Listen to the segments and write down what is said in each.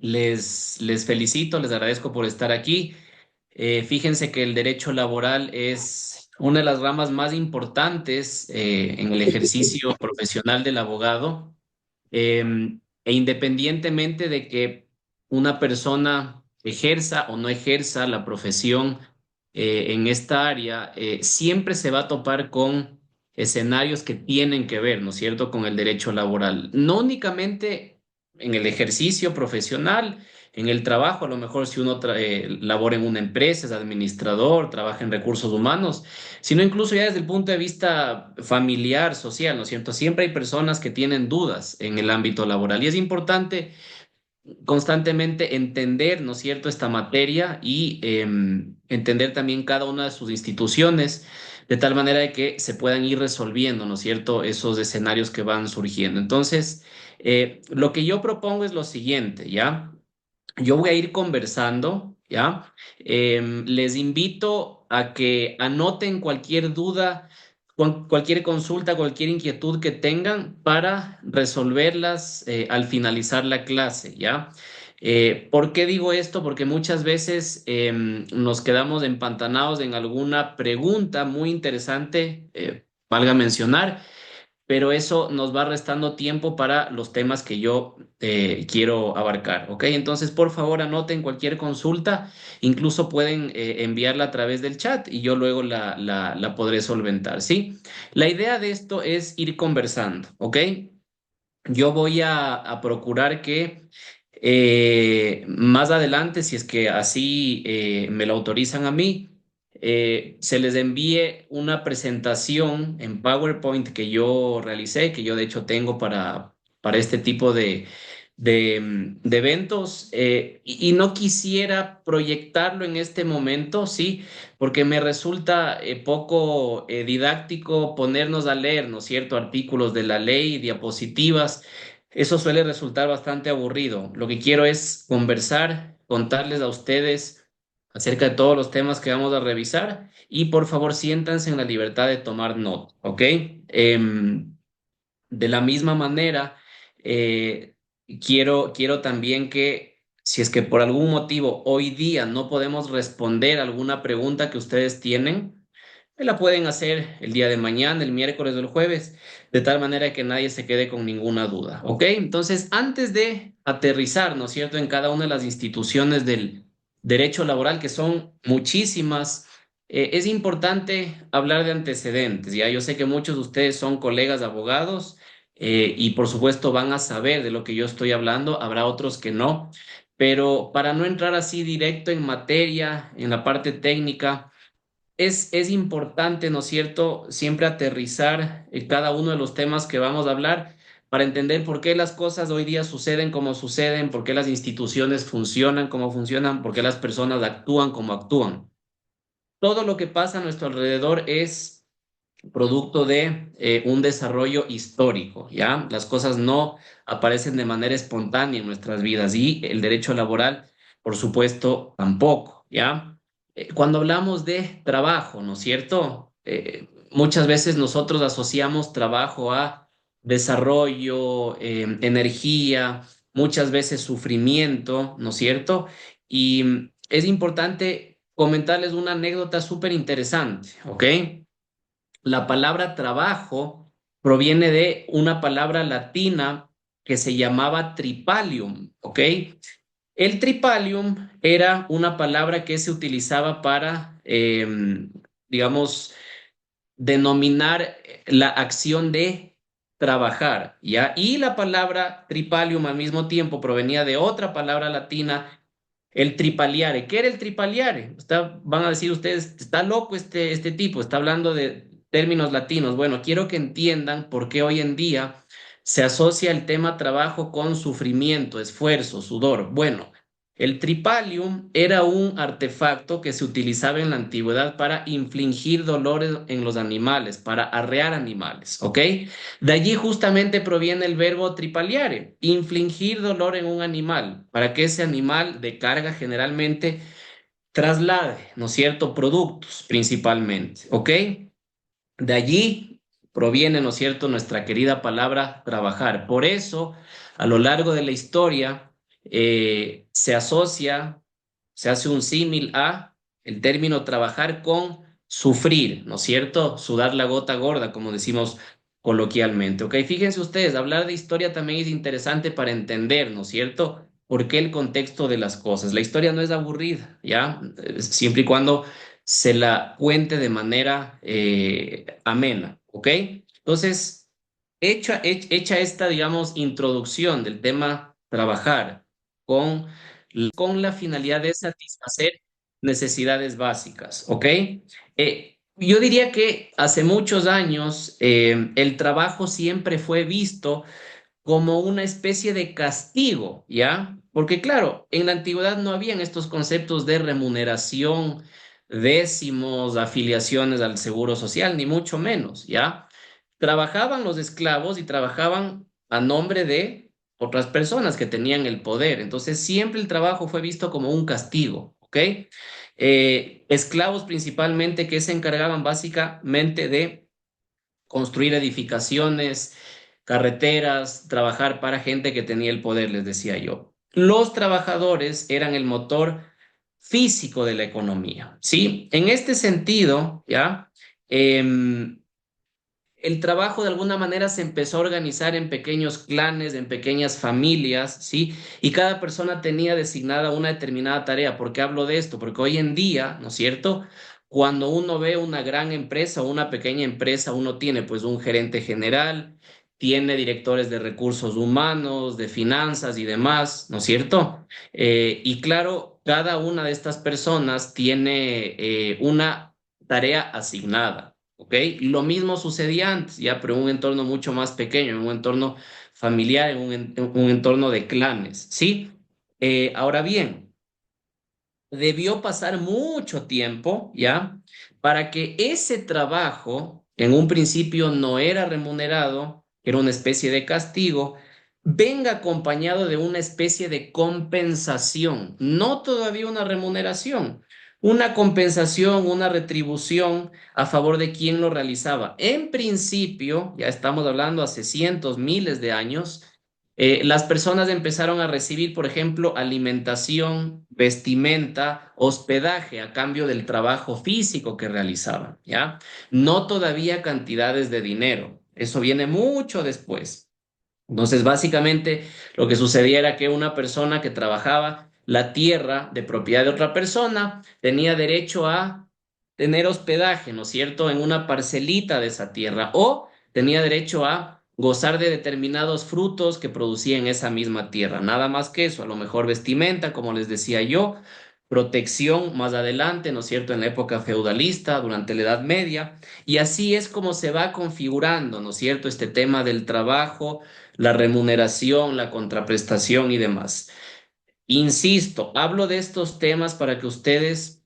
Les felicito, les agradezco por estar aquí. Fíjense que el derecho laboral es una de las ramas más importantes en el ejercicio profesional del abogado. E independientemente de que una persona ejerza o no ejerza la profesión en esta área, siempre se va a topar con escenarios que tienen que ver, ¿no es cierto?, con el derecho laboral. No únicamente en el ejercicio profesional, en el trabajo, a lo mejor si uno labora en una empresa, es administrador, trabaja en recursos humanos, sino incluso ya desde el punto de vista familiar, social, ¿no es cierto? Siempre hay personas que tienen dudas en el ámbito laboral y es importante constantemente entender, ¿no es cierto?, esta materia y entender también cada una de sus instituciones, de tal manera de que se puedan ir resolviendo, ¿no es cierto?, esos escenarios que van surgiendo. Entonces, lo que yo propongo es lo siguiente, ¿ya? Yo voy a ir conversando, ¿ya? Les invito a que anoten cualquier duda, cualquier consulta, cualquier inquietud que tengan para resolverlas al finalizar la clase, ¿ya? ¿Por qué digo esto? Porque muchas veces nos quedamos empantanados en alguna pregunta muy interesante, valga mencionar, pero eso nos va restando tiempo para los temas que yo quiero abarcar, ¿ok? Entonces, por favor, anoten cualquier consulta, incluso pueden enviarla a través del chat y yo luego la podré solventar, ¿sí? La idea de esto es ir conversando, ¿ok? Yo voy a procurar que más adelante, si es que así me lo autorizan a mí, se les envíe una presentación en PowerPoint que yo realicé, que yo de hecho tengo para este tipo de eventos, y no quisiera proyectarlo en este momento, sí, porque me resulta poco didáctico ponernos a leer, ¿no es cierto?, artículos de la ley, diapositivas. Eso suele resultar bastante aburrido. Lo que quiero es conversar, contarles a ustedes acerca de todos los temas que vamos a revisar y por favor siéntanse en la libertad de tomar nota, ¿ok? De la misma manera, eh, quiero también que si es que por algún motivo hoy día no podemos responder alguna pregunta que ustedes tienen, me la pueden hacer el día de mañana, el miércoles o el jueves, de tal manera que nadie se quede con ninguna duda, ¿ok? Entonces, antes de aterrizar, ¿no es cierto?, en cada una de las instituciones del derecho laboral, que son muchísimas, es importante hablar de antecedentes, ¿ya? Yo sé que muchos de ustedes son colegas abogados y por supuesto van a saber de lo que yo estoy hablando, habrá otros que no, pero para no entrar así directo en materia, en la parte técnica, es importante, ¿no es cierto?, siempre aterrizar en cada uno de los temas que vamos a hablar para entender por qué las cosas hoy día suceden como suceden, por qué las instituciones funcionan como funcionan, por qué las personas actúan como actúan. Todo lo que pasa a nuestro alrededor es producto de un desarrollo histórico, ¿ya? Las cosas no aparecen de manera espontánea en nuestras vidas y el derecho laboral, por supuesto, tampoco, ¿ya? Cuando hablamos de trabajo, ¿no es cierto? Muchas veces nosotros asociamos trabajo a desarrollo, energía, muchas veces sufrimiento, ¿no es cierto? Y es importante comentarles una anécdota súper interesante, ¿ok? La palabra trabajo proviene de una palabra latina que se llamaba tripalium, ¿ok? El tripalium era una palabra que se utilizaba para, digamos, denominar la acción de trabajar, ¿ya? Y la palabra tripalium al mismo tiempo provenía de otra palabra latina, el tripaliare. ¿Qué era el tripaliare? Van a decir ustedes, está loco este tipo, está hablando de términos latinos. Bueno, quiero que entiendan por qué hoy en día se asocia el tema trabajo con sufrimiento, esfuerzo, sudor. Bueno, el tripalium era un artefacto que se utilizaba en la antigüedad para infligir dolores en los animales, para arrear animales, ¿ok? De allí justamente proviene el verbo tripaliare, infligir dolor en un animal, para que ese animal de carga generalmente traslade, ¿no es cierto?, productos principalmente, ¿ok? De allí proviene, ¿no es cierto?, nuestra querida palabra trabajar. Por eso, a lo largo de la historia, se asocia, se hace un símil a el término trabajar con sufrir, ¿no es cierto? Sudar la gota gorda, como decimos coloquialmente, ¿ok? Fíjense ustedes, hablar de historia también es interesante para entender, ¿no es cierto? ¿Por qué el contexto de las cosas? La historia no es aburrida, ¿ya? Siempre y cuando se la cuente de manera amena, ¿ok? Entonces, hecha esta, digamos, introducción del tema trabajar con, con la finalidad de satisfacer necesidades básicas, ¿ok? Yo diría que hace muchos años el trabajo siempre fue visto como una especie de castigo, ¿ya? Porque claro, en la antigüedad no habían estos conceptos de remuneración, décimos, afiliaciones al seguro social, ni mucho menos, ¿ya? Trabajaban los esclavos y trabajaban a nombre de otras personas que tenían el poder. Entonces siempre el trabajo fue visto como un castigo, ¿ok? Esclavos principalmente que se encargaban básicamente de construir edificaciones, carreteras, trabajar para gente que tenía el poder, les decía yo. Los trabajadores eran el motor físico de la economía, ¿sí? En este sentido, ¿ya? El trabajo de alguna manera se empezó a organizar en pequeños clanes, en pequeñas familias, ¿sí? Y cada persona tenía designada una determinada tarea. ¿Por qué hablo de esto? Porque hoy en día, ¿no es cierto? Cuando uno ve una gran empresa o una pequeña empresa, uno tiene pues un gerente general, tiene directores de recursos humanos, de finanzas y demás, ¿no es cierto? Y claro, cada una de estas personas tiene una tarea asignada. ¿Ok? Lo mismo sucedía antes, ya, pero en un entorno mucho más pequeño, en un entorno familiar, en un entorno de clanes, ¿sí? Ahora bien, debió pasar mucho tiempo, ¿ya? Para que ese trabajo, en un principio no era remunerado, era una especie de castigo, venga acompañado de una especie de compensación, no todavía una remuneración, una compensación, una retribución a favor de quien lo realizaba. En principio, ya estamos hablando hace cientos, miles de años, las personas empezaron a recibir, por ejemplo, alimentación, vestimenta, hospedaje a cambio del trabajo físico que realizaban, ¿ya? No todavía cantidades de dinero. Eso viene mucho después. Entonces, básicamente, lo que sucedía era que una persona que trabajaba la tierra de propiedad de otra persona tenía derecho a tener hospedaje, ¿no es cierto?, en una parcelita de esa tierra o tenía derecho a gozar de determinados frutos que producía en esa misma tierra. Nada más que eso, a lo mejor vestimenta, como les decía yo, protección más adelante, ¿no es cierto?, en la época feudalista, durante la Edad Media. Y así es como se va configurando, ¿no es cierto?, este tema del trabajo, la remuneración, la contraprestación y demás. Insisto, hablo de estos temas para que ustedes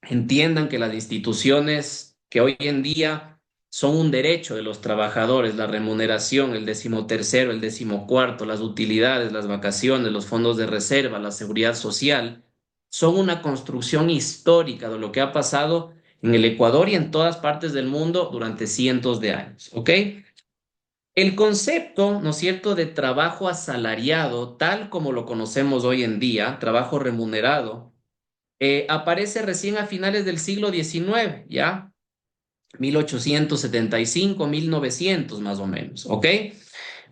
entiendan que las instituciones que hoy en día son un derecho de los trabajadores, la remuneración, el 13º, el 14º, las utilidades, las vacaciones, los fondos de reserva, la seguridad social, son una construcción histórica de lo que ha pasado en el Ecuador y en todas partes del mundo durante cientos de años, ¿ok? El concepto, ¿no es cierto?, de trabajo asalariado, tal como lo conocemos hoy en día, trabajo remunerado, aparece recién a finales del siglo XIX, ¿ya? 1875, 1900 más o menos, ¿ok?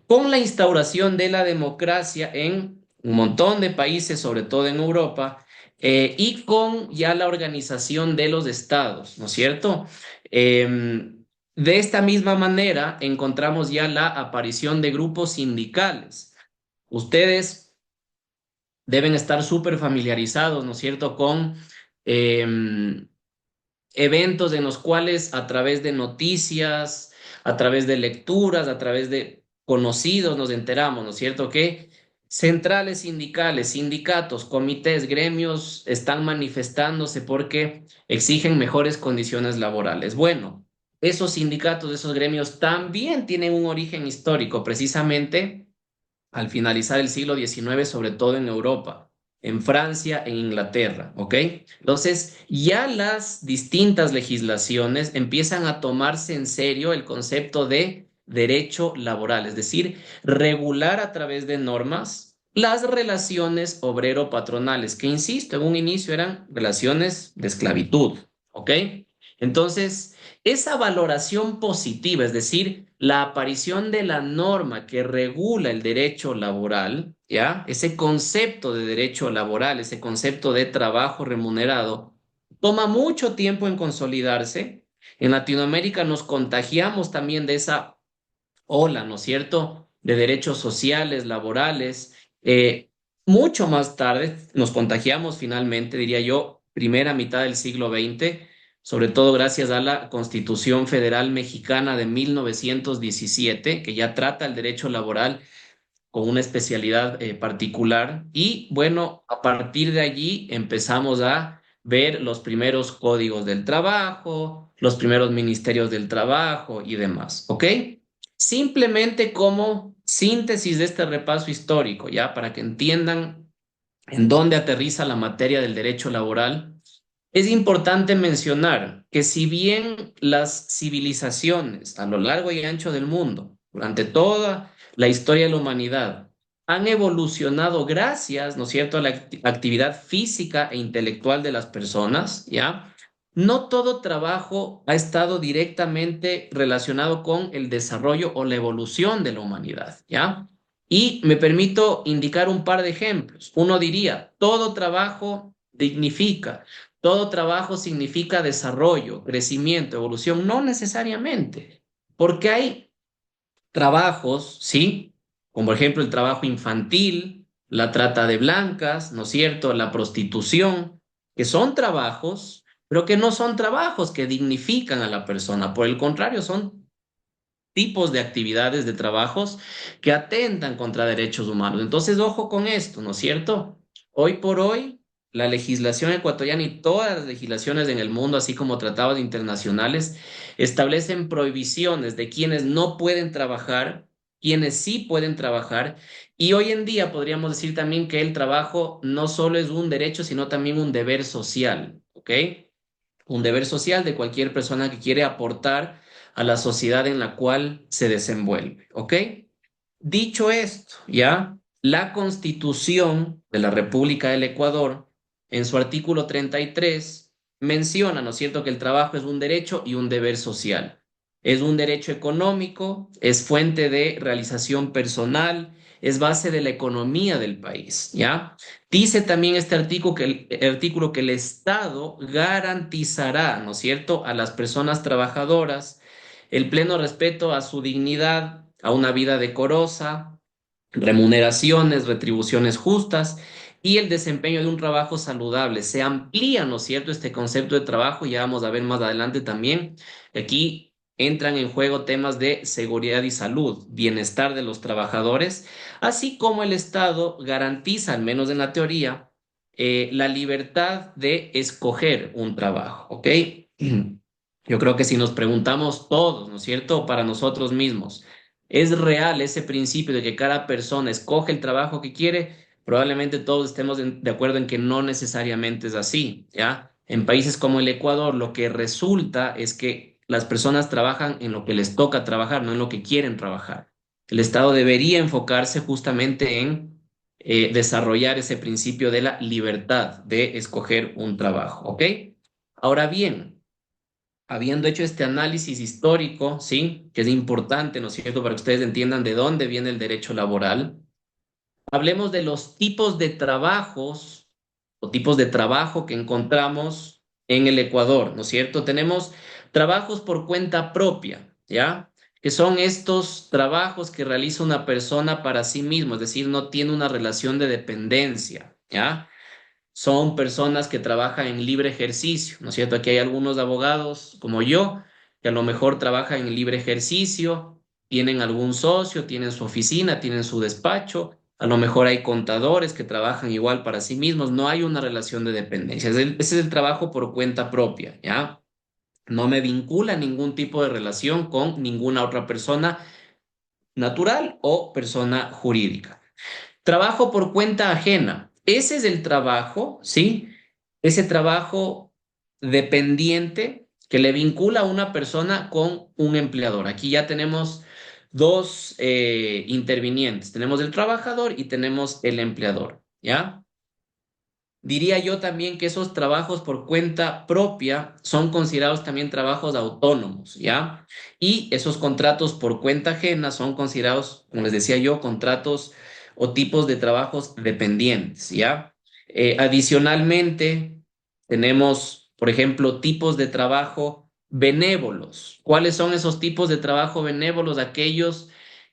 Con la instauración de la democracia en un montón de países, sobre todo en Europa, y con ya la organización de los estados, ¿no es cierto? De esta misma manera encontramos ya la aparición de grupos sindicales. Ustedes deben estar súper familiarizados, ¿no es cierto?, con eventos en los cuales a través de noticias, a través de lecturas, a través de conocidos nos enteramos, ¿no es cierto?, que centrales sindicales, sindicatos, comités, gremios están manifestándose porque exigen mejores condiciones laborales. Bueno, esos sindicatos, esos gremios también tienen un origen histórico, precisamente al finalizar el siglo XIX, sobre todo en Europa, en Francia, en Inglaterra, ¿ok? Entonces, ya las distintas legislaciones empiezan a tomarse en serio el concepto de derecho laboral, es decir, regular a través de normas las relaciones obrero-patronales, que insisto, en un inicio eran relaciones de esclavitud, ¿ok? Entonces, esa valoración positiva, es decir, la aparición de la norma que regula el derecho laboral, ¿ya? Ese concepto de derecho laboral, ese concepto de trabajo remunerado, toma mucho tiempo en consolidarse. En Latinoamérica nos contagiamos también de esa ola, ¿no es cierto?, de derechos sociales, laborales. Mucho más tarde nos contagiamos finalmente, diría yo, primera mitad del siglo XX, sobre todo gracias a la Constitución Federal Mexicana de 1917, que ya trata el derecho laboral con una especialidad particular. Y bueno, a partir de allí empezamos a ver los primeros códigos del trabajo, los primeros ministerios del trabajo y demás, ¿ok? Simplemente como síntesis de este repaso histórico, ya para que entiendan en dónde aterriza la materia del derecho laboral. Es importante mencionar que si bien las civilizaciones a lo largo y ancho del mundo, durante toda la historia de la humanidad, han evolucionado gracias, ¿no es cierto?, a la actividad física e intelectual de las personas, ¿ya? No todo trabajo ha estado directamente relacionado con el desarrollo o la evolución de la humanidad, ¿ya? Y me permito indicar un par de ejemplos. Uno diría, todo trabajo dignifica. Todo trabajo significa desarrollo, crecimiento, evolución. No necesariamente, porque hay trabajos, ¿sí? Como por ejemplo el trabajo infantil, la trata de blancas, ¿no es cierto? La prostitución, que son trabajos, pero que no son trabajos que dignifican a la persona. Por el contrario, son tipos de actividades, de trabajos que atentan contra derechos humanos. Entonces, ojo con esto, ¿no es cierto? Hoy por hoy, la legislación ecuatoriana y todas las legislaciones en el mundo, así como tratados internacionales, establecen prohibiciones de quienes no pueden trabajar, quienes sí pueden trabajar. Y hoy en día podríamos decir también que el trabajo no solo es un derecho, sino también un deber social, ¿ok? Un deber social de cualquier persona que quiere aportar a la sociedad en la cual se desenvuelve, ¿ok? Dicho esto, ya, la Constitución de la República del Ecuador, en su artículo 33, menciona, ¿no es cierto?, que el trabajo es un derecho y un deber social. Es un derecho económico, es fuente de realización personal, es base de la economía del país, ¿ya? Dice también este artículo que el Estado garantizará, ¿no es cierto?, a las personas trabajadoras el pleno respeto a su dignidad, a una vida decorosa, remuneraciones, retribuciones justas y el desempeño de un trabajo saludable. Se amplía, ¿no es cierto?, este concepto de trabajo, y ya vamos a ver más adelante también. Aquí entran en juego temas de seguridad y salud, bienestar de los trabajadores, así como el Estado garantiza, al menos en la teoría, la libertad de escoger un trabajo, ¿ok? Yo creo que si nos preguntamos todos, ¿no es cierto?, para nosotros mismos, ¿es real ese principio de que cada persona escoge el trabajo que quiere? Probablemente todos estemos de acuerdo en que no necesariamente es así, ¿ya? En países como el Ecuador, lo que resulta es que las personas trabajan en lo que les toca trabajar, no en lo que quieren trabajar. El Estado debería enfocarse justamente en desarrollar ese principio de la libertad de escoger un trabajo, ¿ok? Ahora bien, habiendo hecho este análisis histórico, ¿sí? Que es importante, ¿no es cierto?, para que ustedes entiendan de dónde viene el derecho laboral. Hablemos de los tipos de trabajos o tipos de trabajo que encontramos en el Ecuador, ¿no es cierto? Tenemos trabajos por cuenta propia, ¿ya? Que son estos trabajos que realiza una persona para sí mismo, es decir, no tiene una relación de dependencia, ¿ya? Son personas que trabajan en libre ejercicio, ¿no es cierto? Aquí hay algunos abogados como yo que a lo mejor trabajan en libre ejercicio, tienen algún socio, tienen su oficina, tienen su despacho, a lo mejor hay contadores que trabajan igual para sí mismos, no hay una relación de dependencia. Ese es el trabajo por cuenta propia, ¿ya? No me vincula ningún tipo de relación con ninguna otra persona natural o persona jurídica. Trabajo por cuenta ajena. Ese es el trabajo, ¿sí? Ese trabajo dependiente que le vincula a una persona con un empleador. Aquí ya tenemos dos intervinientes. Tenemos el trabajador y tenemos el empleador, ¿ya? Diría yo también que esos trabajos por cuenta propia son considerados también trabajos autónomos, ¿ya? Y esos contratos por cuenta ajena son considerados, como les decía yo, contratos o tipos de trabajos dependientes, ¿ya? Adicionalmente, tenemos, por ejemplo, tipos de trabajo benévolos. ¿Cuáles son esos tipos de trabajo benévolos? Aquellos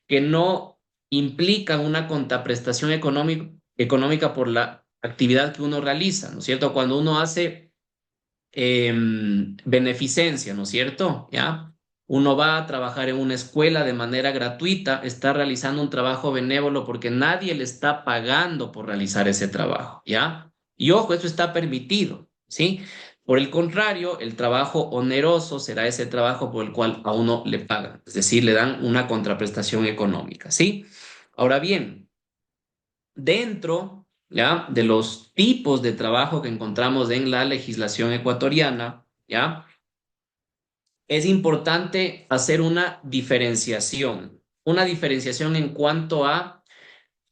que no implican una contraprestación económica por la actividad que uno realiza, ¿no es cierto? Cuando uno hace beneficencia, ¿no es cierto? ¿Ya? Uno va a trabajar en una escuela de manera gratuita, está realizando un trabajo benévolo porque nadie le está pagando por realizar ese trabajo, ¿ya? Y ojo, eso está permitido, ¿sí? Por el contrario, el trabajo oneroso será ese trabajo por el cual a uno le pagan, es decir, le dan una contraprestación económica, ¿sí? Ahora bien, dentro, ¿ya? De los tipos de trabajo que encontramos en la legislación ecuatoriana, ¿ya? Es importante hacer una diferenciación en cuanto a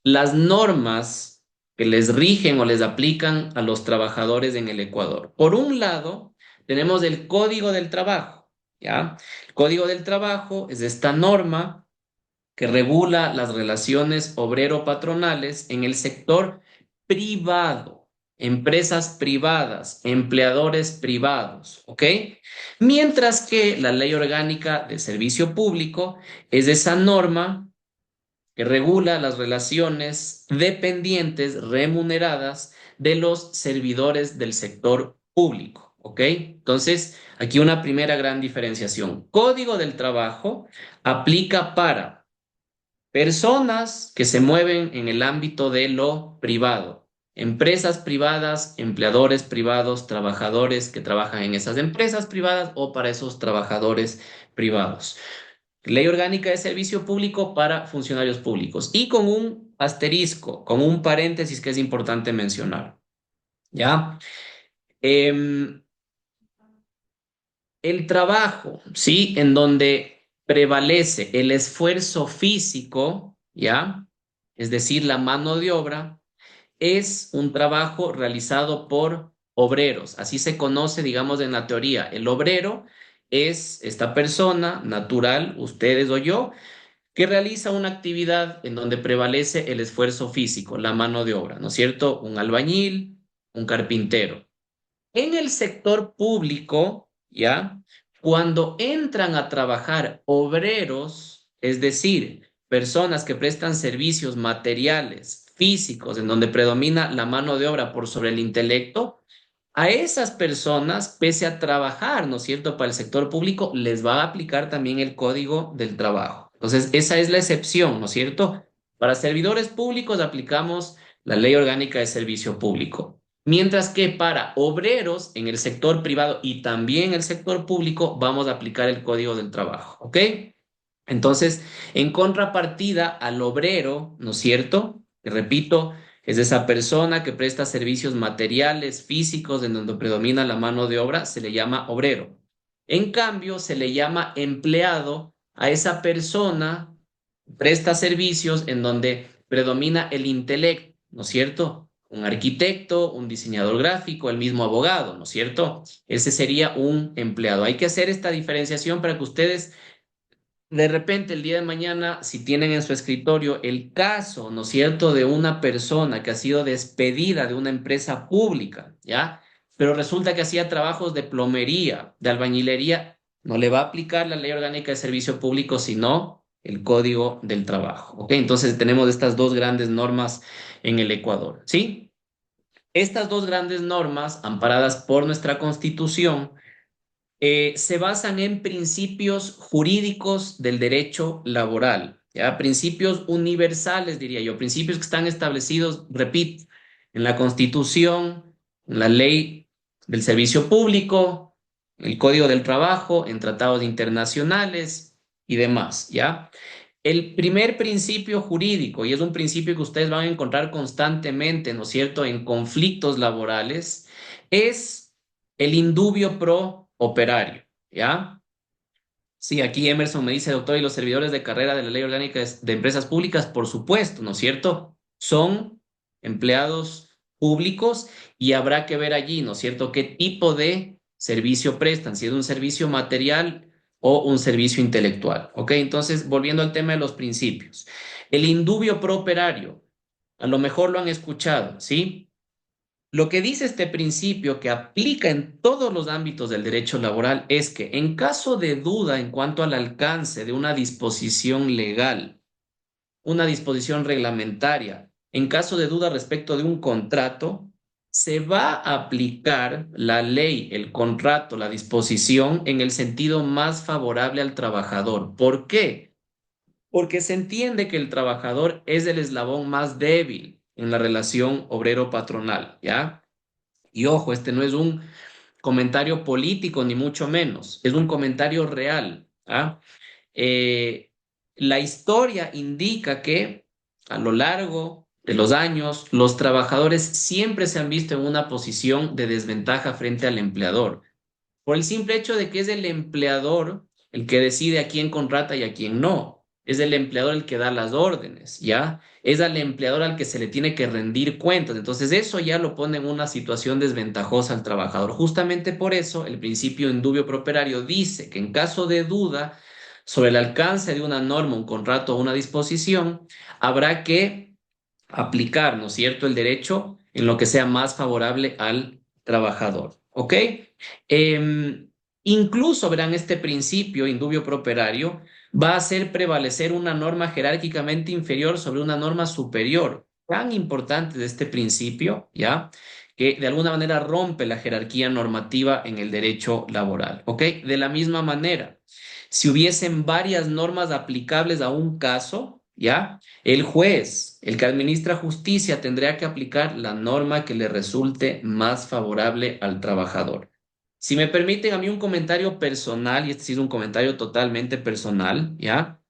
las normas que les rigen o les aplican a los trabajadores en el Ecuador. Por un lado, tenemos el Código del Trabajo, ¿ya? El Código del Trabajo es esta norma que regula las relaciones obrero-patronales en el sector privado, empresas privadas, empleadores privados, ¿ok? Mientras que la Ley Orgánica de Servicio Público es esa norma que regula las relaciones dependientes remuneradas de los servidores del sector público, ¿ok? Entonces, aquí una primera gran diferenciación. Código del Trabajo aplica para personas que se mueven en el ámbito de lo privado, empresas privadas, empleadores privados, trabajadores que trabajan en esas empresas privadas o para esos trabajadores privados. Ley Orgánica de Servicio Público para funcionarios públicos y con un asterisco, con un paréntesis que es importante mencionar, ¿ya? Em, el trabajo, ¿sí? En donde prevalece el esfuerzo físico, ¿ya? Es decir, la mano de obra, es un trabajo realizado por obreros. Así se conoce, digamos, en la teoría. El obrero es esta persona natural, ustedes o yo, que realiza una actividad en donde prevalece el esfuerzo físico, la mano de obra, ¿no es cierto? Un albañil, un carpintero. En el sector público, ¿ya? Cuando entran a trabajar obreros, es decir, personas que prestan servicios materiales, físicos, en donde predomina la mano de obra por sobre el intelecto, a esas personas, pese a trabajar, ¿no es cierto?, para el sector público, les va a aplicar también el Código del Trabajo. Entonces, esa es la excepción, ¿no es cierto? Para servidores públicos aplicamos la Ley Orgánica de Servicio Público. Mientras que para obreros en el sector privado y también el sector público vamos a aplicar el Código del Trabajo, ¿ok? Entonces, en contrapartida al obrero, ¿no es cierto? Que repito, es esa persona que presta servicios materiales, físicos, en donde predomina la mano de obra, se le llama obrero. En cambio, se le llama empleado a esa persona que presta servicios en donde predomina el intelecto, ¿no es cierto? Un arquitecto, un diseñador gráfico, el mismo abogado, ¿no es cierto? Ese sería un empleado. Hay que hacer esta diferenciación para que ustedes de repente el día de mañana, si tienen en su escritorio el caso, ¿no es cierto?, de una persona que ha sido despedida de una empresa pública, ¿ya? Pero resulta que hacía trabajos de plomería, de albañilería, no le va a aplicar la Ley Orgánica de Servicio Público, sino el Código del Trabajo, ¿ok? Entonces tenemos estas dos grandes normas en el Ecuador, ¿sí? Estas dos grandes normas, amparadas por nuestra Constitución, se basan en principios jurídicos del derecho laboral, ¿ya? Principios universales, diría yo, principios que están establecidos, repito, en la Constitución, en la Ley del Servicio Público, en el Código del Trabajo, en tratados internacionales y demás, ¿ya? El primer principio jurídico, y es un principio que ustedes van a encontrar constantemente, ¿no es cierto?, en conflictos laborales, es el indubio pro operario, ¿ya? Sí, aquí Emerson me dice, doctor, ¿y los servidores de carrera de la Ley Orgánica de Empresas Públicas? Por supuesto, ¿no es cierto? Son empleados públicos y habrá que ver allí, ¿no es cierto?, qué tipo de servicio prestan, si es un servicio material o un servicio intelectual. ¿Ok? Entonces, volviendo al tema de los principios. El indubio pro operario, a lo mejor lo han escuchado, ¿sí? Lo que dice este principio que aplica en todos los ámbitos del derecho laboral es que en caso de duda en cuanto al alcance de una disposición legal, una disposición reglamentaria, en caso de duda respecto de un contrato, se va a aplicar la ley, el contrato, la disposición en el sentido más favorable al trabajador. ¿Por qué? Porque se entiende que el trabajador es el eslabón más débil en la relación obrero-patronal, ¿ya? Y ojo, este no es un comentario político, ni mucho menos, es un comentario real. ¿Ah? Eh, la historia indica que a lo largo de los años, los trabajadores siempre se han visto en una posición de desventaja frente al empleador, por el simple hecho de que es el empleador el que decide a quién contrata y a quién no. Es el empleador el que da las órdenes, ¿ya? Es al empleador al que se le tiene que rendir cuentas. Entonces, eso ya lo pone en una situación desventajosa al trabajador. Justamente por eso, el principio indubio pro operario dice que en caso de duda sobre el alcance de una norma, un contrato o una disposición, habrá que aplicar, ¿no es cierto?, el derecho en lo que sea más favorable al trabajador. ¿Ok? Eh, Incluso, verán, este principio indubio pro operario va a hacer prevalecer una norma jerárquicamente inferior sobre una norma superior. Tan importante de este principio, ¿ya? Que de alguna manera rompe la jerarquía normativa en el derecho laboral. ¿Ok? De la misma manera, si hubiesen varias normas aplicables a un caso, ¿ya? El juez, el que administra justicia, tendría que aplicar la norma que le resulte más favorable al trabajador. Si me permiten a mí un comentario personal, y este sí es un comentario totalmente personal, ¿ya?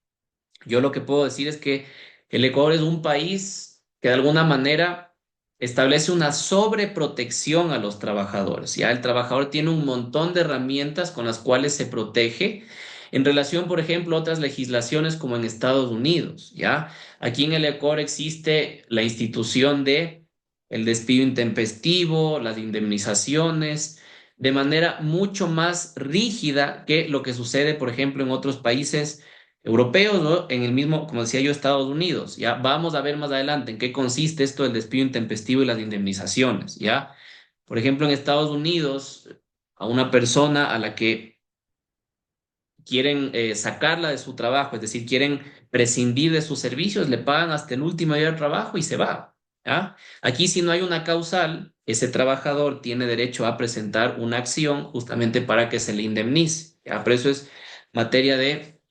Yo lo que puedo decir es que el Ecuador es un país que de alguna manera establece una sobreprotección a los trabajadores, ¿ya? El trabajador tiene un montón de herramientas con las cuales se protege en relación, por ejemplo, a otras legislaciones como en Estados Unidos, ¿ya? Aquí en el Ecuador existe la institución de el despido intempestivo, las indemnizaciones, de manera mucho más rígida que lo que sucede, por ejemplo, en otros países europeos, ¿no? En el mismo, como decía yo, Estados Unidos. Ya vamos a ver más adelante en qué consiste esto del despido intempestivo y las indemnizaciones. Ya, por ejemplo, en Estados Unidos, a una persona a la que quieren sacarla de su trabajo, es decir, quieren prescindir de sus servicios, le pagan hasta el último día del trabajo y se va. ¿Ya? Aquí, si no hay una causal, ese trabajador tiene derecho a presentar una acción justamente para que se le indemnice. ¿Ya? Pero eso es materia de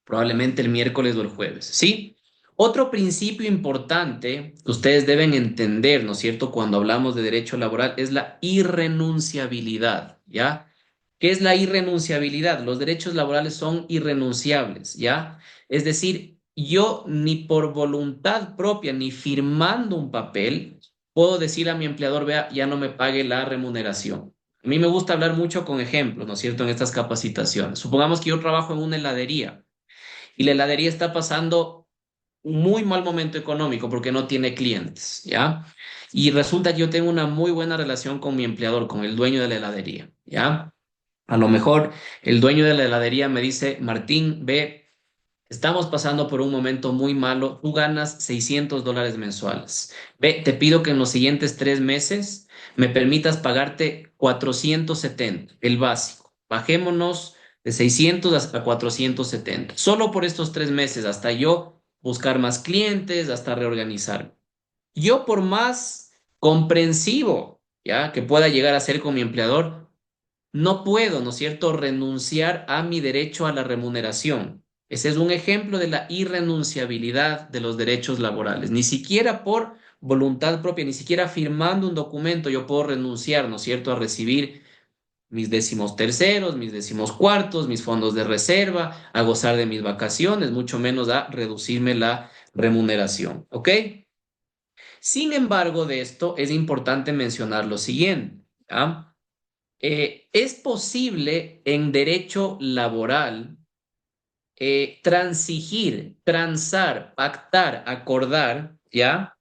probablemente el miércoles o el jueves, ¿sí? Otro principio importante que ustedes deben entender, ¿no es cierto?, cuando hablamos de derecho laboral es la irrenunciabilidad, ¿ya? ¿Qué es la irrenunciabilidad? Los derechos laborales son irrenunciables, ¿ya? Es decir, yo ni por voluntad propia, ni firmando un papel, puedo decir a mi empleador, vea, ya no me pague la remuneración. A mí me gusta hablar mucho con ejemplos, ¿no es cierto?, en estas capacitaciones. Supongamos que yo trabajo en una heladería y la heladería está pasando un muy mal momento económico porque no tiene clientes, ¿ya? Y resulta que yo tengo una muy buena relación con mi empleador, con el dueño de la heladería, ¿ya? A lo mejor el dueño de la heladería me dice, Martín, ve, estamos pasando por un momento muy malo, tú ganas $600 mensuales. Ve, te pido que en los siguientes 3 meses me permitas pagarte 470, el básico. Bajémonos de 600 hasta 470. Solo por estos 3 meses, hasta yo buscar más clientes, hasta reorganizar. Yo por más comprensivo, ya, que pueda llegar a ser con mi empleador, no puedo, ¿no es cierto?, renunciar a mi derecho a la remuneración. Ese es un ejemplo de la irrenunciabilidad de los derechos laborales. Ni siquiera por voluntad propia, ni siquiera firmando un documento yo puedo renunciar, ¿no es cierto?, a recibir mis décimos terceros, mis décimos cuartos, mis fondos de reserva, a gozar de mis vacaciones, mucho menos a reducirme la remuneración. ¿Ok? Sin embargo, de esto es importante mencionar lo siguiente. ¿Ya? Es posible en derecho laboral transigir, transar, pactar, acordar, ¿ya?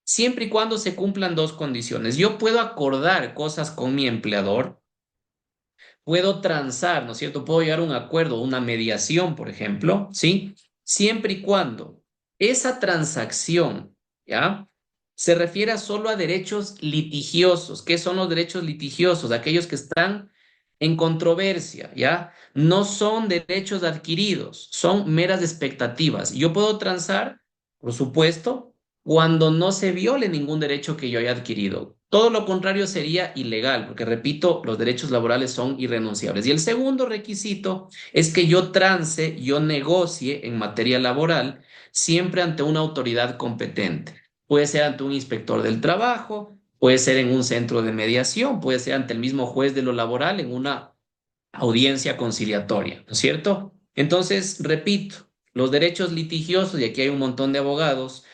Siempre y cuando se cumplan dos condiciones. Yo puedo acordar cosas con mi empleador, puedo transar, ¿no es cierto? Puedo llegar a un acuerdo, una mediación, por ejemplo, ¿sí? Siempre y cuando esa transacción, ¿ya? Se refiera solo a derechos litigiosos. ¿Qué son los derechos litigiosos? Aquellos que están en controversia, ¿ya? No son derechos adquiridos, son meras expectativas. Yo puedo transar, por supuesto, cuando no se viole ningún derecho que yo haya adquirido. Todo lo contrario sería ilegal, porque repito, los derechos laborales son irrenunciables. Y el segundo requisito es que yo trance, yo negocie en materia laboral siempre ante una autoridad competente. Puede ser ante un inspector del trabajo, puede ser en un centro de mediación, puede ser ante el mismo juez de lo laboral en una audiencia conciliatoria, ¿no es cierto? Entonces, repito, los derechos litigiosos, y aquí hay un montón de abogados,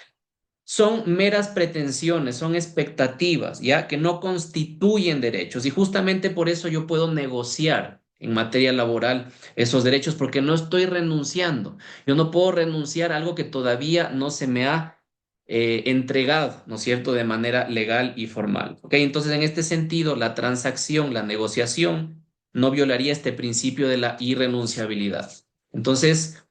son meras pretensiones, son expectativas, ¿ya? Que no constituyen derechos. Y justamente por eso yo puedo negociar en materia laboral esos derechos, porque no estoy renunciando. Yo no puedo renunciar a algo que todavía no se me ha entregado, ¿no es cierto?, de manera legal y formal. ¿Ok? Entonces, en este sentido, la transacción, la negociación, no violaría este principio de la irrenunciabilidad. Entonces,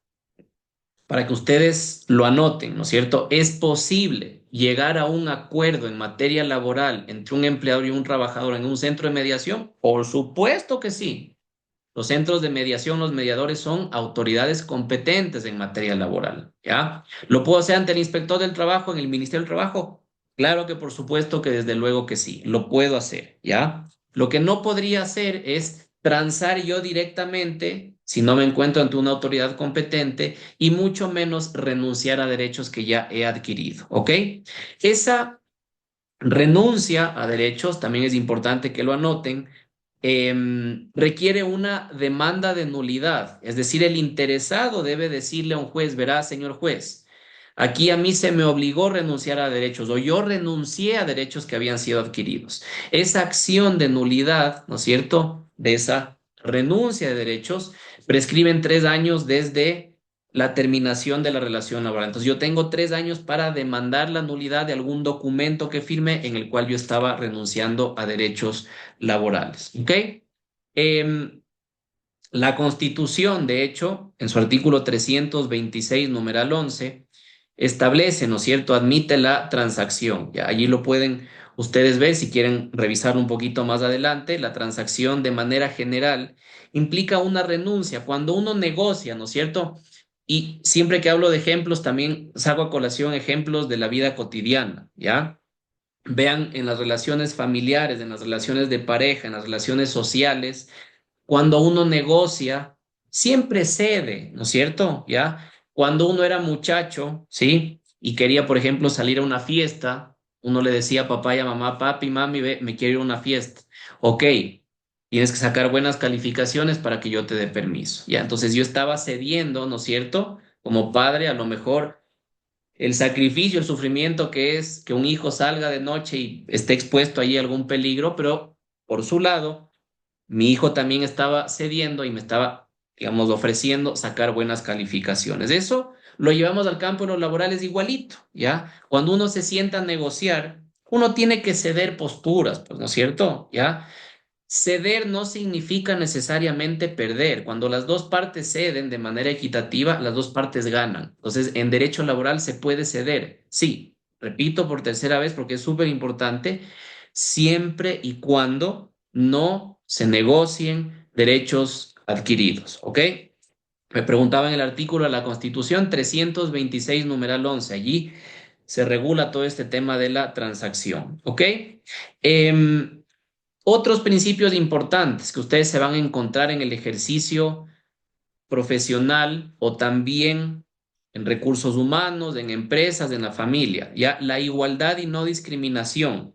para que ustedes lo anoten, ¿no es cierto? ¿Es posible llegar a un acuerdo en materia laboral entre un empleador y un trabajador en un centro de mediación? Por supuesto que sí. Los centros de mediación, los mediadores son autoridades competentes en materia laboral, ¿ya? ¿Lo puedo hacer ante el inspector del trabajo en el Ministerio del Trabajo? Claro que por supuesto que desde luego que sí, lo puedo hacer, ¿ya? Lo que no podría hacer es transar yo directamente si no me encuentro ante una autoridad competente y mucho menos renunciar a derechos que ya he adquirido, ¿ok? Esa renuncia a derechos, también es importante que lo anoten, requiere una demanda de nulidad, es decir, el interesado debe decirle a un juez, verá, señor juez, aquí a mí se me obligó a renunciar a derechos o yo renuncié a derechos que habían sido adquiridos. Esa acción de nulidad, ¿no es cierto?, de esa renuncia de derechos, prescriben 3 años desde la terminación de la relación laboral. Entonces, yo tengo 3 años para demandar la nulidad de algún documento que firme en el cual yo estaba renunciando a derechos laborales. ¿Ok? Em, la Constitución, de hecho, en su artículo 326, numeral 11, establece, ¿no es cierto?, admite la transacción. Ya, allí lo pueden ustedes ver si quieren revisar un poquito más adelante. La transacción de manera general implica una renuncia. Cuando uno negocia, ¿no es cierto? Y siempre que hablo de ejemplos, también saco a colación ejemplos de la vida cotidiana, ¿ya? Vean en las relaciones familiares, en las relaciones de pareja, en las relaciones sociales cuando uno negocia, siempre cede, ¿no es cierto? ¿Ya? Cuando uno era muchacho, ¿sí? Y quería, por ejemplo, salir a una fiesta, uno le decía a papá y a mamá, papi, mami, ve, me quiero ir a una fiesta. Ok, tienes que sacar buenas calificaciones para que yo te dé permiso. Ya, entonces yo estaba cediendo, ¿no es cierto? Como padre, a lo mejor el sacrificio, el sufrimiento que es que un hijo salga de noche y esté expuesto ahí a algún peligro, pero por su lado mi hijo también estaba cediendo y me estaba, digamos, ofreciendo sacar buenas calificaciones. Eso lo llevamos al campo de los laborales igualito, ¿ya? Cuando uno se sienta a negociar, uno tiene que ceder posturas, pues, ¿no es cierto? ¿Ya? Ceder no significa necesariamente perder. Cuando las dos partes ceden de manera equitativa, las dos partes ganan. Entonces, en derecho laboral se puede ceder. Sí, repito por tercera vez porque es súper importante, siempre y cuando no se negocien derechos adquiridos. ¿Ok? Me preguntaba en el artículo de la Constitución 326, numeral 11. Allí se regula todo este tema de la transacción. ¿Ok? Em, Otros principios importantes que ustedes se van a encontrar en el ejercicio profesional o también en recursos humanos, en empresas, en la familia, ya la igualdad y no discriminación.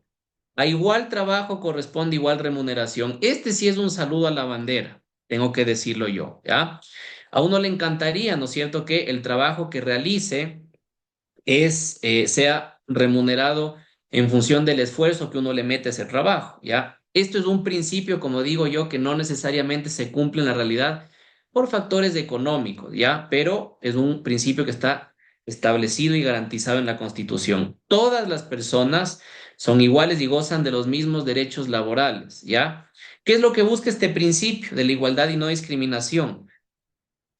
A igual trabajo corresponde igual remuneración. Este sí es un saludo a la bandera, tengo que decirlo yo, ¿ya? A uno le encantaría, ¿no es cierto?, que el trabajo que realice sea remunerado en función del esfuerzo que uno le mete a ese trabajo, ¿ya? Esto es un principio, como digo yo, que no necesariamente se cumple en la realidad, por factores económicos, ¿ya? Pero es un principio que está establecido y garantizado en la Constitución. Todas las personas son iguales y gozan de los mismos derechos laborales, ¿ya? ¿Qué es lo que busca este principio de la igualdad y no discriminación?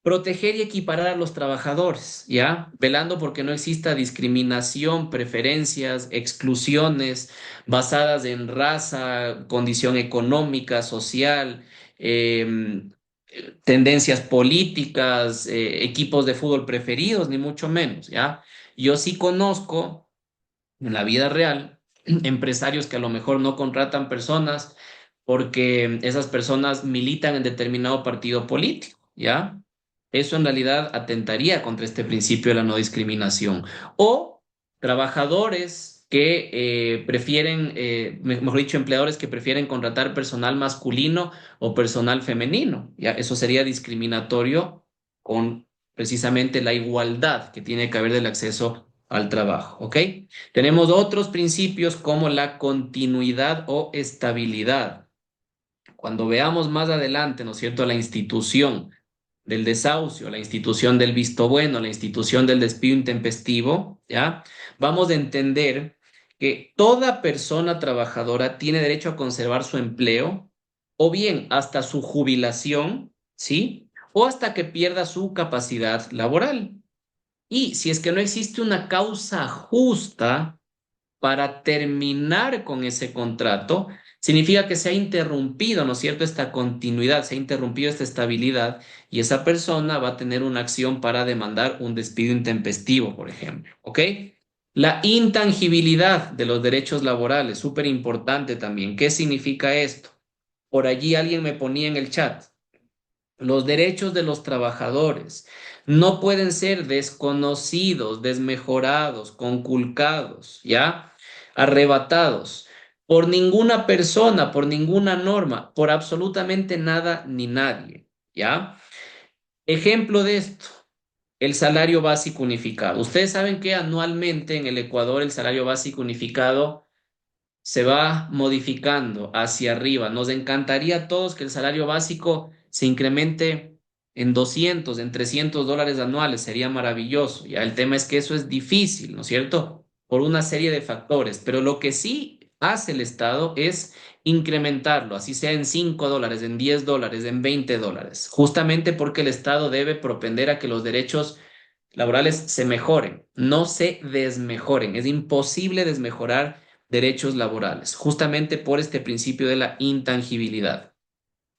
Proteger y equiparar a los trabajadores, ¿ya? Velando porque no exista discriminación, preferencias, exclusiones basadas en raza, condición económica, social, tendencias políticas, equipos de fútbol preferidos, ni mucho menos, ¿ya? Yo sí conozco en la vida real empresarios que a lo mejor no contratan personas porque esas personas militan en determinado partido político, ¿ya? Eso en realidad atentaría contra este principio de la no discriminación. O trabajadores que prefieren, mejor dicho, empleadores que prefieren contratar personal masculino o personal femenino, ¿ya? Eso sería discriminatorio con precisamente la igualdad que tiene que haber del acceso al trabajo, ¿ok? Tenemos otros principios como la continuidad o estabilidad. Cuando veamos más adelante, ¿no es cierto?, la institución del desahucio, la institución del visto bueno, la institución del despido intempestivo, ¿ya? Vamos a entender que toda persona trabajadora tiene derecho a conservar su empleo o bien hasta su jubilación, ¿sí? O hasta que pierda su capacidad laboral. Y si es que no existe una causa justa, para terminar con ese contrato, significa que se ha interrumpido, ¿no es cierto?, esta continuidad, se ha interrumpido esta estabilidad y esa persona va a tener una acción para demandar un despido intempestivo, por ejemplo, ¿ok? La intangibilidad de los derechos laborales, súper importante también. ¿Qué significa esto? Por allí alguien me ponía en el chat. Los derechos de los trabajadores no pueden ser desconocidos, desmejorados, conculcados, ¿ya? Arrebatados por ninguna persona, por ninguna norma, por absolutamente nada ni nadie, ¿ya? Ejemplo de esto, el salario básico unificado. Ustedes saben que anualmente en el Ecuador el salario básico unificado se va modificando hacia arriba. Nos encantaría a todos que el salario básico se incremente en 200, en $300 anuales. Sería maravilloso. Ya el tema es que eso es difícil, ¿no es cierto? Por una serie de factores. Pero lo que sí hace el Estado es incrementarlo, así sea en $5, en $10, en $20, justamente porque el Estado debe propender a que los derechos laborales se mejoren, no se desmejoren. Es imposible desmejorar derechos laborales, justamente por este principio de la intangibilidad.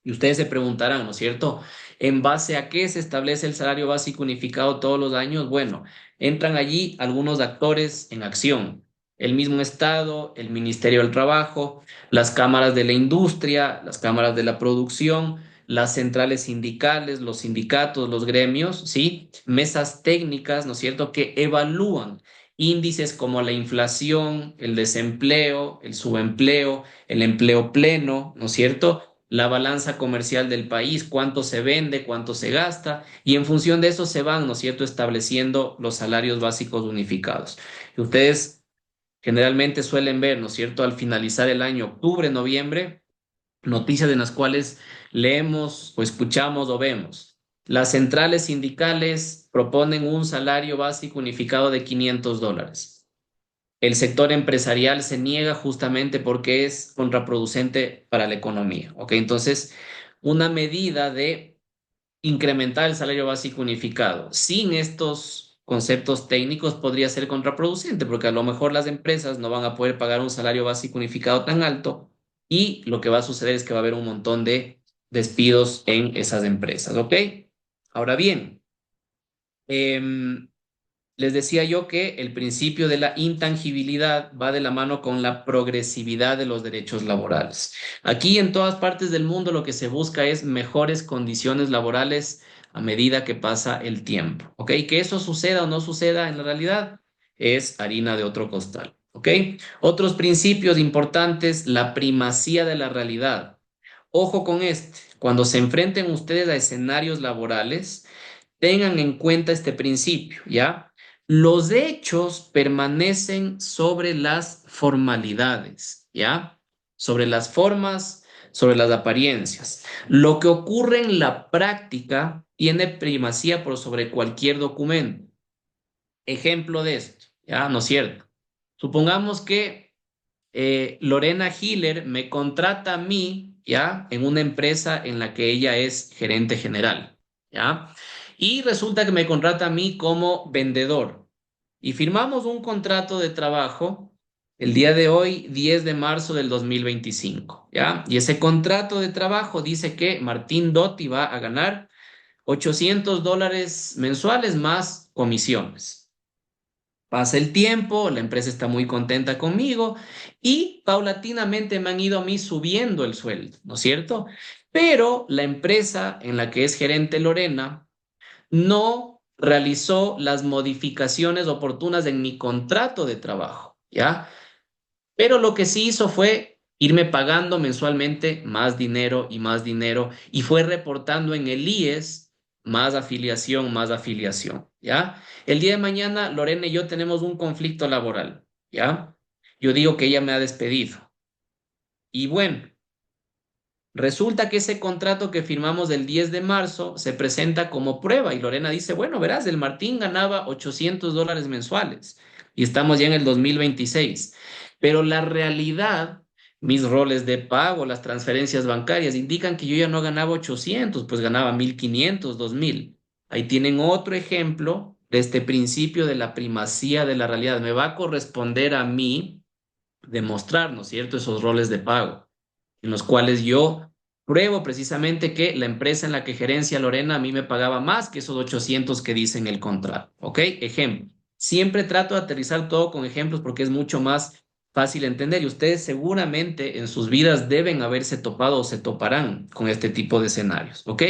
Y ustedes se preguntarán, ¿no es cierto? ¿En base a qué se establece el salario básico unificado todos los años? Bueno, entran allí algunos actores en acción. El mismo Estado, el Ministerio del Trabajo, las cámaras de la industria, las cámaras de la producción, las centrales sindicales, los sindicatos, los gremios, ¿sí? Mesas técnicas, ¿no es cierto?, que evalúan índices como la inflación, el desempleo, el subempleo, el empleo pleno, ¿no es cierto?, la balanza comercial del país, cuánto se vende, cuánto se gasta, y en función de eso se van, ¿no es cierto?, estableciendo los salarios básicos unificados. Y ustedes generalmente suelen ver, ¿no es cierto?, al finalizar el año, octubre, noviembre, noticias en las cuales leemos o escuchamos o vemos. Las centrales sindicales proponen un salario básico unificado de $500. El sector empresarial se niega justamente porque es contraproducente para la economía, ¿ok? Entonces, una medida de incrementar el salario básico unificado sin estos conceptos técnicos podría ser contraproducente porque a lo mejor las empresas no van a poder pagar un salario básico unificado tan alto y lo que va a suceder es que va a haber un montón de despidos en esas empresas, ¿ok? Ahora bien, em, les decía yo que el principio de la intangibilidad va de la mano con la progresividad de los derechos laborales. Aquí en todas partes del mundo lo que se busca es mejores condiciones laborales a medida que pasa el tiempo. ¿Ok? Que eso suceda o no suceda en la realidad es harina de otro costal. ¿Ok? Otros principios importantes, la primacía de la realidad. Ojo con este. Cuando se enfrenten ustedes a escenarios laborales, tengan en cuenta este principio, ¿ya? Los hechos permanecen sobre las formalidades, ¿ya? Sobre las formas, sobre las apariencias. Lo que ocurre en la práctica tiene primacía por sobre cualquier documento. Ejemplo de esto, ¿ya? ¿No es cierto? Supongamos que Lorena Hiller me contrata a mí, ¿ya? En una empresa en la que ella es gerente general, ¿ya? Y resulta que me contrata a mí como vendedor. Y firmamos un contrato de trabajo el día de hoy, 10 de marzo del 2025, ¿ya? Y ese contrato de trabajo dice que Martín Dotti va a ganar $800 mensuales más comisiones. Pasa el tiempo, la empresa está muy contenta conmigo y paulatinamente me han ido a mí subiendo el sueldo, ¿no es cierto? Pero la empresa en la que es gerente Lorena no realizó las modificaciones oportunas en mi contrato de trabajo, ¿ya? Pero lo que sí hizo fue irme pagando mensualmente más dinero y fue reportando en el IES más afiliación, ¿ya? El día de mañana, Lorena y yo tenemos un conflicto laboral, ¿ya? Yo digo que ella me ha despedido. Y bueno, resulta que ese contrato que firmamos el 10 de marzo se presenta como prueba y Lorena dice, bueno, verás, el Martín ganaba $800 mensuales y estamos ya en el 2026, pero la realidad, mis roles de pago, las transferencias bancarias indican que yo ya no ganaba 800, pues ganaba 1.500, 2.000. Ahí tienen otro ejemplo de este principio de la primacía de la realidad. Me va a corresponder a mí demostrar, ¿no es cierto?, esos roles de pago en los cuales yo pruebo precisamente que la empresa en la que gerencia Lorena a mí me pagaba más que esos 800 que dice en el contrato. ¿Ok? Ejemplo. Siempre trato de aterrizar todo con ejemplos porque es mucho más fácil entender y ustedes seguramente en sus vidas deben haberse topado o se toparán con este tipo de escenarios. ¿Ok?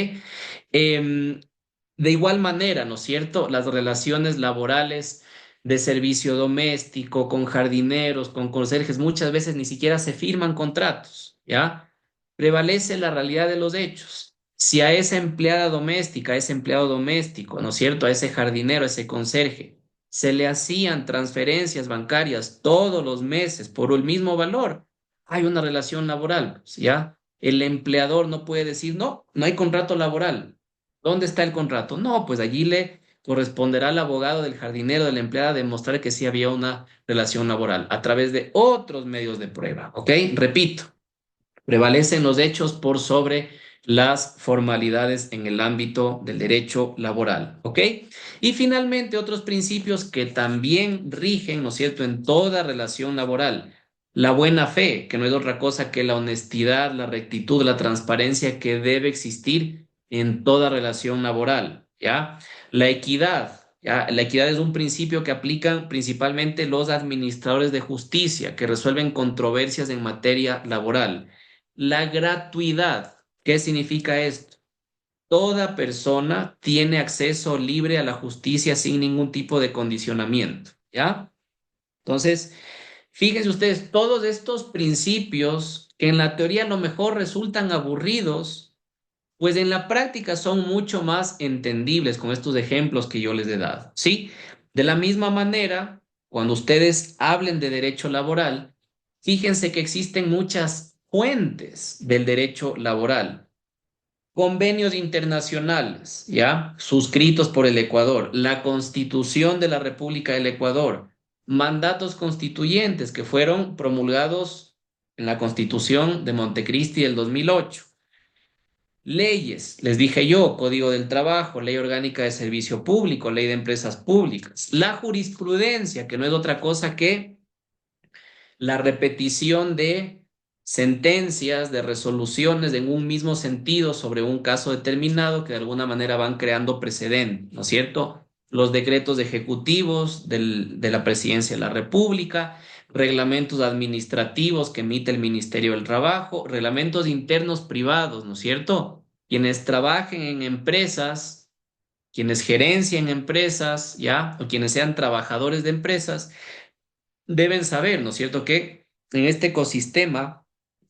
De igual manera, ¿no es cierto? Las relaciones laborales de servicio doméstico, con jardineros, con conserjes, muchas veces ni siquiera se firman contratos, ¿ya? Prevalece la realidad de los hechos. Si a esa empleada doméstica, a ese empleado doméstico, ¿no es cierto? A ese jardinero, a ese conserje, se le hacían transferencias bancarias todos los meses por el mismo valor, hay una relación laboral, pues, ¿ya? El empleador no puede decir, no, no hay contrato laboral. ¿Dónde está el contrato? No, pues allí le corresponderá al abogado del jardinero, de la empleada, demostrar que sí había una relación laboral a través de otros medios de prueba. ¿Ok? Repito, prevalecen los hechos por sobre las formalidades en el ámbito del derecho laboral. ¿Ok? Y finalmente, otros principios que también rigen, ¿no es cierto?, en toda relación laboral. La buena fe, que no es otra cosa que la honestidad, la rectitud, la transparencia que debe existir en toda relación laboral, ¿ya? La equidad, ¿ya? La equidad es un principio que aplican principalmente los administradores de justicia que resuelven controversias en materia laboral. La gratuidad, ¿qué significa esto? Toda persona tiene acceso libre a la justicia sin ningún tipo de condicionamiento, ¿ya? Entonces, fíjense ustedes, todos estos principios que en la teoría a lo mejor resultan aburridos, pues en la práctica son mucho más entendibles con estos ejemplos que yo les he dado, ¿sí? De la misma manera, cuando ustedes hablen de derecho laboral, fíjense que existen muchas fuentes del derecho laboral. Convenios internacionales, ¿ya? Suscritos por el Ecuador, la Constitución de la República del Ecuador, mandatos constituyentes que fueron promulgados en la Constitución de Montecristi del 2008. Leyes, les dije yo, Código del Trabajo, Ley Orgánica de Servicio Público, Ley de Empresas Públicas. La jurisprudencia, que no es otra cosa que la repetición de sentencias, de resoluciones en un mismo sentido sobre un caso determinado que de alguna manera van creando precedente, ¿no es cierto? Los decretos ejecutivos de la Presidencia de la República, reglamentos administrativos que emite el Ministerio del Trabajo, reglamentos internos privados, ¿no es cierto? Quienes trabajen en empresas, quienes gerencien empresas, ¿ya? O quienes sean trabajadores de empresas deben saber, ¿no es cierto?, que en este ecosistema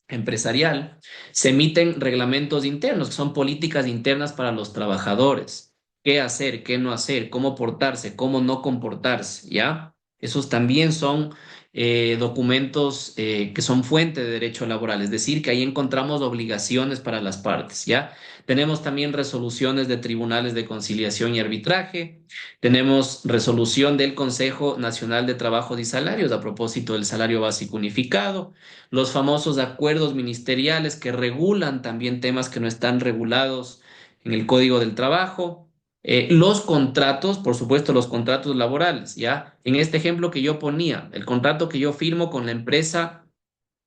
empresarial se emiten reglamentos internos, que son políticas internas para los trabajadores. ¿Qué hacer, qué no hacer, cómo portarse, cómo no comportarse, ¿ya? Esos también son documentos que son fuente de derecho laboral, es decir, que ahí encontramos obligaciones para las partes, ¿ya? Tenemos también resoluciones de tribunales de conciliación y arbitraje, tenemos resolución del Consejo Nacional de Trabajos y Salarios a propósito del salario básico unificado, los famosos acuerdos ministeriales que regulan también temas que no están regulados en el Código del Trabajo. Los contratos, por supuesto, los contratos laborales, ¿ya? En este ejemplo que yo ponía, el contrato que yo firmo con la empresa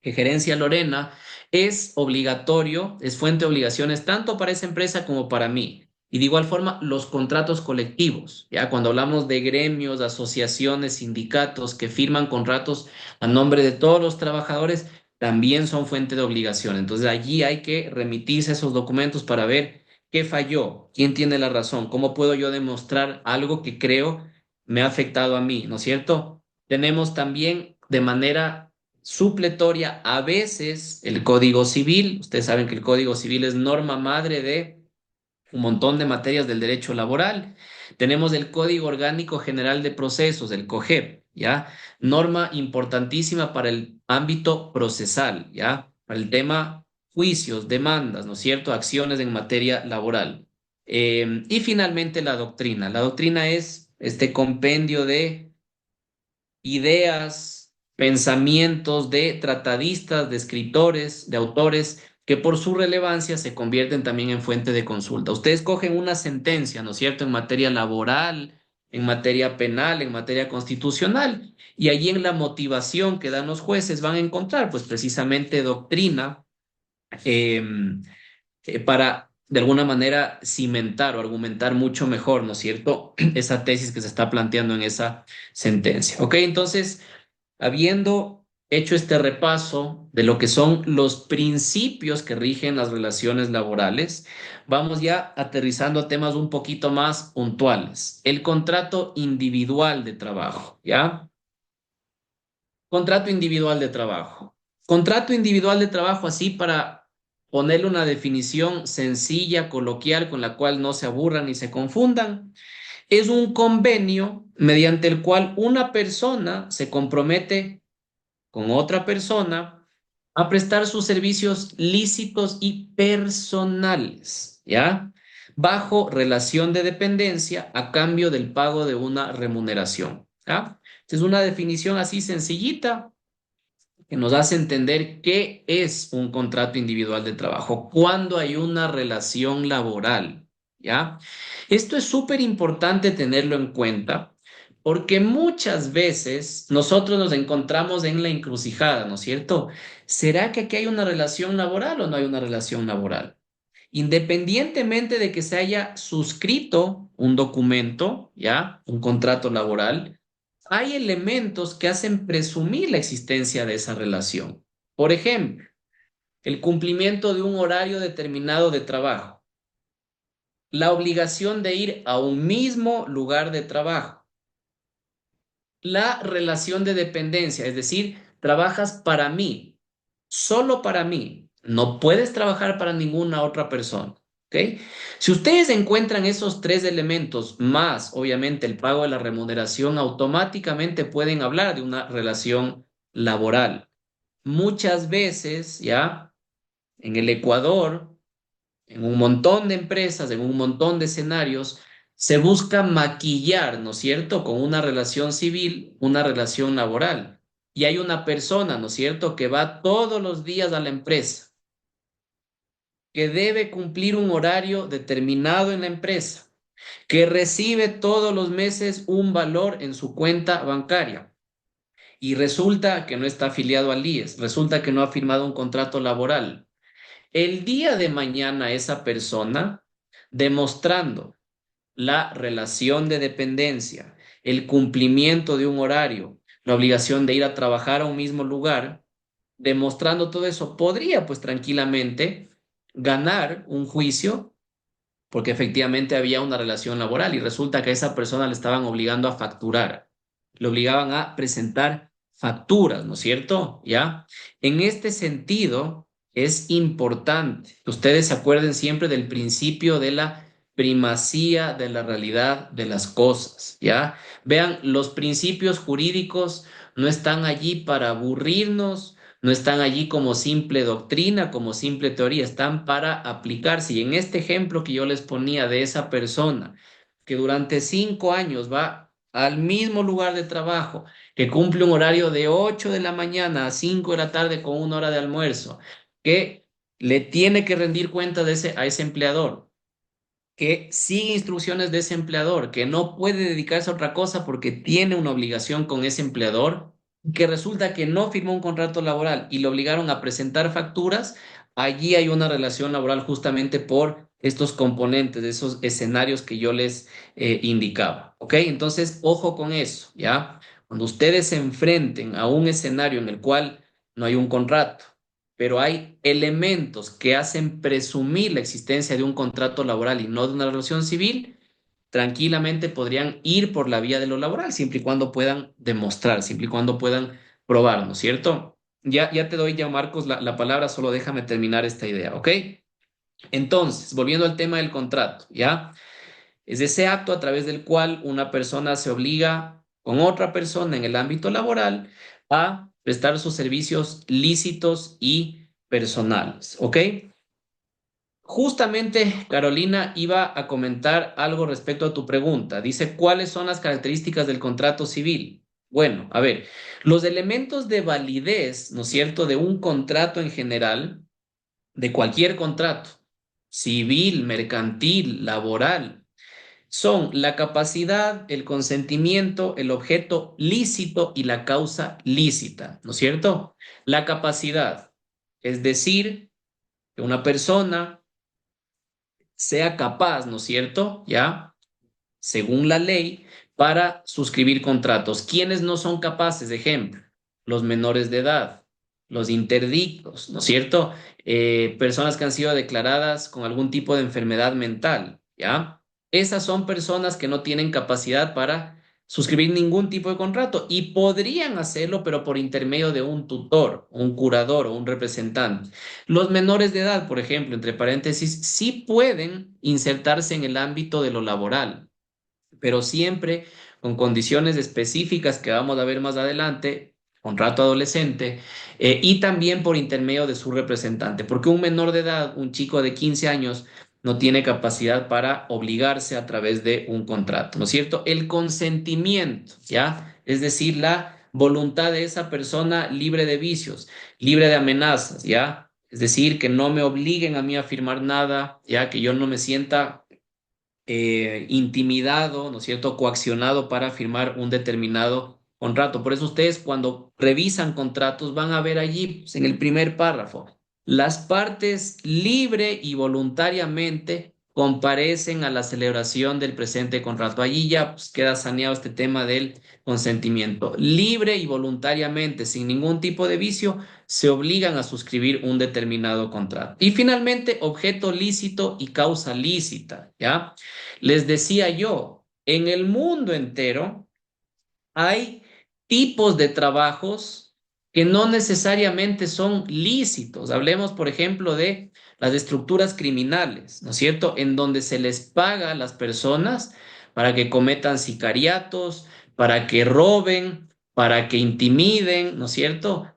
que gerencia Lorena es obligatorio, es fuente de obligaciones tanto para esa empresa como para mí. Y de igual forma, los contratos colectivos, ¿ya? Cuando hablamos de gremios, asociaciones, sindicatos que firman contratos a nombre de todos los trabajadores, también son fuente de obligación. Entonces, allí hay que remitirse a esos documentos para ver qué falló, quién tiene la razón, cómo puedo yo demostrar algo que creo me ha afectado a mí, ¿no es cierto? Tenemos también de manera supletoria a veces el Código Civil. Ustedes saben que el Código Civil es norma madre de un montón de materias del derecho laboral. Tenemos el Código Orgánico General de Procesos, el COGEP, ¿ya? Norma importantísima para el ámbito procesal, ¿ya? Para el tema juicios, demandas, ¿no es cierto? Acciones en materia laboral. Y finalmente la doctrina. La doctrina es este compendio de ideas, pensamientos de tratadistas, de escritores, de autores, que por su relevancia se convierten también en fuente de consulta. Ustedes cogen una sentencia, ¿no es cierto?, en materia laboral, en materia penal, en materia constitucional, y allí en la motivación que dan los jueces van a encontrar, pues precisamente doctrina eh, para de alguna manera cimentar o argumentar mucho mejor, ¿no es cierto?, esa tesis que se está planteando en esa sentencia. ¿Ok? Entonces, habiendo hecho este repaso de lo que son los principios que rigen las relaciones laborales, vamos ya aterrizando a temas un poquito más puntuales. El contrato individual de trabajo, ¿ya? Contrato individual de trabajo. Contrato individual de trabajo, así para ponerle una definición sencilla, coloquial, con la cual no se aburran ni se confundan, es un convenio mediante el cual una persona se compromete con otra persona a prestar sus servicios lícitos y personales, ¿ya? Bajo relación de dependencia a cambio del pago de una remuneración, ¿ya? Es una definición así sencillita que nos hace entender qué es un contrato individual de trabajo, cuándo hay una relación laboral, ¿ya? Esto es súper importante tenerlo en cuenta porque muchas veces nosotros nos encontramos en la encrucijada, ¿no es cierto? ¿Será que aquí hay una relación laboral o no hay una relación laboral? Independientemente de que se haya suscrito un documento, ¿ya? Un contrato laboral, hay elementos que hacen presumir la existencia de esa relación. Por ejemplo, el cumplimiento de un horario determinado de trabajo, la obligación de ir a un mismo lugar de trabajo, la relación de dependencia, es decir, trabajas para mí, solo para mí, no puedes trabajar para ninguna otra persona. ¿Ok? Si ustedes encuentran esos tres elementos, más obviamente el pago de la remuneración, automáticamente pueden hablar de una relación laboral. Muchas veces, ya, en el Ecuador, en un montón de empresas, en un montón de escenarios, se busca maquillar, ¿no es cierto?, con una relación civil, una relación laboral. Y hay una persona, ¿no es cierto?, que va todos los días a la empresa, que debe cumplir un horario determinado en la empresa, que recibe todos los meses un valor en su cuenta bancaria y resulta que no está afiliado al IES, resulta que no ha firmado un contrato laboral. El día de mañana esa persona, demostrando la relación de dependencia, el cumplimiento de un horario, la obligación de ir a trabajar a un mismo lugar, demostrando todo eso, podría pues tranquilamente ganar un juicio porque efectivamente había una relación laboral y resulta que a esa persona le estaban obligando a facturar, le obligaban a presentar facturas, ¿no es cierto? ¿Ya? En este sentido, es importante que ustedes se acuerden siempre del principio de la primacía de la realidad de las cosas, ¿ya? Vean, los principios jurídicos no están allí para aburrirnos, no están allí como simple doctrina, como simple teoría, están para aplicarse. Y en este ejemplo que yo les ponía de esa persona que durante 5 años va al mismo lugar de trabajo, que cumple un horario de 8 de la mañana a 5 de la tarde con 1 hora de almuerzo, que le tiene que rendir cuenta a ese empleador, que sigue instrucciones de ese empleador, que no puede dedicarse a otra cosa porque tiene una obligación con ese empleador, que resulta que no firmó un contrato laboral y le obligaron a presentar facturas, allí hay una relación laboral justamente por estos componentes, de esos escenarios que yo les indicaba. ¿Ok? Entonces, ojo con eso, ¿ya? Cuando ustedes se enfrenten a un escenario en el cual no hay un contrato, pero hay elementos que hacen presumir la existencia de un contrato laboral y no de una relación civil, tranquilamente podrían ir por la vía de lo laboral, siempre y cuando puedan demostrar, siempre y cuando puedan probar, ¿no es cierto? Ya te doy ya, Marcos, la palabra, solo déjame terminar esta idea, ¿ok? Entonces, volviendo al tema del contrato, ¿ya? Es ese acto a través del cual una persona se obliga con otra persona en el ámbito laboral a prestar sus servicios lícitos y personales, ¿ok? Justamente, Carolina iba a comentar algo respecto a tu pregunta. Dice, ¿cuáles son las características del contrato civil? Bueno, a ver, los elementos de validez, ¿no es cierto?, de un contrato en general, de cualquier contrato, civil, mercantil, laboral, son la capacidad, el consentimiento, el objeto lícito y la causa lícita, ¿no es cierto? La capacidad, es decir, que una persona sea capaz, ¿no es cierto? ¿Ya? Según la ley, para suscribir contratos. ¿Quiénes no son capaces? Ejemplo, los menores de edad, los interdictos, ¿no es cierto? Personas que han sido declaradas con algún tipo de enfermedad mental, ¿ya? Esas son personas que no tienen capacidad para suscribir ningún tipo de contrato y podrían hacerlo, pero por intermedio de un tutor, un curador o un representante. Los menores de edad, por ejemplo, entre paréntesis, sí pueden insertarse en el ámbito de lo laboral, pero siempre con condiciones específicas que vamos a ver más adelante, contrato adolescente, y también por intermedio de su representante, porque un menor de edad, un chico de 15 años, no tiene capacidad para obligarse a través de un contrato, ¿no es cierto? El consentimiento, ¿ya? Es decir, la voluntad de esa persona libre de vicios, libre de amenazas, ¿ya? Es decir, que no me obliguen a mí a firmar nada, ya que yo no me sienta intimidado, ¿no es cierto?, coaccionado para firmar un determinado contrato. Por eso ustedes cuando revisan contratos van a ver allí, pues, en el primer párrafo, las partes libre y voluntariamente comparecen a la celebración del presente contrato. Allí ya pues, queda saneado este tema del consentimiento. Libre y voluntariamente, sin ningún tipo de vicio, se obligan a suscribir un determinado contrato. Y finalmente, objeto lícito y causa lícita, ¿ya? Les decía yo, en el mundo entero hay tipos de trabajos que no necesariamente son lícitos. Hablemos, por ejemplo, de las estructuras criminales, ¿no es cierto? En donde se les paga a las personas para que cometan sicariatos, para que roben, para que intimiden, ¿no es cierto?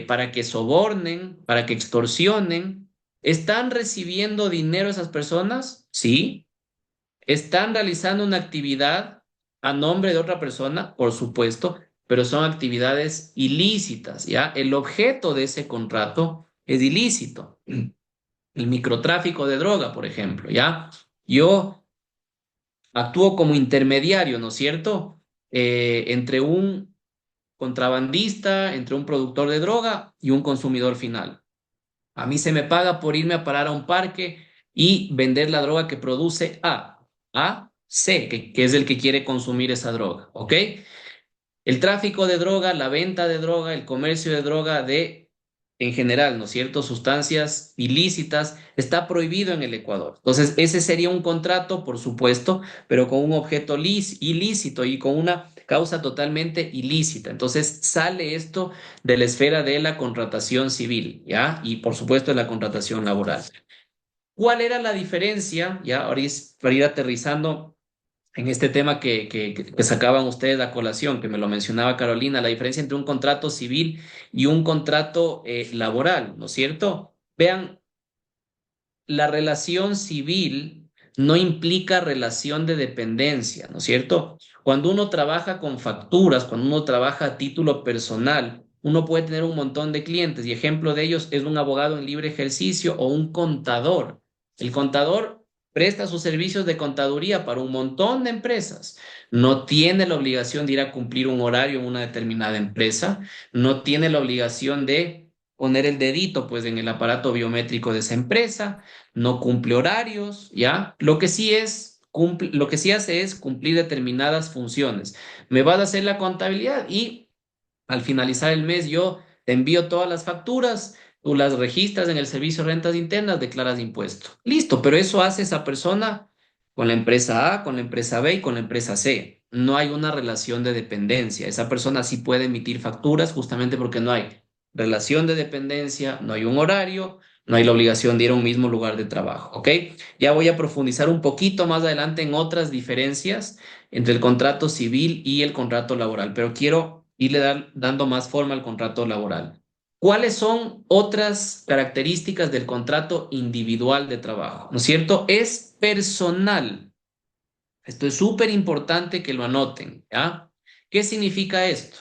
Para que sobornen, para que extorsionen. ¿Están recibiendo dinero esas personas? Sí. ¿Están realizando una actividad a nombre de otra persona? Por supuesto, pero son actividades ilícitas, ¿ya? El objeto de ese contrato es ilícito. El microtráfico de droga, por ejemplo, ¿ya? Yo actúo como intermediario, ¿no es cierto? Entre un contrabandista, entre un productor de droga y un consumidor final. A mí se me paga por irme a parar a un parque y vender la droga que produce A C, que es el que quiere consumir esa droga, ¿ok? El tráfico de droga, la venta de droga, el comercio de droga en general, ¿no es cierto? Sustancias ilícitas, está prohibido en el Ecuador. Entonces, ese sería un contrato, por supuesto, pero con un objeto ilícito y con una causa totalmente ilícita. Entonces, sale esto de la esfera de la contratación civil, ¿ya? Y, por supuesto, de la contratación laboral. ¿Cuál era la diferencia, ya, ahora para ir aterrizando en este tema que sacaban ustedes a colación, que me lo mencionaba Carolina, la diferencia entre un contrato civil y un contrato laboral, ¿no es cierto? Vean, la relación civil no implica relación de dependencia, ¿no es cierto? Cuando uno trabaja con facturas, cuando uno trabaja a título personal, uno puede tener un montón de clientes y ejemplo de ellos es un abogado en libre ejercicio o un contador. El contador presta sus servicios de contaduría para un montón de empresas. No tiene la obligación de ir a cumplir un horario en una determinada empresa, no tiene la obligación de poner el dedito pues en el aparato biométrico de esa empresa, no cumple horarios, ¿ya? Lo que sí hace es cumplir determinadas funciones. Me vas a hacer la contabilidad y al finalizar el mes yo te envío todas las facturas, tú las registras en el servicio de rentas internas, declaras impuesto. Listo, pero eso hace esa persona con la empresa A, con la empresa B y con la empresa C. No hay una relación de dependencia. Esa persona sí puede emitir facturas justamente porque no hay relación de dependencia, no hay un horario, no hay la obligación de ir a un mismo lugar de trabajo, ¿ok? Ya voy a profundizar un poquito más adelante en otras diferencias entre el contrato civil y el contrato laboral, pero quiero dando más forma al contrato laboral. ¿Cuáles son otras características del contrato individual de trabajo? ¿No es cierto? Es personal. Esto es súper importante que lo anoten, ¿ya? ¿Qué significa esto?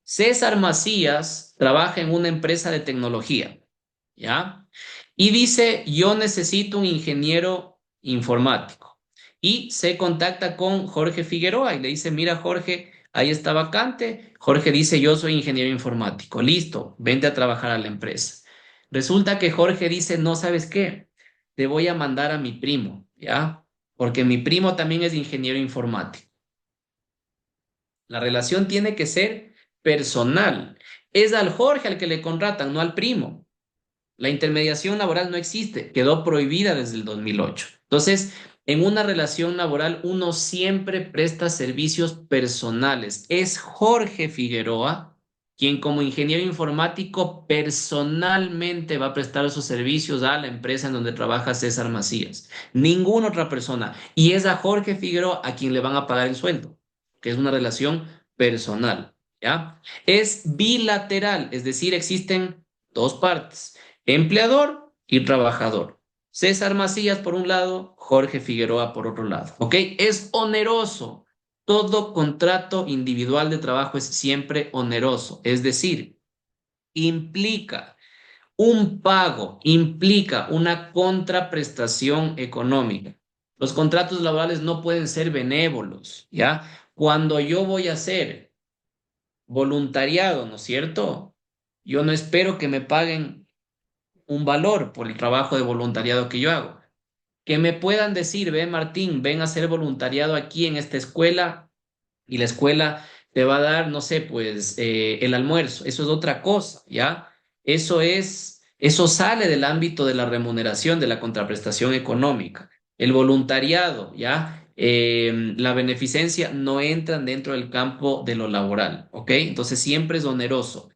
César Macías trabaja en una empresa de tecnología, ¿ya? Y dice, yo necesito un ingeniero informático. Y se contacta con Jorge Figueroa y le dice, mira Jorge, ahí está vacante. Jorge dice, yo soy ingeniero informático. Listo, vente a trabajar a la empresa. Resulta que Jorge dice, no sabes qué, te voy a mandar a mi primo, ¿ya? Porque mi primo también es ingeniero informático. La relación tiene que ser personal. Es al Jorge al que le contratan, no al primo. La intermediación laboral no existe, quedó prohibida desde el 2008. Entonces, en una relación laboral uno siempre presta servicios personales. Es Jorge Figueroa quien como ingeniero informático personalmente va a prestar esos servicios a la empresa en donde trabaja César Macías. Ninguna otra persona. Y es a Jorge Figueroa a quien le van a pagar el sueldo, que es una relación personal, ¿ya? Es bilateral, es decir, existen dos partes, empleador y trabajador. César Macías por un lado, Jorge Figueroa por otro lado, ¿ok? Es oneroso. Todo contrato individual de trabajo es siempre oneroso, es decir, implica un pago, implica una contraprestación económica. Los contratos laborales no pueden ser benévolos, ¿ya? Cuando yo voy a hacer voluntariado, ¿no es cierto? Yo no espero que me paguen un valor por el trabajo de voluntariado que yo hago. Que me puedan decir, ven Martín, ven a hacer voluntariado aquí en esta escuela y la escuela te va a dar, no sé, pues el almuerzo. Eso es otra cosa, ¿ya? Eso sale del ámbito de la remuneración, de la contraprestación económica. El voluntariado, ¿ya? La beneficencia no entran dentro del campo de lo laboral, ¿ok? Entonces siempre es oneroso.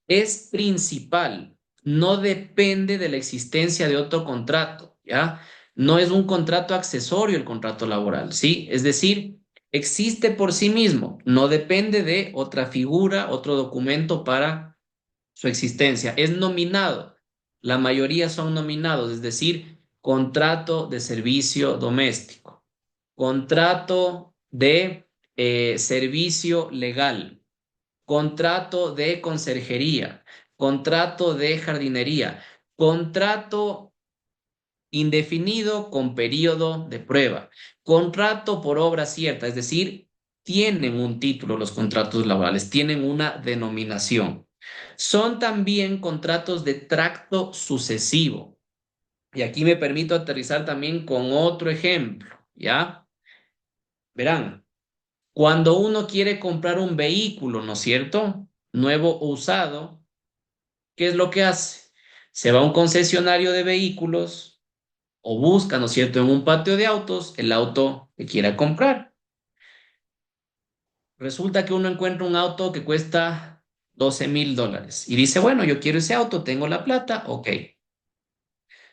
Es principal, no depende de la existencia de otro contrato, ¿ya? No es un contrato accesorio el contrato laboral, ¿sí? Es decir, existe por sí mismo, no depende de otra figura, otro documento para su existencia. Es nominado, la mayoría son nominados, es decir, contrato de servicio doméstico, contrato de servicio legal, contrato de conserjería, contrato de jardinería, contrato indefinido con periodo de prueba, contrato por obra cierta, es decir, tienen un título los contratos laborales, tienen una denominación. Son también contratos de tracto sucesivo. Y aquí me permito aterrizar también con otro ejemplo, ¿ya? Verán, cuando uno quiere comprar un vehículo, ¿no es cierto? Nuevo o usado, ¿qué es lo que hace? Se va a un concesionario de vehículos o busca, ¿no es cierto?, en un patio de autos el auto que quiera comprar. Resulta que uno encuentra un auto que cuesta $12,000 y dice, bueno, yo quiero ese auto, tengo la plata, ok.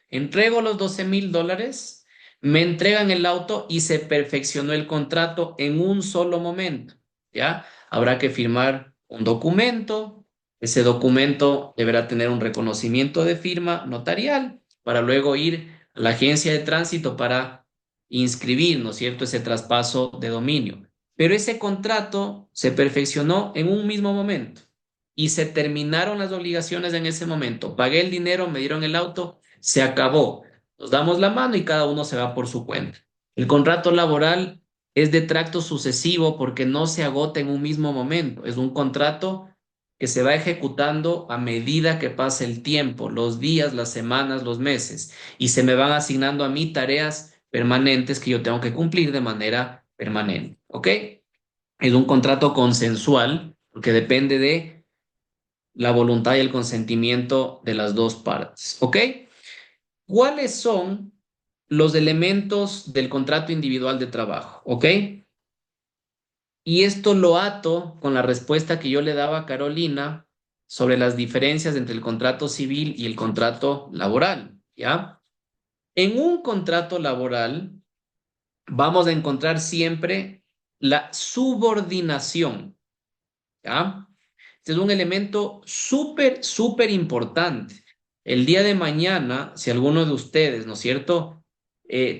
Entrego los $12,000, Me entregan el auto y se perfeccionó el contrato en un solo momento, ¿ya? Habrá que firmar un documento, ese documento deberá tener un reconocimiento de firma notarial para luego ir a la agencia de tránsito para inscribir, ¿no es cierto?, ese traspaso de dominio. Pero ese contrato se perfeccionó en un mismo momento y se terminaron las obligaciones en ese momento. Pagué el dinero, me dieron el auto, se acabó. Nos damos la mano y cada uno se va por su cuenta. El contrato laboral es de tracto sucesivo porque no se agota en un mismo momento. Es un contrato que se va ejecutando a medida que pasa el tiempo, los días, las semanas, los meses, y se me van asignando a mí tareas permanentes que yo tengo que cumplir de manera permanente. ¿Ok? Es un contrato consensual porque depende de la voluntad y el consentimiento de las dos partes. ¿Ok? ¿Cuáles son los elementos del contrato individual de trabajo? ¿Ok? Y esto lo ato con la respuesta que yo le daba a Carolina sobre las diferencias entre el contrato civil y el contrato laboral, ¿ya? En un contrato laboral vamos a encontrar siempre la subordinación, ¿ya? Este es un elemento súper, súper importante. El día de mañana, si alguno de ustedes, ¿no es cierto?,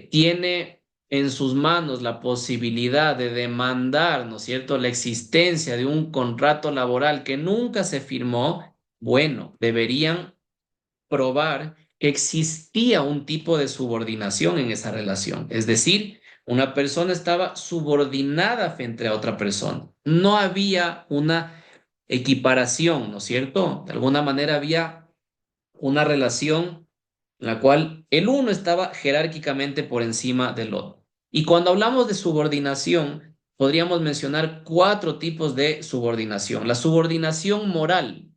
tiene en sus manos la posibilidad de demandar, ¿no es cierto?, la existencia de un contrato laboral que nunca se firmó, bueno, deberían probar que existía un tipo de subordinación en esa relación. Es decir, una persona estaba subordinada frente a otra persona. No había una equiparación, ¿no es cierto? De alguna manera había una relación en la cual el uno estaba jerárquicamente por encima del otro. Y cuando hablamos de subordinación, podríamos mencionar cuatro tipos de subordinación. La subordinación moral,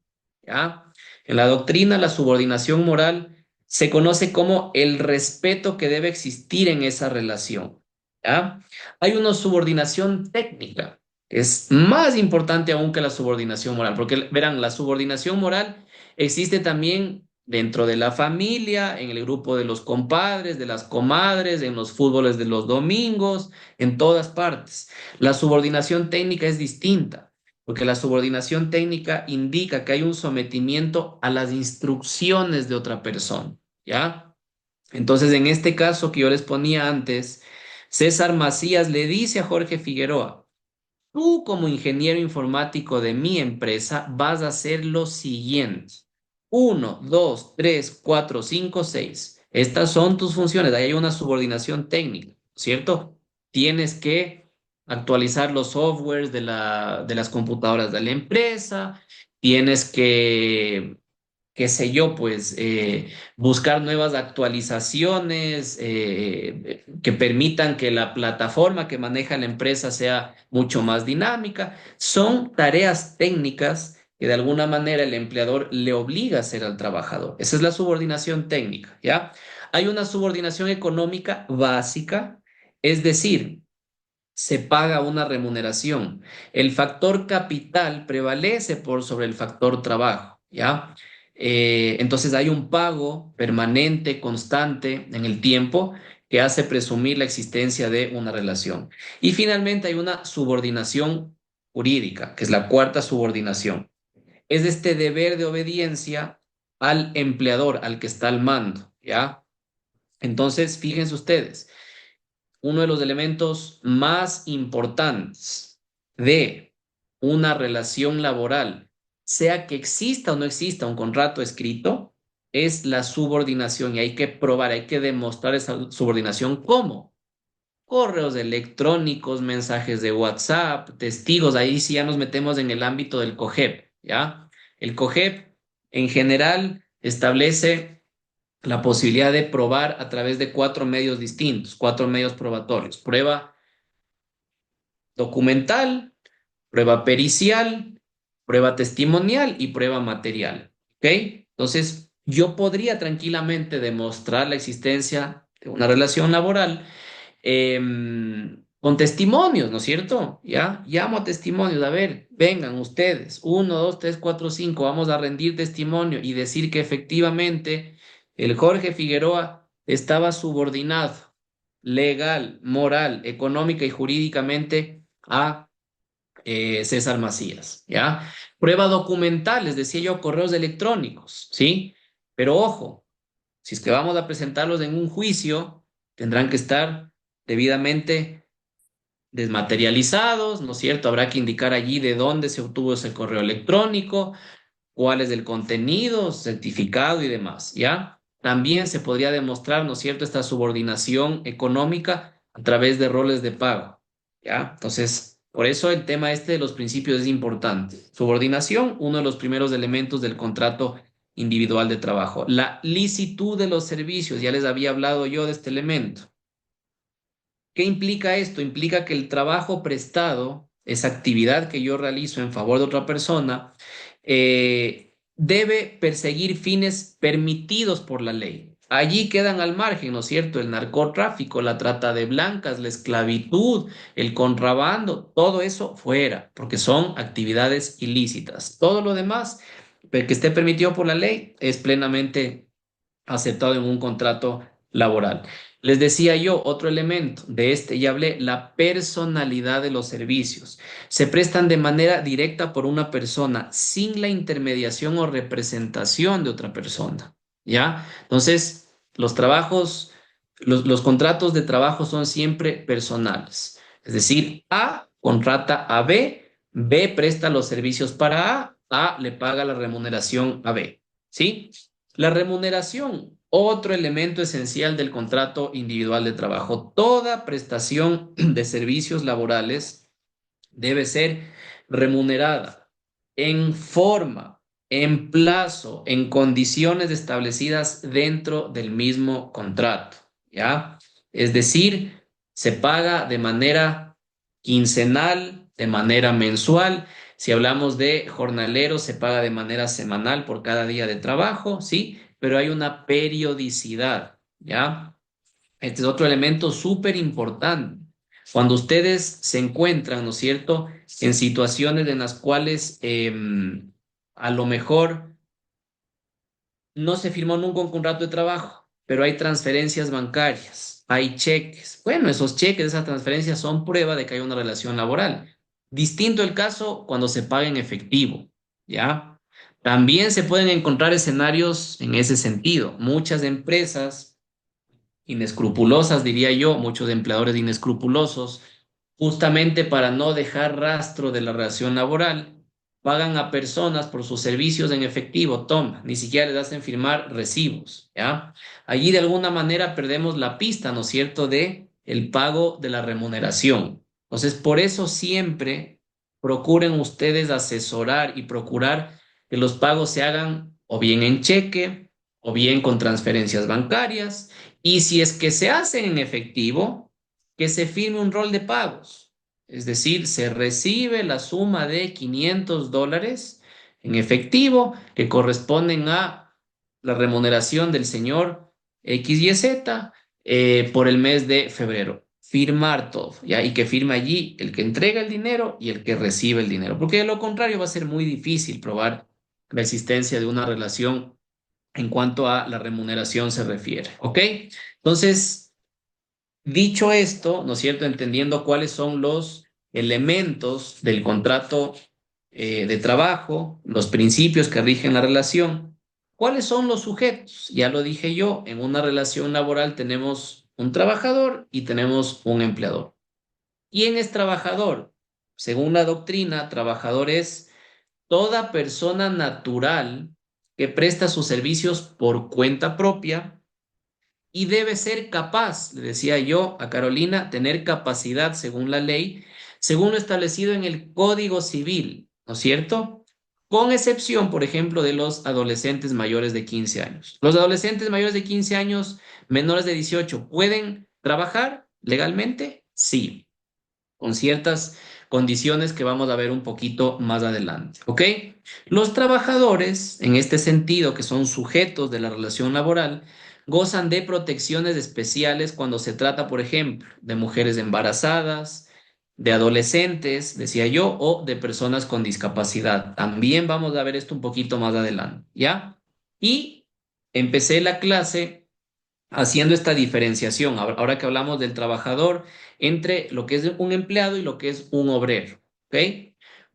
¿ya? En la doctrina, la subordinación moral se conoce como el respeto que debe existir en esa relación, ¿ya? Hay una subordinación técnica, es más importante aún que la subordinación moral, porque verán, la subordinación moral existe también dentro de la familia, en el grupo de los compadres, de las comadres, en los fútboles de los domingos, en todas partes. La subordinación técnica es distinta, porque la subordinación técnica indica que hay un sometimiento a las instrucciones de otra persona, ¿ya? Entonces, en este caso que yo les ponía antes, César Macías le dice a Jorge Figueroa: tú como ingeniero informático de mi empresa vas a hacer lo siguiente. Uno, dos, tres, cuatro, cinco, seis. Estas son tus funciones. Ahí hay una subordinación técnica, ¿cierto? Tienes que actualizar los softwares de las computadoras de la empresa. Tienes que qué sé yo, pues buscar nuevas actualizaciones que permitan que la plataforma que maneja la empresa sea mucho más dinámica. Son tareas técnicas que de alguna manera el empleador le obliga a hacer al trabajador. Esa es la subordinación técnica, ¿ya? Hay una subordinación económica básica, es decir, se paga una remuneración. El factor capital prevalece por sobre el factor trabajo, ¿ya? Entonces hay un pago permanente, constante en el tiempo que hace presumir la existencia de una relación. Y finalmente hay una subordinación jurídica, que es la cuarta subordinación. Es este deber de obediencia al empleador, al que está al mando, ¿ya? Entonces, fíjense ustedes, uno de los elementos más importantes de una relación laboral, sea que exista o no exista un contrato escrito, es la subordinación y hay que probar, hay que demostrar esa subordinación. ¿Cómo? Correos electrónicos, mensajes de WhatsApp, testigos, ahí sí ya nos metemos en el ámbito del COGEP, ¿ya? El COGEP en general establece la posibilidad de probar a través de cuatro medios distintos, cuatro medios probatorios: prueba documental, prueba pericial, prueba testimonial y prueba material. ¿Ok? Entonces, yo podría tranquilamente demostrar la existencia de una relación laboral con testimonios, ¿no es cierto? Ya, llamo a testimonios, a ver, vengan ustedes, uno, dos, tres, cuatro, cinco, vamos a rendir testimonio y decir que efectivamente el Jorge Figueroa estaba subordinado legal, moral, económica y jurídicamente a César Macías, ¿ya? Prueba documental, les decía yo, correos electrónicos, ¿sí? Pero ojo, si es que vamos a presentarlos en un juicio, tendrán que estar debidamente desmaterializados, ¿no es cierto? Habrá que indicar allí de dónde se obtuvo ese correo electrónico, cuál es el contenido, certificado y demás, ¿ya? También se podría demostrar, ¿no es cierto?, esta subordinación económica a través de roles de pago, ¿ya? Entonces, por eso el tema este de los principios es importante. Subordinación, uno de los primeros elementos del contrato individual de trabajo. La licitud de los servicios, ya les había hablado yo de este elemento. ¿Qué implica esto? Implica que el trabajo prestado, esa actividad que yo realizo en favor de otra persona, debe perseguir fines permitidos por la ley. Allí quedan al margen, ¿no es cierto? El narcotráfico, la trata de blancas, la esclavitud, el contrabando, todo eso fuera, porque son actividades ilícitas. Todo lo demás que esté permitido por la ley es plenamente aceptado en un contrato laboral. Les decía yo, otro elemento de este, ya hablé, la personalidad de los servicios. Se prestan de manera directa por una persona sin la intermediación o representación de otra persona. ¿Ya? Entonces, los trabajos, los contratos de trabajo son siempre personales. Es decir, A contrata a B, B presta los servicios para A le paga la remuneración a B. ¿Sí? La remuneración, otro elemento esencial del contrato individual de trabajo. Toda prestación de servicios laborales debe ser remunerada en forma, en plazo, en condiciones establecidas dentro del mismo contrato, ¿ya? Es decir, se paga de manera quincenal, de manera mensual. Si hablamos de jornaleros, se paga de manera semanal por cada día de trabajo, ¿sí? Pero hay una periodicidad, ¿ya? Este es otro elemento súper importante. Cuando ustedes se encuentran, ¿no es cierto?, en situaciones en las cuales a lo mejor no se firmó nunca un contrato de trabajo, pero hay transferencias bancarias, hay cheques. Bueno, esos cheques, esas transferencias son prueba de que hay una relación laboral. Distinto el caso cuando se paga en efectivo, ¿ya? También se pueden encontrar escenarios en ese sentido. Muchas empresas inescrupulosas, diría yo, muchos empleadores inescrupulosos, justamente para no dejar rastro de la relación laboral, pagan a personas por sus servicios en efectivo, toma, ni siquiera les hacen firmar recibos, ¿ya? Allí de alguna manera perdemos la pista, ¿no es cierto?, de el pago de la remuneración. Entonces, por eso siempre procuren ustedes asesorar y procurar que los pagos se hagan o bien en cheque o bien con transferencias bancarias y si es que se hace en efectivo, que se firme un rol de pagos. Es decir, se recibe la suma de $500 en efectivo que corresponden a la remuneración del señor X y Z por el mes de febrero. Firmar todo, ¿ya? Y que firme allí el que entrega el dinero y el que recibe el dinero, porque de lo contrario va a ser muy difícil probar la existencia de una relación en cuanto a la remuneración se refiere, ¿ok? Entonces, dicho esto, ¿no es cierto? Entendiendo cuáles son los elementos del contrato de trabajo, los principios que rigen la relación, ¿cuáles son los sujetos? Ya lo dije yo, en una relación laboral tenemos un trabajador y tenemos un empleador. ¿Quién es trabajador? Según la doctrina, trabajador es toda persona natural que presta sus servicios por cuenta propia y debe ser capaz, le decía yo a Carolina, tener capacidad según la ley, según lo establecido en el Código Civil, ¿no es cierto? Con excepción, por ejemplo, de los adolescentes mayores de 15 años. Los adolescentes mayores de 15 años, menores de 18, ¿pueden trabajar legalmente? Sí, con ciertas condiciones que vamos a ver un poquito más adelante, ¿ok? Los trabajadores, en este sentido, que son sujetos de la relación laboral, gozan de protecciones especiales cuando se trata, por ejemplo, de mujeres embarazadas, de adolescentes, decía yo, o de personas con discapacidad. También vamos a ver esto un poquito más adelante, ¿ya? Y empecé la clase haciendo esta diferenciación, ahora que hablamos del trabajador, entre lo que es un empleado y lo que es un obrero, ¿ok?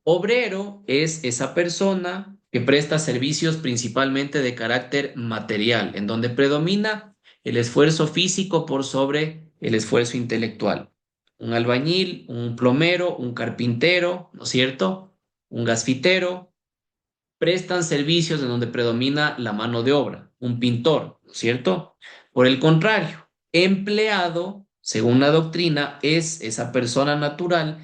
Obrero es esa persona que presta servicios principalmente de carácter material, en donde predomina el esfuerzo físico por sobre el esfuerzo intelectual. Un albañil, un plomero, un carpintero, ¿no es cierto? Un gasfitero prestan servicios en donde predomina la mano de obra, un pintor, ¿no es cierto? Por el contrario, empleado, según la doctrina, es esa persona natural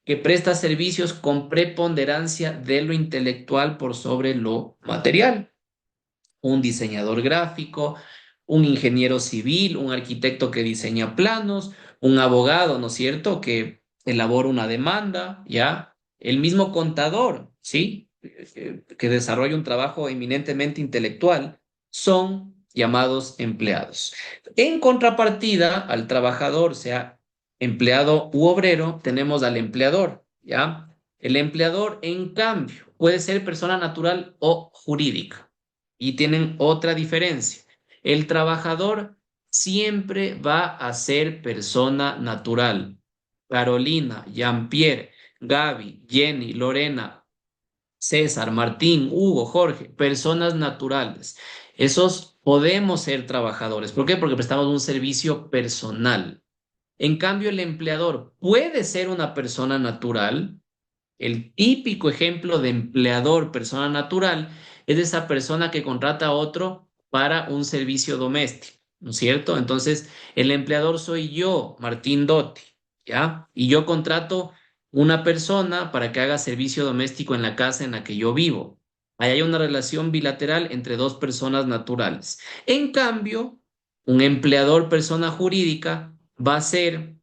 que presta servicios con preponderancia de lo intelectual por sobre lo material. Un diseñador gráfico, un ingeniero civil, un arquitecto que diseña planos, un abogado, ¿no es cierto?, que elabora una demanda, ¿ya? El mismo contador, ¿sí? Que desarrolla un trabajo eminentemente intelectual, son llamados empleados. En contrapartida al trabajador, sea empleado u obrero, tenemos al empleador, ¿ya? El empleador, en cambio, puede ser persona natural o jurídica y tienen otra diferencia. El trabajador siempre va a ser persona natural. Carolina, Jean-Pierre, Gaby, Jenny, Lorena, César, Martín, Hugo, Jorge, personas naturales. Esos podemos ser trabajadores. ¿Por qué? Porque prestamos un servicio personal. En cambio, el empleador puede ser una persona natural. El típico ejemplo de empleador, persona natural, es esa persona que contrata a otro para un servicio doméstico, ¿no es cierto? Entonces, el empleador soy yo, Martín Dotti, ¿ya? Y yo contrato una persona para que haga servicio doméstico en la casa en la que yo vivo. Ahí hay una relación bilateral entre dos personas naturales. En cambio, un empleador, persona jurídica, va a ser,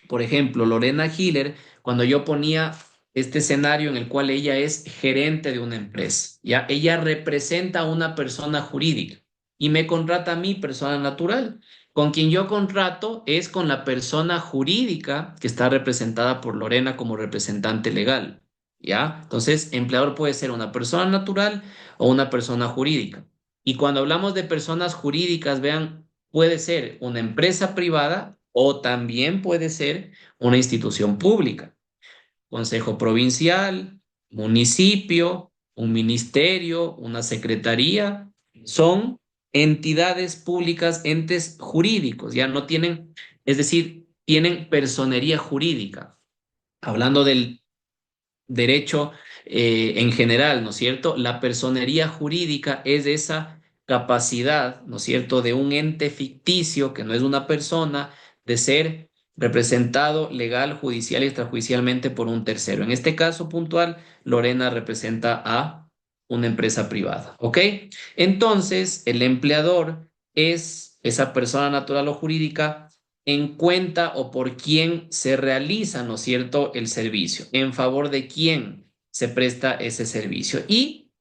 por ejemplo, Lorena Hiller, cuando yo ponía este escenario en el cual ella es gerente de una empresa, ¿ya? Ella representa a una persona jurídica y me contrata a mí, persona natural. Con quien yo contrato es con la persona jurídica que está representada por Lorena como representante legal, ¿ya? Entonces, empleador puede ser una persona natural o una persona jurídica. Y cuando hablamos de personas jurídicas, vean, puede ser una empresa privada o también puede ser una institución pública, consejo provincial, municipio, un ministerio, una secretaría, son entidades públicas, entes jurídicos, ya no tienen, es decir, tienen personería jurídica. Hablando del derecho en general, ¿no es cierto? La personería jurídica es esa capacidad, ¿no es cierto?, de un ente ficticio que no es una persona, de ser representado legal, judicial y extrajudicialmente por un tercero. En este caso puntual, Lorena representa a una empresa privada, ¿ok? Entonces, el empleador es esa persona natural o jurídica en cuenta o por quién se realiza, ¿no es cierto?, el servicio, en favor de quién se presta ese servicio. Y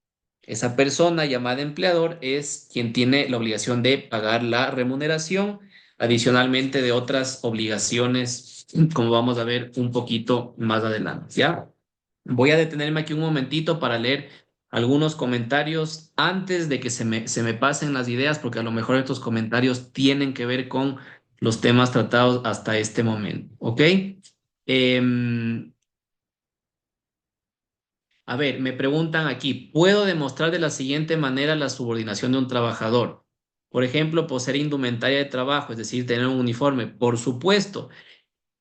esa persona llamada empleador es quien tiene la obligación de pagar la remuneración, adicionalmente de otras obligaciones, como vamos a ver un poquito más adelante, ¿ya? Voy a detenerme aquí un momentito para leer algunos comentarios antes de que se me pasen las ideas, porque a lo mejor estos comentarios tienen que ver con los temas tratados hasta este momento, ¿ok? Em, a ver, me preguntan aquí, ¿puedo demostrar de la siguiente manera la subordinación de un trabajador? Por ejemplo, poseer indumentaria de trabajo, es decir, tener un uniforme. Por supuesto,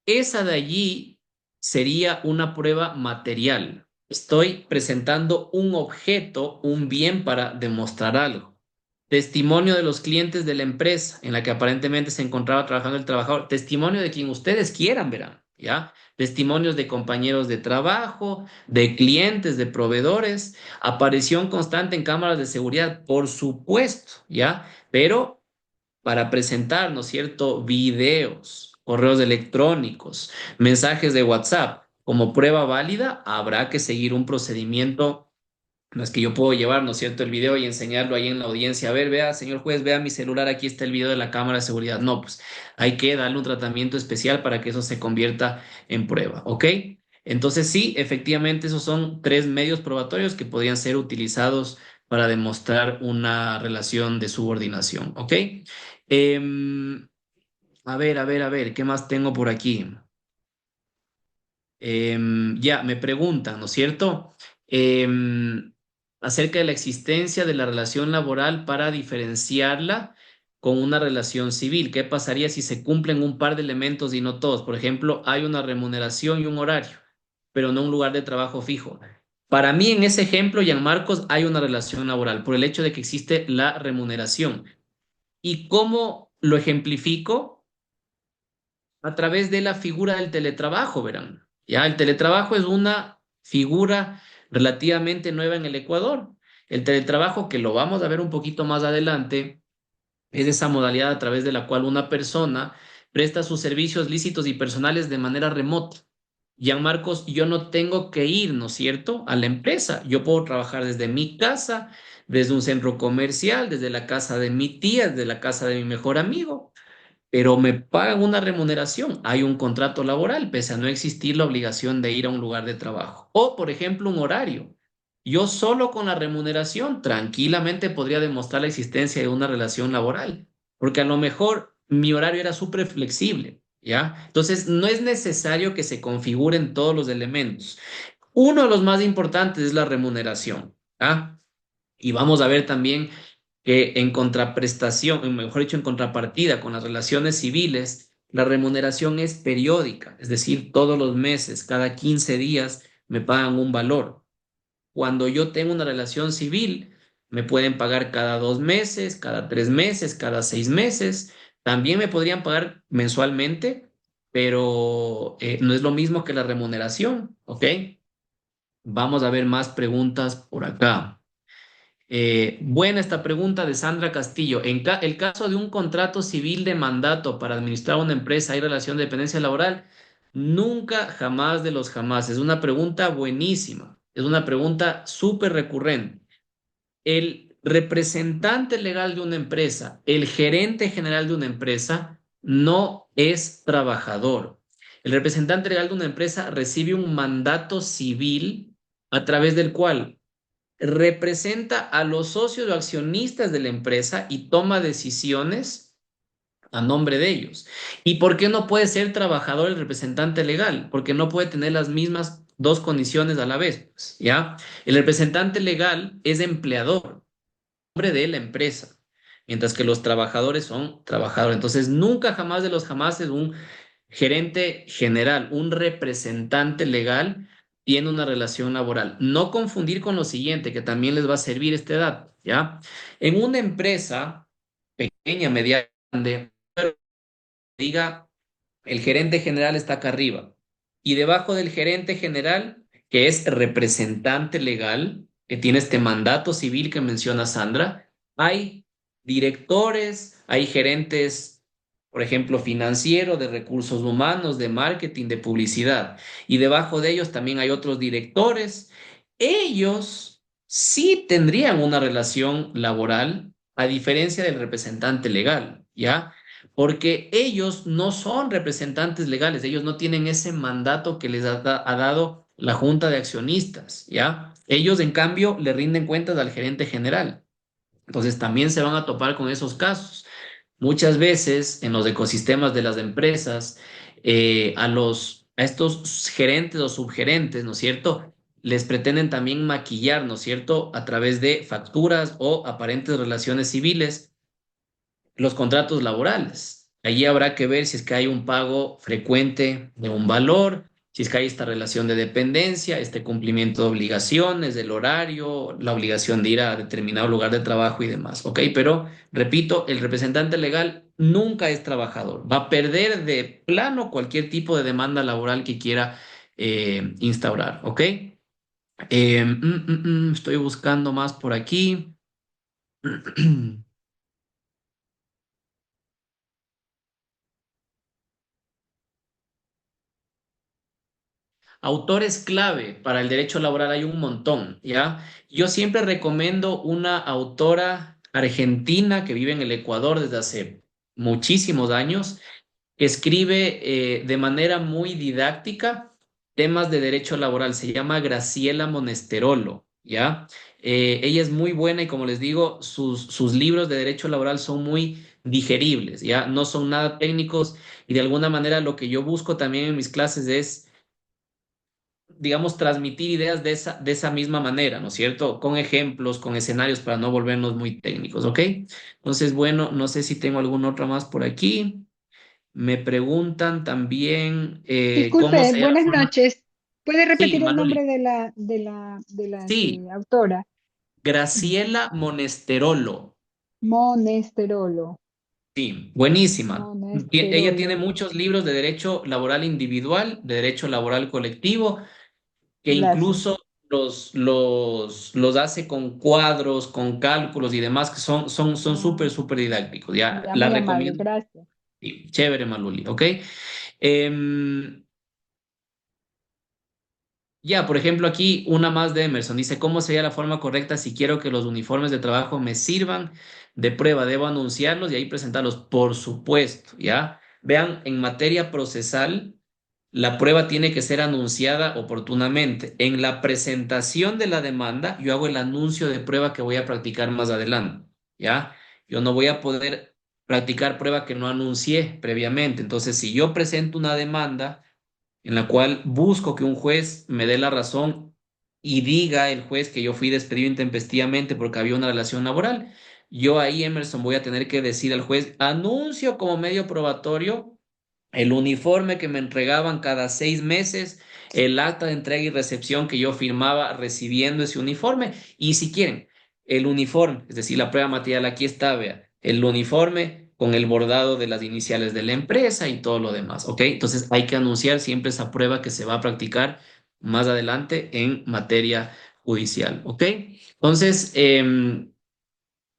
esa de allí sería una prueba material. Estoy presentando un objeto, un bien para demostrar algo. Testimonio de los clientes de la empresa en la que aparentemente se encontraba trabajando el trabajador. Testimonio de quien ustedes quieran, verán, ¿ya? Testimonios de compañeros de trabajo, de clientes, de proveedores. Aparición constante en cámaras de seguridad, por supuesto, ¿ya? Pero para presentar, ¿no es cierto?, videos, correos electrónicos, mensajes de WhatsApp como prueba válida, habrá que seguir un procedimiento. No es que yo puedo llevar, ¿no es cierto?, el video y enseñarlo ahí en la audiencia. A ver, vea, señor juez, vea mi celular, aquí está el video de la cámara de seguridad. No, pues hay que darle un tratamiento especial para que eso se convierta en prueba, ¿ok? Entonces sí, efectivamente, esos son tres medios probatorios que podrían ser utilizados para demostrar una relación de subordinación, ¿ok? Em, a ver, ¿qué más tengo por aquí? Ya, me preguntan, ¿no es cierto? Acerca de la existencia de la relación laboral para diferenciarla con una relación civil. ¿Qué pasaría si se cumplen un par de elementos y no todos? Por ejemplo, hay una remuneración y un horario, pero no un lugar de trabajo fijo. Para mí, en ese ejemplo, Marcos, hay una relación laboral por el hecho de que existe la remuneración. ¿Y cómo lo ejemplifico? A través de la figura del teletrabajo, verán. Ya, el teletrabajo es una figura relativamente nueva en el Ecuador. El teletrabajo, que lo vamos a ver un poquito más adelante, es esa modalidad a través de la cual una persona presta sus servicios lícitos y personales de manera remota. Marcos, yo no tengo que ir, ¿no es cierto?, a la empresa. Yo puedo trabajar desde mi casa, desde un centro comercial, desde la casa de mi tía, desde la casa de mi mejor amigo, pero me pagan una remuneración. Hay un contrato laboral, pese a no existir la obligación de ir a un lugar de trabajo. O, por ejemplo, un horario. Yo solo con la remuneración tranquilamente podría demostrar la existencia de una relación laboral, porque a lo mejor mi horario era súper flexible, ¿ya? Entonces, no es necesario que se configuren todos los elementos. Uno de los más importantes es la remuneración, ¿ah? Y vamos a ver también que en contraprestación, mejor dicho, en contrapartida con las relaciones civiles, la remuneración es periódica, es decir, todos los meses, cada 15 días me pagan un valor. Cuando yo tengo una relación civil, me pueden pagar cada 2 meses, cada 3 meses, cada 6 meses. También me podrían pagar mensualmente, pero no es lo mismo que la remuneración, ¿ok? Vamos a ver más preguntas por acá. Buena esta pregunta de Sandra Castillo. En el caso de un contrato civil de mandato para administrar una empresa y relación de dependencia laboral, nunca, jamás de los jamás. Es una pregunta buenísima. Es una pregunta súper recurrente. El representante legal de una empresa, el gerente general de una empresa, no es trabajador. El representante legal de una empresa recibe un mandato civil a través del cual representa a los socios o accionistas de la empresa y toma decisiones a nombre de ellos. ¿Y por qué no puede ser trabajador el representante legal? Porque no puede tener las mismas dos condiciones a la vez, pues, ¿ya? El representante legal es empleador, nombre de la empresa, mientras que los trabajadores son trabajadores. Entonces, nunca jamás de los jamás es un gerente general, un representante legal tiene una relación laboral. No confundir con lo siguiente, que también les va a servir este dato, ¿ya? En una empresa pequeña, mediana, grande, diga, el gerente general está acá arriba y debajo del gerente general, que es representante legal, que tiene este mandato civil que menciona Sandra, hay directores, hay gerentes, por ejemplo, financiero, de recursos humanos, de marketing, de publicidad, y debajo de ellos también hay otros directores. Ellos sí tendrían una relación laboral, a diferencia del representante legal, ¿ya? Porque ellos no son representantes legales, ellos no tienen ese mandato que les ha dado la Junta de Accionistas, ¿ya? Ellos, en cambio, le rinden cuentas al gerente general. Entonces, también se van a topar con esos casos. Muchas veces en los ecosistemas de las empresas, a estos gerentes o subgerentes, ¿no es cierto? Les pretenden también maquillar, ¿no es cierto? A través de facturas o aparentes relaciones civiles los contratos laborales. Allí habrá que ver si es que hay un pago frecuente de un valor, si es que hay esta relación de dependencia, este cumplimiento de obligaciones, del horario, la obligación de ir a determinado lugar de trabajo y demás. ¿Ok? Pero, repito, el representante legal nunca es trabajador. Va a perder de plano cualquier tipo de demanda laboral que quiera instaurar. ¿Ok? Estoy buscando más por aquí. Autores clave para el derecho laboral hay un montón, ¿ya? Yo siempre recomiendo una autora argentina que vive en el Ecuador desde hace muchísimos años, que escribe de manera muy didáctica temas de derecho laboral. Se llama Graciela Monesterolo. ¿ya? Ella es muy buena y como les digo, sus libros de derecho laboral son muy digeribles, ¿ya? No son nada técnicos y de alguna manera lo que yo busco también en mis clases es, digamos, transmitir ideas de esa misma manera, ¿no es cierto? Con ejemplos, con escenarios para no volvernos muy técnicos, ¿ok? Entonces, bueno, no sé si tengo alguna otra más por aquí. Me preguntan también cómo Disculpe, sería la buenas forma. noches. ¿Puede Sí, repetir el Manoli. nombre de la Sí, autora? Graciela Monesterolo. Monesterolo. Sí, buenísima. Ella Monesterolo. tiene muchos libros de derecho laboral individual, de derecho laboral colectivo, que Gracias. incluso los hace con cuadros, con cálculos y demás, que son súper, Ah, súper didácticos. Ya ya la muy amable, recomiendo. gracias. Sí, chévere, Maluli, ¿ok? Em, Ya, por ejemplo, aquí una más de Emerson. Dice, ¿cómo sería la forma correcta si quiero que los uniformes de trabajo me sirvan de prueba? ¿Debo anunciarlos y ahí presentarlos? Por supuesto, ¿ya? Vean, en materia procesal, la prueba tiene que ser anunciada oportunamente. En la presentación de la demanda, yo hago el anuncio de prueba que voy a practicar más adelante, ¿ya? Yo no voy a poder practicar prueba que no anuncié previamente. Entonces, si yo presento una demanda en la cual busco que un juez me dé la razón y diga el juez que yo fui despedido intempestivamente porque había una relación laboral. Yo ahí, Emerson, voy a tener que decir al juez, anuncio como medio probatorio el uniforme que me entregaban cada 6 meses, el acta de entrega y recepción que yo firmaba recibiendo ese uniforme. Y si quieren, el uniforme, es decir, la prueba material, aquí está, vea, el uniforme con el bordado de las iniciales de la empresa y todo lo demás, ¿ok? Entonces hay que anunciar siempre esa prueba que se va a practicar más adelante en materia judicial, ¿ok? Entonces,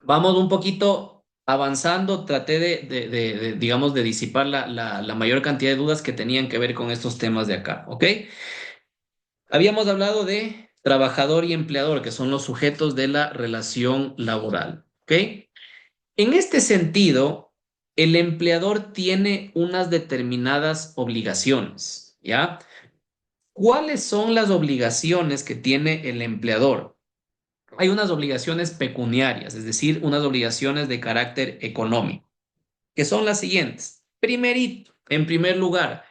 vamos un poquito avanzando, traté digamos, de disipar la mayor cantidad de dudas que tenían que ver con estos temas de acá, ¿ok? Habíamos hablado de trabajador y empleador, que son los sujetos de la relación laboral, ¿ok? En este sentido, el empleador tiene unas determinadas obligaciones, ¿ya? ¿Cuáles son las obligaciones que tiene el empleador? Hay unas obligaciones pecuniarias, es decir, unas obligaciones de carácter económico, que son las siguientes. Primerito, en primer lugar,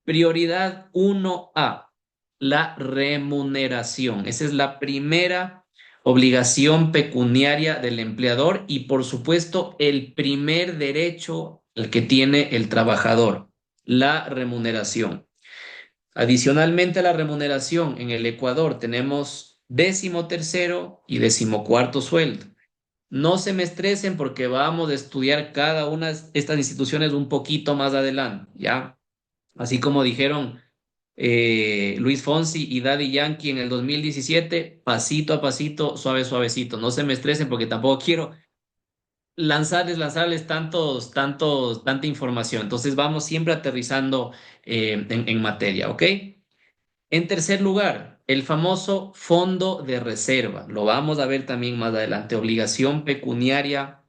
prioridad 1A, la remuneración. Esa es la primera obligación pecuniaria del empleador y, por supuesto, el primer derecho el que tiene el trabajador, la remuneración. Adicionalmente a la remuneración, en el Ecuador tenemos 13º y 14º sueldo. No se me estresen porque vamos a estudiar cada una de estas instituciones un poquito más adelante, ¿ya? Así como dijeron Luis Fonsi y Daddy Yankee en el 2017, pasito a pasito, suave, suavecito. No se me estresen porque tampoco quiero lanzarles tanta información. Entonces vamos siempre aterrizando en materia, ¿ok? En tercer lugar, el famoso fondo de reserva. Lo vamos a ver también más adelante. Obligación pecuniaria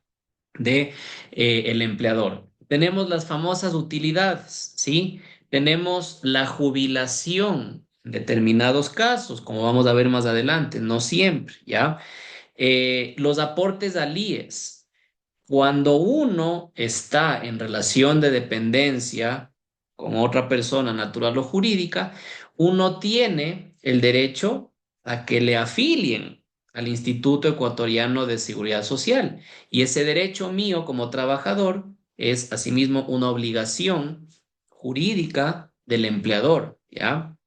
de el empleador. Tenemos las famosas utilidades, ¿sí? Tenemos la jubilación en determinados casos, como vamos a ver más adelante, no siempre, ¿ya? Los aportes al IES. Cuando uno está en relación de dependencia con otra persona natural o jurídica, uno tiene el derecho a que le afilien al Instituto Ecuatoriano de Seguridad Social. Y ese derecho mío como trabajador es asimismo una obligación jurídica del empleador, ¿ya?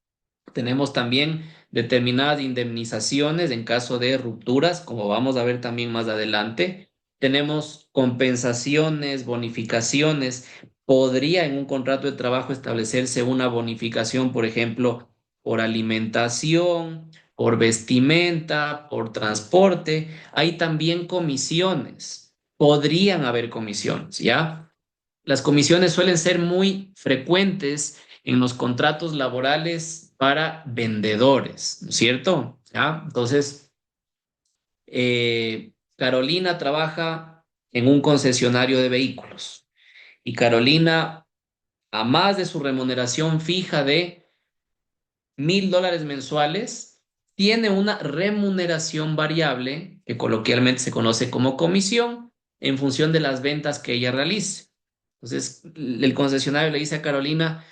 Tenemos también determinadas indemnizaciones en caso de rupturas, como vamos a ver también más adelante. Tenemos compensaciones, bonificaciones. Podría en un contrato de trabajo establecerse una bonificación, por ejemplo, por alimentación, por vestimenta, por transporte. Hay también comisiones. Podrían haber comisiones, ¿ya? Las comisiones suelen ser muy frecuentes en los contratos laborales para vendedores, ¿no es cierto? ¿Ya? Entonces, Carolina trabaja en un concesionario de vehículos y Carolina, a más de su remuneración fija de $1,000 mensuales, tiene una remuneración variable, que coloquialmente se conoce como comisión, en función de las ventas que ella realice. Entonces, el concesionario le dice a Carolina,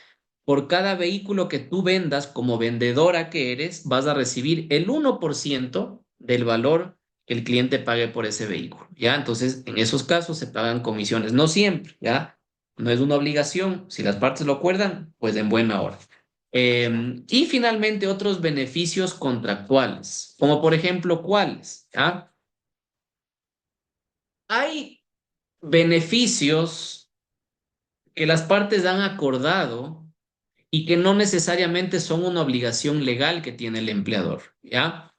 por cada vehículo que tú vendas como vendedora que eres, vas a recibir el 1% del valor que el cliente pague por ese vehículo, ¿ya? Entonces, en esos casos se pagan comisiones, no siempre, ¿ya? No es una obligación, si las partes lo acuerdan, pues en buena hora. Y finalmente otros beneficios contractuales, como por ejemplo, ¿cuáles? ¿Ya? Hay beneficios que las partes han acordado y que no necesariamente son una obligación legal que tiene el empleador, ¿ya?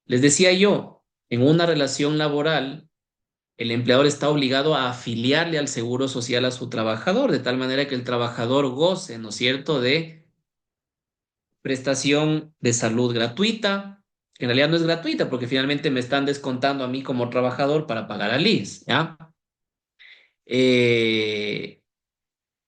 Les decía yo, en una relación laboral, el empleador está obligado a afiliarle al seguro social a su trabajador, de tal manera que el trabajador goce, ¿no es cierto?, de prestación de salud gratuita, que en realidad no es gratuita porque finalmente me están descontando a mí como trabajador para pagar al ISS, ¿ya? Eh,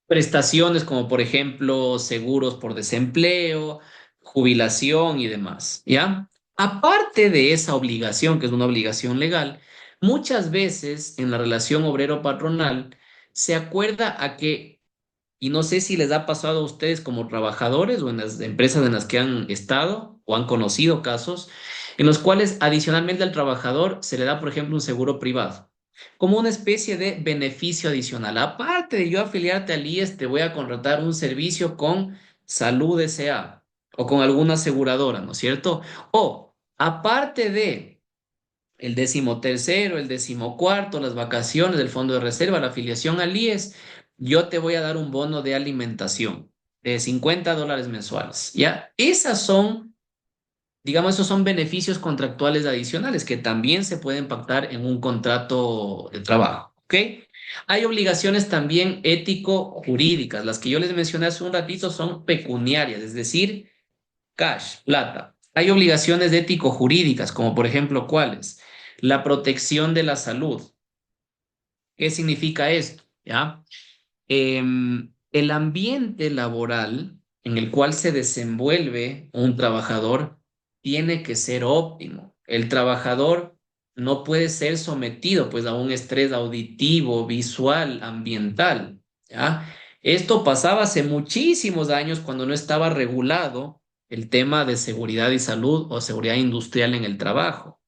Prestaciones como por ejemplo seguros por desempleo, jubilación y demás, ¿ya? Aparte de esa obligación, que es una obligación legal, muchas veces en la relación obrero-patronal se acuerda a que, y no sé si les ha pasado a ustedes como trabajadores o en las empresas en las que han estado o han conocido casos, en los cuales adicionalmente al trabajador se le da, por ejemplo, un seguro privado, como una especie de beneficio adicional. Aparte de yo afiliarte al IES, te voy a contratar un servicio con Salud S.A. o con alguna aseguradora, ¿no es cierto? O aparte de el 13º, el 14º, las vacaciones del fondo de reserva, la afiliación al IES, yo te voy a dar un bono de alimentación de $50 mensuales, ¿ya? Esas son, digamos, esos son beneficios contractuales adicionales que también se pueden pactar en un contrato de trabajo, ¿ok? Hay obligaciones también ético-jurídicas. Las que yo les mencioné hace un ratito son pecuniarias, es decir, cash, plata. Hay obligaciones ético-jurídicas, como por ejemplo, ¿cuáles? La protección de la salud. ¿Qué significa esto? ¿Ya? El ambiente laboral en el cual se desenvuelve un trabajador tiene que ser óptimo. El trabajador no puede ser sometido pues a un estrés auditivo, visual, ambiental, ¿ya? Esto pasaba hace muchísimos años cuando no estaba regulado el tema de seguridad y salud o seguridad industrial en el trabajo.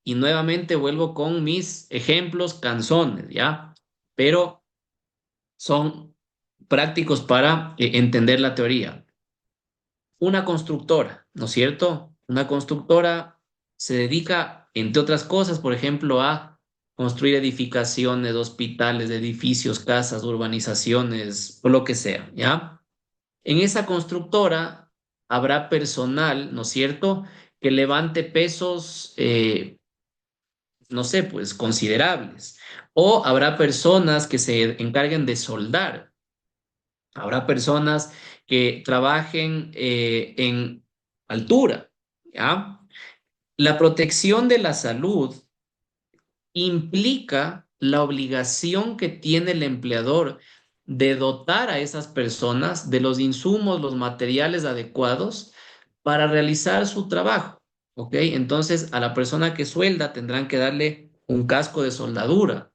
Y nuevamente vuelvo con mis ejemplos canzones, ¿ya? Pero son prácticos para entender la teoría. Una constructora, ¿no es cierto? Una constructora se dedica, entre otras cosas, por ejemplo, a construir edificaciones, hospitales, edificios, casas, urbanizaciones, o lo que sea, ¿ya? En esa constructora habrá personal, ¿no es cierto?, que levante pesos, no sé, pues considerables. O habrá personas que se encarguen de soldar. Habrá personas que trabajen en altura, ¿ya? La protección de la salud implica la obligación que tiene el empleador de dotar a esas personas de los insumos, los materiales adecuados para realizar su trabajo, ¿ok? Entonces, a la persona que suelda tendrán que darle un casco de soldadura.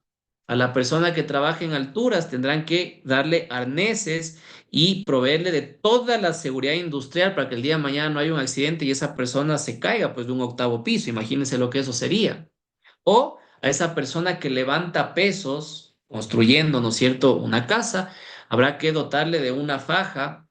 A la persona que trabaja en alturas tendrán que darle arneses y proveerle de toda la seguridad industrial para que el día de mañana no haya un accidente y esa persona se caiga pues de un octavo piso. Imagínense lo que eso sería. O a esa persona que levanta pesos construyendo, ¿no es cierto?, una casa, habrá que dotarle de una faja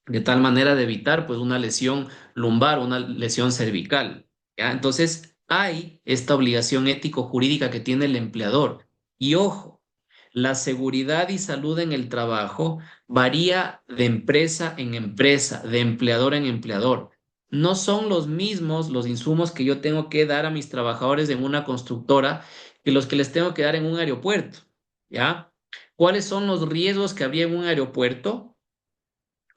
de tal manera de evitar pues una lesión lumbar, una lesión cervical, ¿ya? Entonces hay esta obligación ético-jurídica que tiene el empleador. Y ojo, la seguridad y salud en el trabajo varía de empresa en empresa, de empleador en empleador. No son los mismos los insumos que yo tengo que dar a mis trabajadores en una constructora que los que les tengo que dar en un aeropuerto, ¿ya? ¿Cuáles son los riesgos que había en un aeropuerto?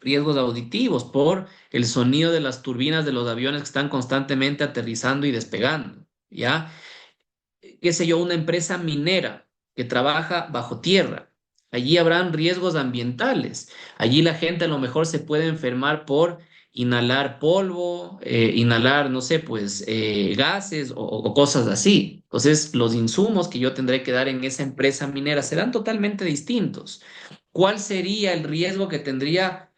Riesgos auditivos por el sonido de las turbinas de los aviones que están constantemente aterrizando y despegando, ¿ya? Qué sé yo, una empresa minera que trabaja bajo tierra. Allí habrán riesgos ambientales. Allí la gente a lo mejor se puede enfermar por inhalar polvo, inhalar, no sé, pues gases o cosas así. Entonces, los insumos que yo tendré que dar en esa empresa minera serán totalmente distintos. ¿Cuál sería el riesgo que tendría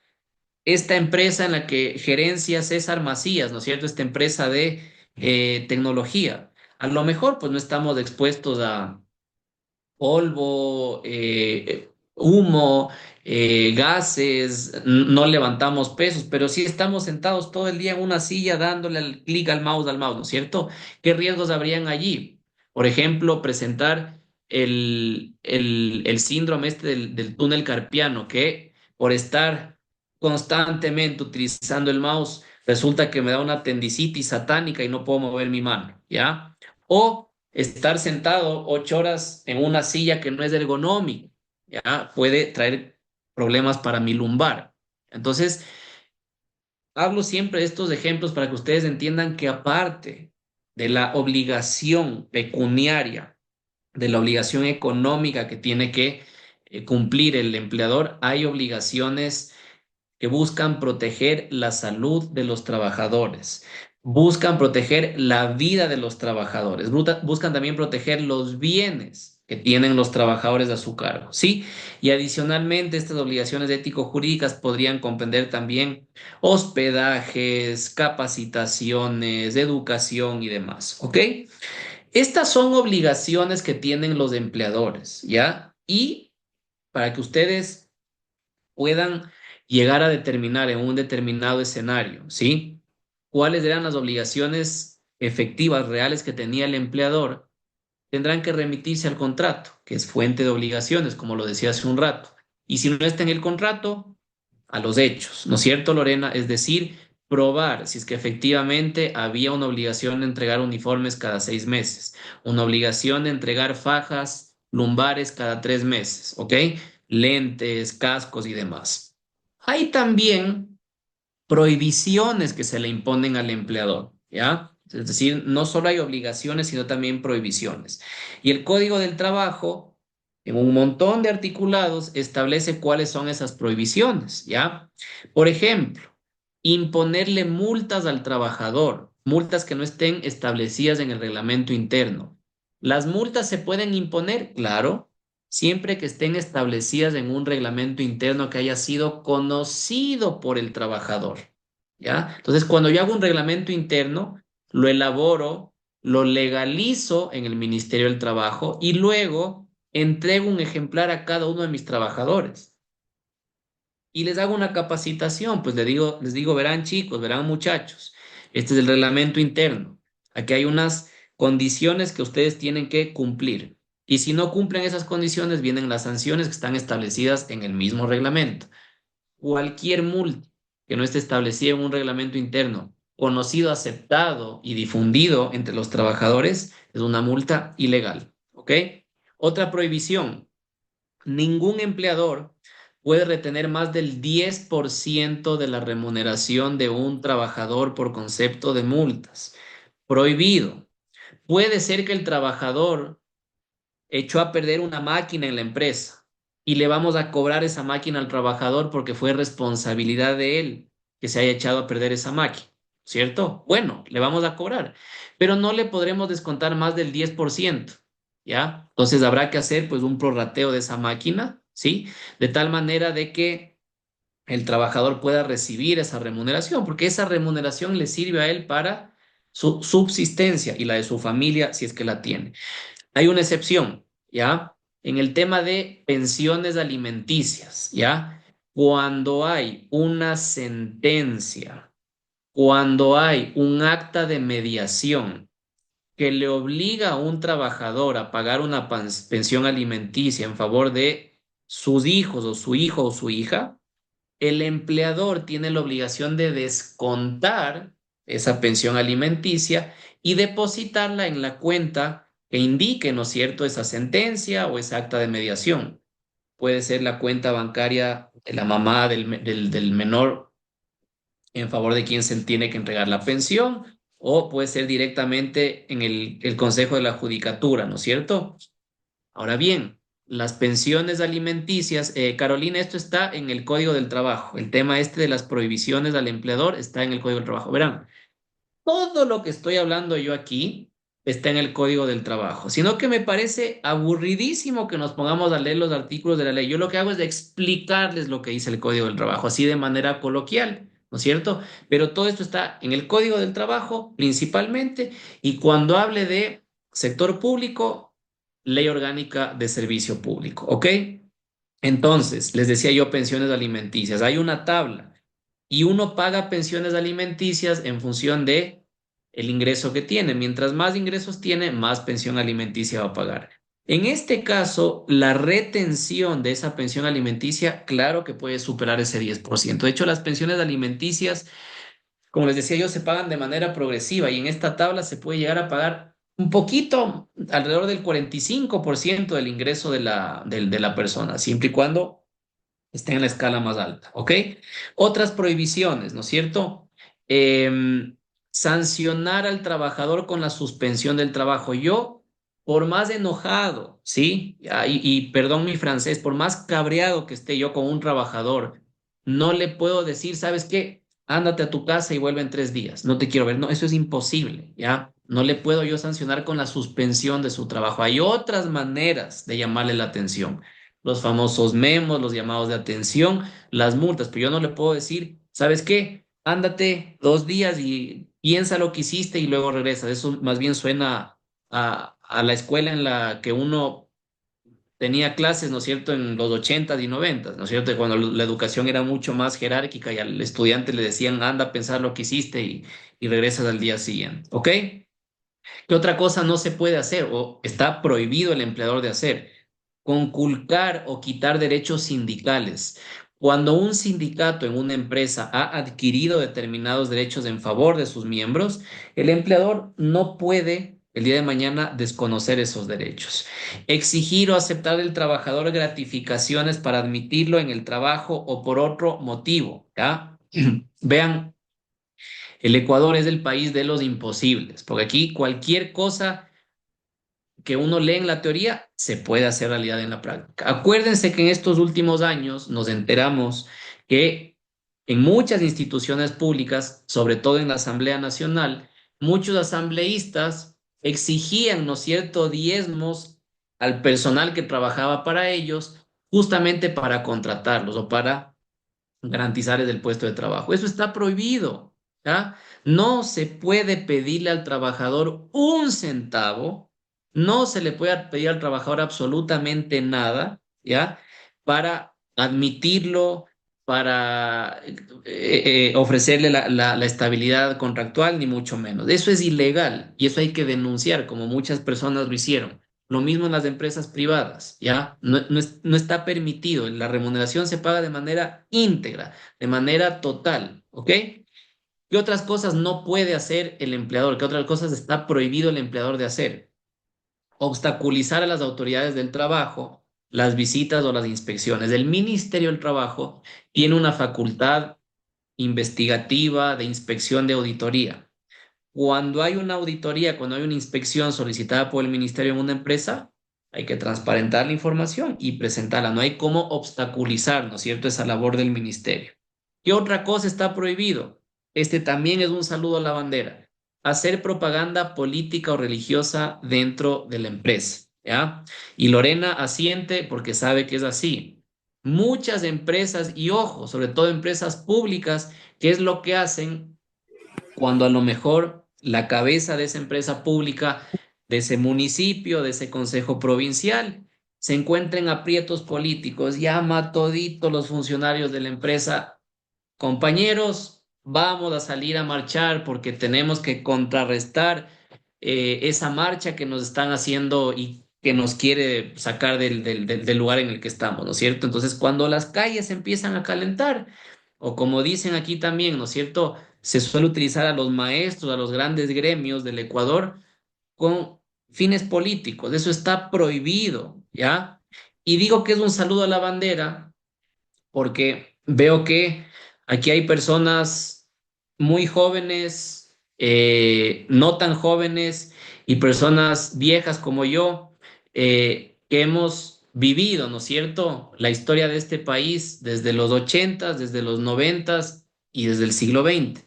esta empresa en la que gerencia César Macías, ¿no es cierto? Esta empresa de tecnología. A lo mejor, pues no estamos expuestos a polvo, humo, gases, no levantamos pesos, pero sí estamos sentados todo el día en una silla dándole el clic al mouse, ¿no es cierto? ¿Qué riesgos habrían allí? Por ejemplo, presentar el síndrome este del túnel carpiano, que por estar constantemente utilizando el mouse, resulta que me da una apendicitis satánica y no puedo mover mi mano, ¿ya? O estar sentado 8 horas en una silla que no es ergonómica, ¿ya? Puede traer problemas para mi lumbar. Entonces, hablo siempre de estos ejemplos para que ustedes entiendan que aparte de la obligación pecuniaria, de la obligación económica que tiene que cumplir el empleador, hay obligaciones que buscan proteger la salud de los trabajadores, buscan proteger la vida de los trabajadores, buscan también proteger los bienes que tienen los trabajadores a su cargo, ¿sí? Y adicionalmente, estas obligaciones ético-jurídicas podrían comprender también hospedajes, capacitaciones, educación y demás, ¿ok? Estas son obligaciones que tienen los empleadores, ¿ya? Y para que ustedes puedan llegar a determinar en un determinado escenario, ¿sí? ¿Cuáles eran las obligaciones efectivas, reales que tenía el empleador? Tendrán que remitirse al contrato, que es fuente de obligaciones, como lo decía hace un rato. Y si no está en el contrato, a los hechos, ¿no es cierto, Lorena? Es decir, probar si es que efectivamente había una obligación de entregar uniformes cada 6 meses, una obligación de entregar fajas lumbares cada 3 meses, ¿ok? Lentes, cascos y demás. Hay también prohibiciones que se le imponen al empleador, ¿ya? Es decir, no solo hay obligaciones, sino también prohibiciones. Y el Código del Trabajo, en un montón de articulados, establece cuáles son esas prohibiciones, ¿ya? Por ejemplo, imponerle multas al trabajador, multas que no estén establecidas en el reglamento interno. ¿Las multas se pueden imponer? Claro, siempre que estén establecidas en un reglamento interno que haya sido conocido por el trabajador, ¿ya? Entonces, cuando yo hago un reglamento interno, lo elaboro, lo legalizo en el Ministerio del Trabajo y luego entrego un ejemplar a cada uno de mis trabajadores y les hago una capacitación, pues les digo, verán chicos, verán muchachos, este es el reglamento interno. Aquí hay unas condiciones que ustedes tienen que cumplir. Y si no cumplen esas condiciones, vienen las sanciones que están establecidas en el mismo reglamento. Cualquier multa que no esté establecida en un reglamento interno, conocido, aceptado y difundido entre los trabajadores, es una multa ilegal. ¿Ok? Otra prohibición: ningún empleador puede retener más del 10% de la remuneración de un trabajador por concepto de multas. Prohibido. Puede ser que el trabajador echó a perder una máquina en la empresa y le vamos a cobrar esa máquina al trabajador porque fue responsabilidad de él que se haya echado a perder esa máquina, ¿cierto? Bueno, le vamos a cobrar, pero no le podremos descontar más del 10%, ¿ya? Entonces habrá que hacer pues un prorrateo de esa máquina, ¿sí? De tal manera de que el trabajador pueda recibir esa remuneración, porque esa remuneración le sirve a él para su subsistencia y la de su familia si es que la tiene. Hay una excepción, ¿ya? En el tema de pensiones alimenticias, ¿ya? Cuando hay una sentencia, cuando hay un acta de mediación que le obliga a un trabajador a pagar una pensión alimenticia en favor de sus hijos o su hijo o su hija, el empleador tiene la obligación de descontar esa pensión alimenticia y depositarla en la cuenta que indique, ¿no es cierto?, esa sentencia o esa acta de mediación. Puede ser la cuenta bancaria de la mamá del menor en favor de quien se tiene que entregar la pensión, o puede ser directamente en el Consejo de la Judicatura, ¿no es cierto? Ahora bien, las pensiones alimenticias. Carolina, esto está en el Código del Trabajo. El tema este de las prohibiciones al empleador está en el Código del Trabajo. Verán, todo lo que estoy hablando yo aquí está en el Código del Trabajo, sino que me parece aburridísimo que nos pongamos a leer los artículos de la ley. Yo lo que hago es de explicarles lo que dice el Código del Trabajo, así de manera coloquial, ¿no es cierto? Pero todo esto está en el Código del Trabajo principalmente, y cuando hable de sector público, Ley Orgánica de Servicio Público, ¿ok? Entonces, les decía yo pensiones alimenticias. Hay una tabla y uno paga pensiones alimenticias en función de el ingreso que tiene. Mientras más ingresos tiene, más pensión alimenticia va a pagar. En este caso, la retención de esa pensión alimenticia, claro que puede superar ese 10%. De hecho, las pensiones alimenticias, como les decía yo, se pagan de manera progresiva y en esta tabla se puede llegar a pagar un poquito, alrededor del 45% del ingreso de la persona, siempre y cuando esté en la escala más alta, ¿ok? Otras prohibiciones, ¿no es cierto? Sancionar al trabajador con la suspensión del trabajo. Yo, por más enojado, ¿sí? Y perdón mi francés, por más cabreado que esté yo con un trabajador, no le puedo decir, ¿sabes qué? Ándate a tu casa y vuelve en 3 días. No te quiero ver. No, eso es imposible, ¿ya? No le puedo yo sancionar con la suspensión de su trabajo. Hay otras maneras de llamarle la atención, los famosos memos, los llamados de atención, las multas, pero yo no le puedo decir, ¿sabes qué? Ándate 2 días y piensa lo que hiciste y luego regresas. Eso más bien suena a la escuela en la que uno tenía clases, ¿no es cierto?, en los 80s y 90s, ¿no es cierto?, cuando la educación era mucho más jerárquica y al estudiante le decían, anda a pensar lo que hiciste y regresas al día siguiente, ¿ok? ¿Qué otra cosa no se puede hacer o está prohibido el empleador de hacer? Conculcar o quitar derechos sindicales. Cuando un sindicato en una empresa ha adquirido determinados derechos en favor de sus miembros, el empleador no puede el día de mañana desconocer esos derechos. Exigir o aceptar del trabajador gratificaciones para admitirlo en el trabajo o por otro motivo, ¿ya? Vean, el Ecuador es el país de los imposibles, porque aquí cualquier cosa que uno lee en la teoría se puede hacer realidad en la práctica. Acuérdense que en estos últimos años nos enteramos que en muchas instituciones públicas, sobre todo en la Asamblea Nacional, muchos asambleístas exigían, ¿no es cierto?, diezmos al personal que trabajaba para ellos, justamente para contratarlos o para garantizarles el puesto de trabajo. Eso está prohibido, ¿ya? No se puede pedirle al trabajador un centavo, no se le puede pedir al trabajador absolutamente nada, ¿ya? Para admitirlo, para ofrecerle la estabilidad contractual, ni mucho menos. Eso es ilegal y eso hay que denunciar, como muchas personas lo hicieron. Lo mismo en las empresas privadas, ¿ya? No está permitido. La remuneración se paga de manera íntegra, de manera total, ¿ok? ¿Qué otras cosas no puede hacer el empleador? ¿Qué otras cosas está prohibido el empleador de hacer? Obstaculizar a las autoridades del trabajo las visitas o las inspecciones. El Ministerio del Trabajo tiene una facultad investigativa de inspección de auditoría. Cuando hay una auditoría, cuando hay una inspección solicitada por el ministerio en una empresa, hay que transparentar la información y presentarla. No hay cómo obstaculizar, ¿no es cierto?, esa labor del ministerio. ¿Qué otra cosa está prohibido? Este también es un saludo a la bandera. Hacer propaganda política o religiosa dentro de la empresa, ¿ya? Y Lorena asiente porque sabe que es así. Muchas empresas, y ojo, sobre todo empresas públicas, ¿qué es lo que hacen cuando a lo mejor la cabeza de esa empresa pública, de ese municipio, de ese consejo provincial, se encuentra en aprietos políticos? Llama a toditos los funcionarios de la empresa: compañeros, vamos a salir a marchar porque tenemos que contrarrestar esa marcha que nos están haciendo y que nos quiere sacar del lugar en el que estamos, ¿no es cierto? Entonces, cuando las calles empiezan a calentar, o como dicen aquí también, ¿no es cierto?, se suele utilizar a los maestros, a los grandes gremios del Ecuador con fines políticos. Eso está prohibido, ¿ya? Y digo que es un saludo a la bandera porque veo que aquí hay personas muy jóvenes, no tan jóvenes y personas viejas como yo, que hemos vivido, ¿no es cierto?, la historia de este país desde los 80, desde los 90 y desde el siglo XX.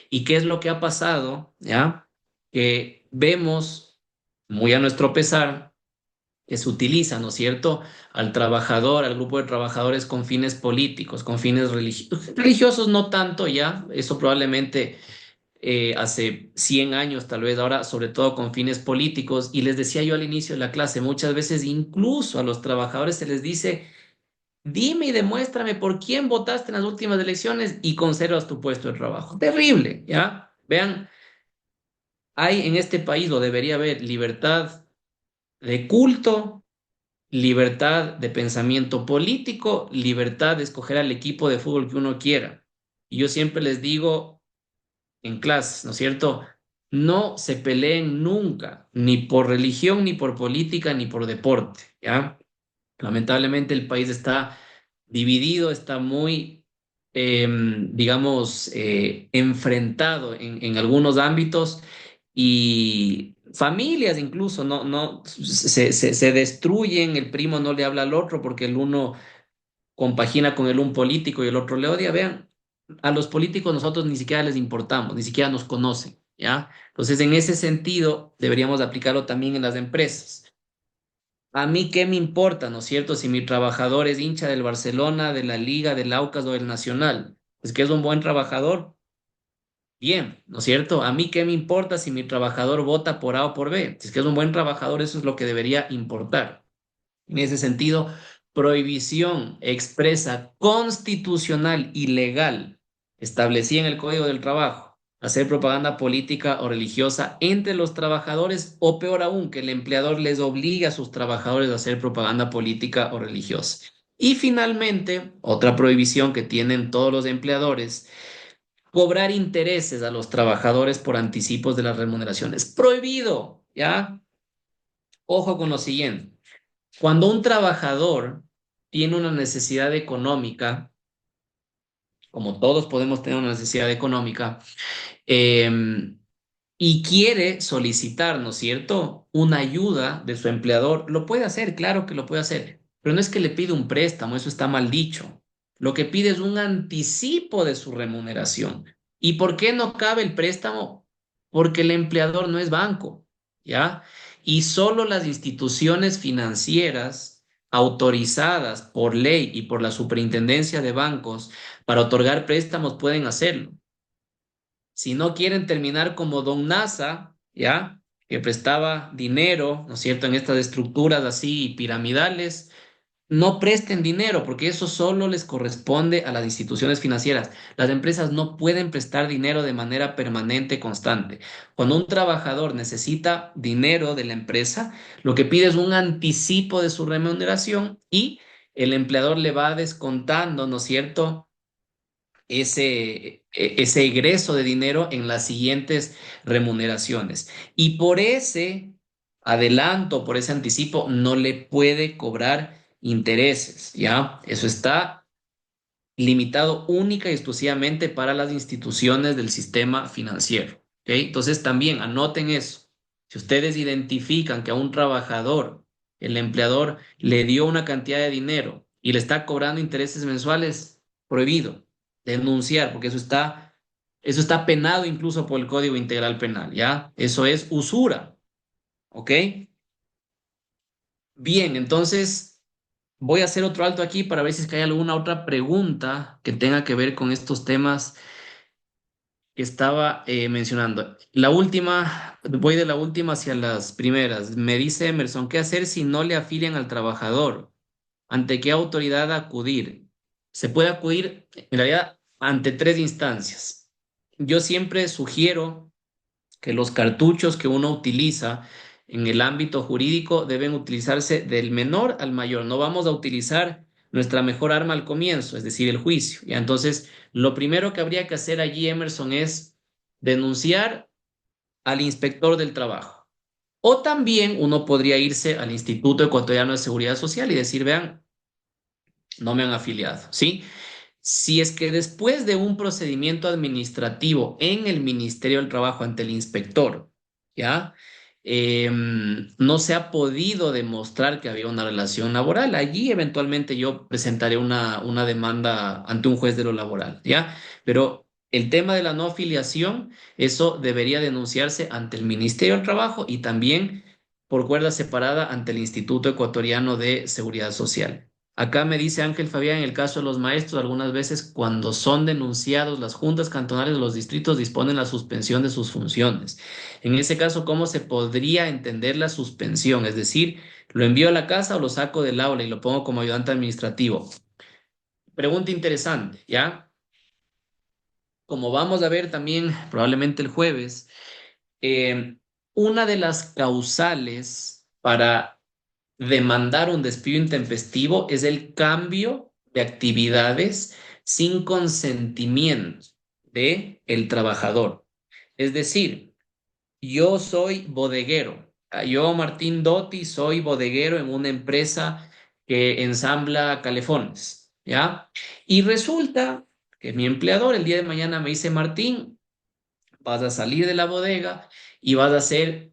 ¿Y qué es lo que ha pasado? ¿Ya? Que vemos, muy a nuestro pesar, que se utiliza, ¿no es cierto?, al trabajador, al grupo de trabajadores con fines políticos, con fines religiosos, no tanto ya, eso probablemente hace 100 años tal vez, ahora sobre todo con fines políticos. Y les decía yo al inicio de la clase, muchas veces incluso a los trabajadores se les dice, dime y demuéstrame por quién votaste en las últimas elecciones y conservas tu puesto de trabajo. Terrible, ¿ya? Vean, hay en este país, o debería haber, libertad de culto, libertad de pensamiento político, libertad de escoger al equipo de fútbol que uno quiera. Y yo siempre les digo en clases, ¿no es cierto? No se peleen nunca, ni por religión, ni por política, ni por deporte, ¿ya? Lamentablemente el país está dividido, está muy, digamos, enfrentado en algunos ámbitos y familias incluso, no, se destruyen, el primo no le habla al otro porque el uno compagina con el un político y el otro le odia. Vean, a los políticos nosotros ni siquiera les importamos, ni siquiera nos conocen, ¿ya? Entonces, en ese sentido, deberíamos aplicarlo también en las empresas. A mí qué me importa, ¿no es cierto? Si mi trabajador es hincha del Barcelona, de la Liga, del Aucas o del Nacional, es que es un buen trabajador, bien, ¿no es cierto? A mí qué me importa si mi trabajador vota por A o por B, si es que es un buen trabajador, eso es lo que debería importar. En ese sentido, prohibición expresa, constitucional y legal, establecida en el Código del Trabajo, hacer propaganda política o religiosa entre los trabajadores, o peor aún, que el empleador les obligue a sus trabajadores a hacer propaganda política o religiosa. Y finalmente, otra prohibición que tienen todos los empleadores: cobrar intereses a los trabajadores por anticipos de las remuneraciones. Prohibido, ¿ya? Ojo con lo siguiente. Cuando un trabajador tiene una necesidad económica, como todos podemos tener una necesidad económica, eh, y quiere solicitar, ¿no es cierto?, una ayuda de su empleador, lo puede hacer, claro que lo puede hacer, pero no es que le pide un préstamo, eso está mal dicho. Lo que pide es un anticipo de su remuneración. ¿Y por qué no cabe el préstamo? Porque el empleador no es banco, ¿ya? Y solo las instituciones financieras autorizadas por ley y por la Superintendencia de Bancos para otorgar préstamos pueden hacerlo. Si no quieren terminar como Don Nasa, ¿ya? Que prestaba dinero, ¿no es cierto?, en estas estructuras así piramidales, no presten dinero porque eso solo les corresponde a las instituciones financieras. Las empresas no pueden prestar dinero de manera permanente, constante. Cuando un trabajador necesita dinero de la empresa, lo que pide es un anticipo de su remuneración y el empleador le va descontando, ¿no es cierto?, ese egreso de dinero en las siguientes remuneraciones. Y por ese adelanto, por ese anticipo, no le puede cobrar intereses, ¿ya? Eso está limitado única y exclusivamente para las instituciones del sistema financiero, ¿ok? Entonces también anoten eso. Si ustedes identifican que a un trabajador, el empleador le dio una cantidad de dinero y le está cobrando intereses mensuales, prohibido denunciar, porque eso está penado incluso por el Código Integral Penal, ¿ya? Eso es usura, ¿ok? Bien, entonces voy a hacer otro alto aquí para ver si es que hay alguna otra pregunta que tenga que ver con estos temas que estaba mencionando. La última, voy de la última hacia las primeras. Me dice Emerson, ¿qué hacer si no le afilian al trabajador? ¿Ante qué autoridad acudir? Se puede acudir, en realidad, ante tres instancias. Yo siempre sugiero que los cartuchos que uno utiliza en el ámbito jurídico deben utilizarse del menor al mayor. No vamos a utilizar nuestra mejor arma al comienzo, es decir, el juicio. Y entonces, lo primero que habría que hacer allí, Emerson, es denunciar al inspector del trabajo. O también uno podría irse al Instituto Ecuatoriano de Seguridad Social y decir, vean, no me han afiliado, ¿sí? Si es que después de un procedimiento administrativo en el Ministerio del Trabajo ante el inspector, ¿ya? no se ha podido demostrar que había una relación laboral. Allí eventualmente yo presentaré una demanda ante un juez de lo laboral, ¿ya? Pero el tema de la no afiliación, eso debería denunciarse ante el Ministerio del Trabajo y también por cuerda separada ante el Instituto Ecuatoriano de Seguridad Social. Acá me dice Ángel Fabián, en el caso de los maestros, algunas veces cuando son denunciados, las juntas cantonales de los distritos disponen la suspensión de sus funciones. En ese caso, ¿cómo se podría entender la suspensión? Es decir, ¿lo envío a la casa o lo saco del aula y lo pongo como ayudante administrativo? Pregunta interesante, ¿ya? Como vamos a ver también probablemente el jueves, eh, una de las causales para demandar un despido intempestivo es el cambio de actividades sin consentimiento de el trabajador. Es decir, yo soy bodeguero. Yo, Martín Dotti, soy bodeguero en una empresa que ensambla calefones, ¿ya? Y resulta que mi empleador el día de mañana me dice, Martín, vas a salir de la bodega y vas a hacer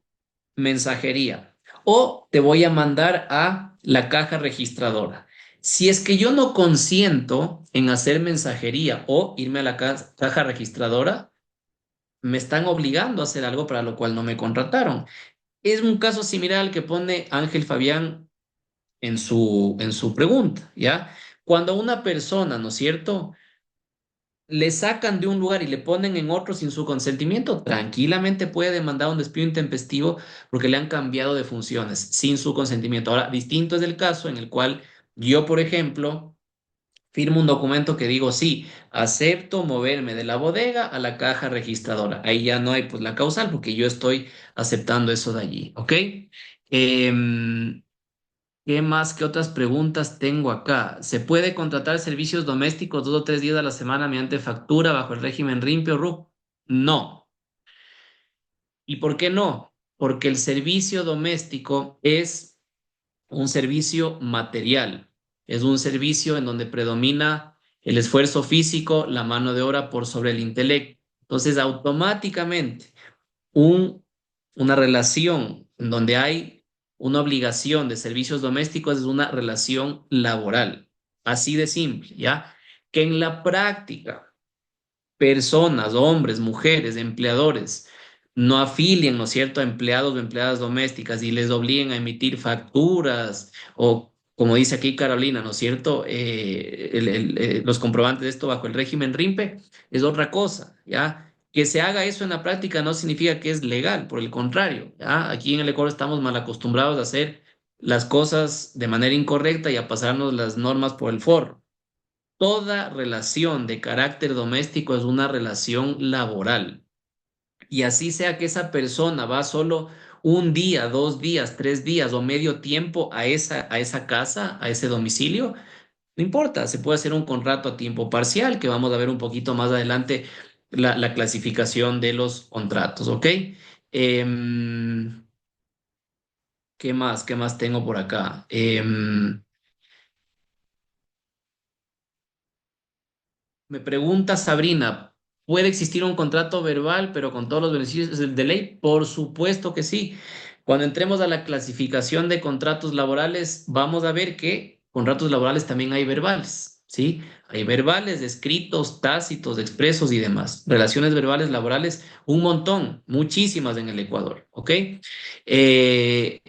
mensajería o te voy a mandar a la caja registradora. Si es que yo no consiento en hacer mensajería o irme a la caja registradora, me están obligando a hacer algo para lo cual no me contrataron. Es un caso similar al que pone Ángel Fabián en su pregunta, ¿ya? Cuando a una persona, ¿no es cierto?, le sacan de un lugar y le ponen en otro sin su consentimiento, tranquilamente puede demandar un despido intempestivo porque le han cambiado de funciones sin su consentimiento. Ahora, distinto es el caso en el cual yo, por ejemplo, firmo un documento que digo, sí, acepto moverme de la bodega a la caja registradora. Ahí ya no hay pues la causal porque yo estoy aceptando eso de allí, ¿ok? Em, ¿Qué más? ¿Qué otras preguntas tengo acá? ¿Se puede contratar servicios domésticos 2 o 3 días a la semana mediante factura bajo el régimen RIMPE o RUC? No. ¿Y por qué no? Porque el servicio doméstico es un servicio material, es un servicio en donde predomina el esfuerzo físico, la mano de obra por sobre el intelecto. Entonces, automáticamente, un, una relación en donde hay una obligación de servicios domésticos es una relación laboral, así de simple, ¿ya? Que en la práctica personas, hombres, mujeres, empleadores, no afilien, ¿no es cierto?, a empleados o empleadas domésticas y les obliguen a emitir facturas o, como dice aquí Carolina, ¿no es cierto?, los comprobantes de esto bajo el régimen RIMPE es otra cosa, ¿ya? Que se haga eso en la práctica no significa que es legal, por el contrario, ¿ya? Aquí en el Ecuador estamos mal acostumbrados a hacer las cosas de manera incorrecta y a pasarnos las normas por el forro. Toda relación de carácter doméstico es una relación laboral. Y así sea que esa persona va solo un día, 2 días, 3 días o medio tiempo a esa casa, a ese domicilio, no importa, se puede hacer un contrato a tiempo parcial, que vamos a ver un poquito más adelante la clasificación de los contratos, ¿ok? ¿Qué más? ¿Qué más tengo por acá? Me pregunta Sabrina, ¿puede existir un contrato verbal pero con todos los beneficios de ley? Por supuesto que sí. Cuando entremos a la clasificación de contratos laborales, vamos a ver que contratos laborales también hay verbales, ¿sí? Hay verbales, escritos, tácitos, expresos y demás. Relaciones verbales laborales, un montón, muchísimas en el Ecuador, ¿ok?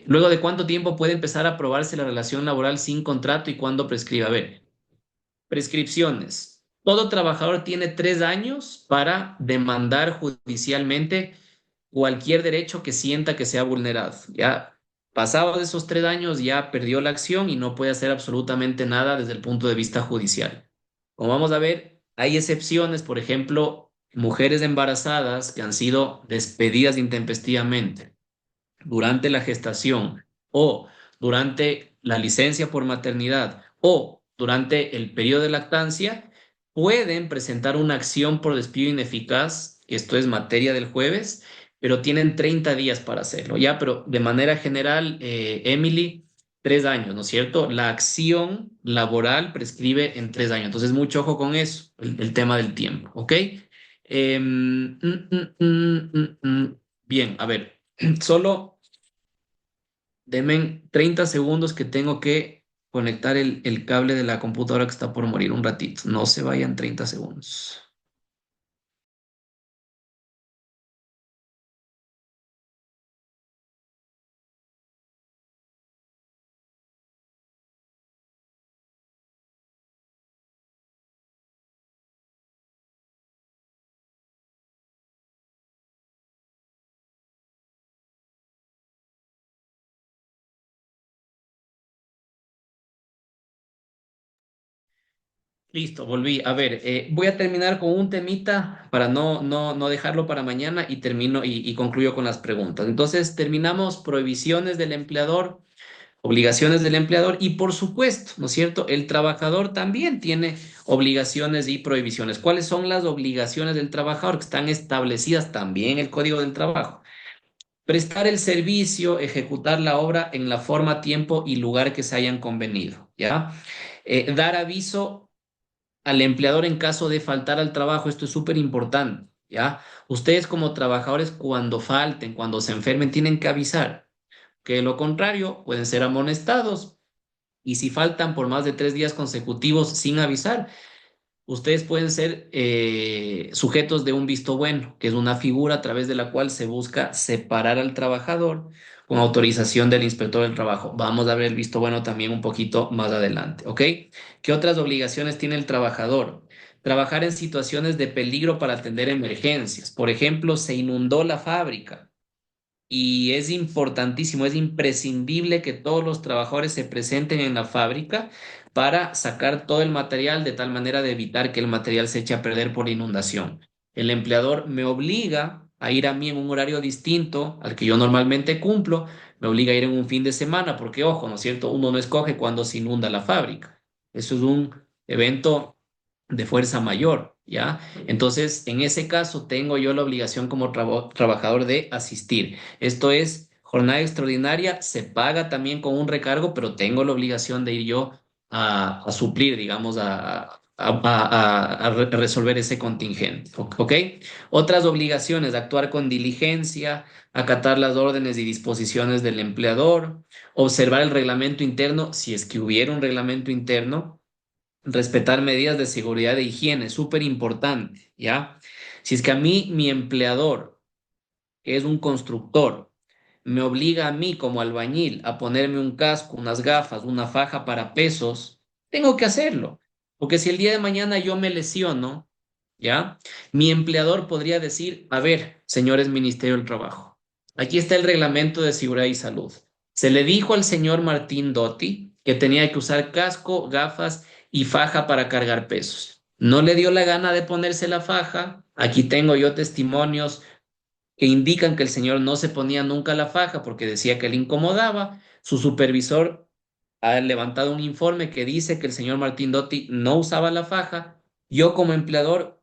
Luego de cuánto tiempo puede empezar a aprobarse la relación laboral sin contrato y cuándo prescribe. A ver, prescripciones. Todo trabajador tiene 3 años para demandar judicialmente cualquier derecho que sienta que sea vulnerado. Ya pasados esos 3 años ya perdió la acción y no puede hacer absolutamente nada desde el punto de vista judicial. Como vamos a ver, hay excepciones, por ejemplo, mujeres embarazadas que han sido despedidas intempestivamente durante la gestación o durante la licencia por maternidad o durante el periodo de lactancia, pueden presentar una acción por despido ineficaz, esto es materia del jueves, pero tienen 30 días para hacerlo, ¿ya? Pero de manera general, Emily, 3 años, ¿no es cierto? La acción laboral prescribe en 3 años, entonces mucho ojo con eso, el tema del tiempo, ¿ok? Bien, a ver, solo Denme 30 segundos que tengo que conectar el cable de la computadora que está por morir un ratito. No se vayan 30 segundos. Listo, volví. A ver, voy a terminar con un temita para no dejarlo para mañana y termino y concluyo con las preguntas. Entonces, terminamos prohibiciones del empleador, obligaciones del empleador y por supuesto, ¿no es cierto? El trabajador también tiene obligaciones y prohibiciones. ¿Cuáles son las obligaciones del trabajador que están establecidas también en el Código del Trabajo? Prestar el servicio, ejecutar la obra en la forma, tiempo y lugar que se hayan convenido, ¿ya? Dar aviso al empleador en caso de faltar al trabajo. Esto es súper importante, ¿ya? Ustedes como trabajadores cuando falten, cuando se enfermen, tienen que avisar, que de lo contrario pueden ser amonestados y si faltan por más de 3 días consecutivos sin avisar, ustedes pueden ser sujetos de un visto bueno, que es una figura a través de la cual se busca separar al trabajador con autorización del inspector del trabajo. Vamos a ver el visto bueno también un poquito más adelante, ¿ok? ¿Qué otras obligaciones tiene el trabajador? Trabajar en situaciones de peligro para atender emergencias. Por ejemplo, se inundó la fábrica y es importantísimo, es imprescindible que todos los trabajadores se presenten en la fábrica para sacar todo el material de tal manera de evitar que el material se eche a perder por inundación. El empleador me obliga a ir a mí en un horario distinto al que yo normalmente cumplo, me obliga a ir en un fin de semana, porque ojo, ¿no es cierto? Uno no escoge cuando se inunda la fábrica. Eso es un evento de fuerza mayor, ¿ya? Entonces, en ese caso, tengo yo la obligación como trabajador de asistir. Esto es jornada extraordinaria, se paga también con un recargo, pero tengo la obligación de ir yo a suplir, digamos, a resolver ese contingente, ¿ok? Otras obligaciones, actuar con diligencia, acatar las órdenes y disposiciones del empleador, observar el reglamento interno, si es que hubiera un reglamento interno, respetar medidas de seguridad e higiene, súper importante, ¿ya? Si es que a mí, mi empleador, que es un constructor, me obliga a mí como albañil a ponerme un casco, unas gafas, una faja para pesos, tengo que hacerlo. Porque si el día de mañana yo me lesiono, ¿ya? Mi empleador podría decir, a ver, señores Ministerio del Trabajo, aquí está el reglamento de seguridad y salud. Se le dijo al señor Martín Dotti que tenía que usar casco, gafas y faja para cargar pesos. No le dio la gana de ponerse la faja. Aquí tengo yo testimonios que indican que el señor no se ponía nunca la faja porque decía que le incomodaba. Su supervisor ha levantado un informe que dice que el señor Martín Dotti no usaba la faja. Yo como empleador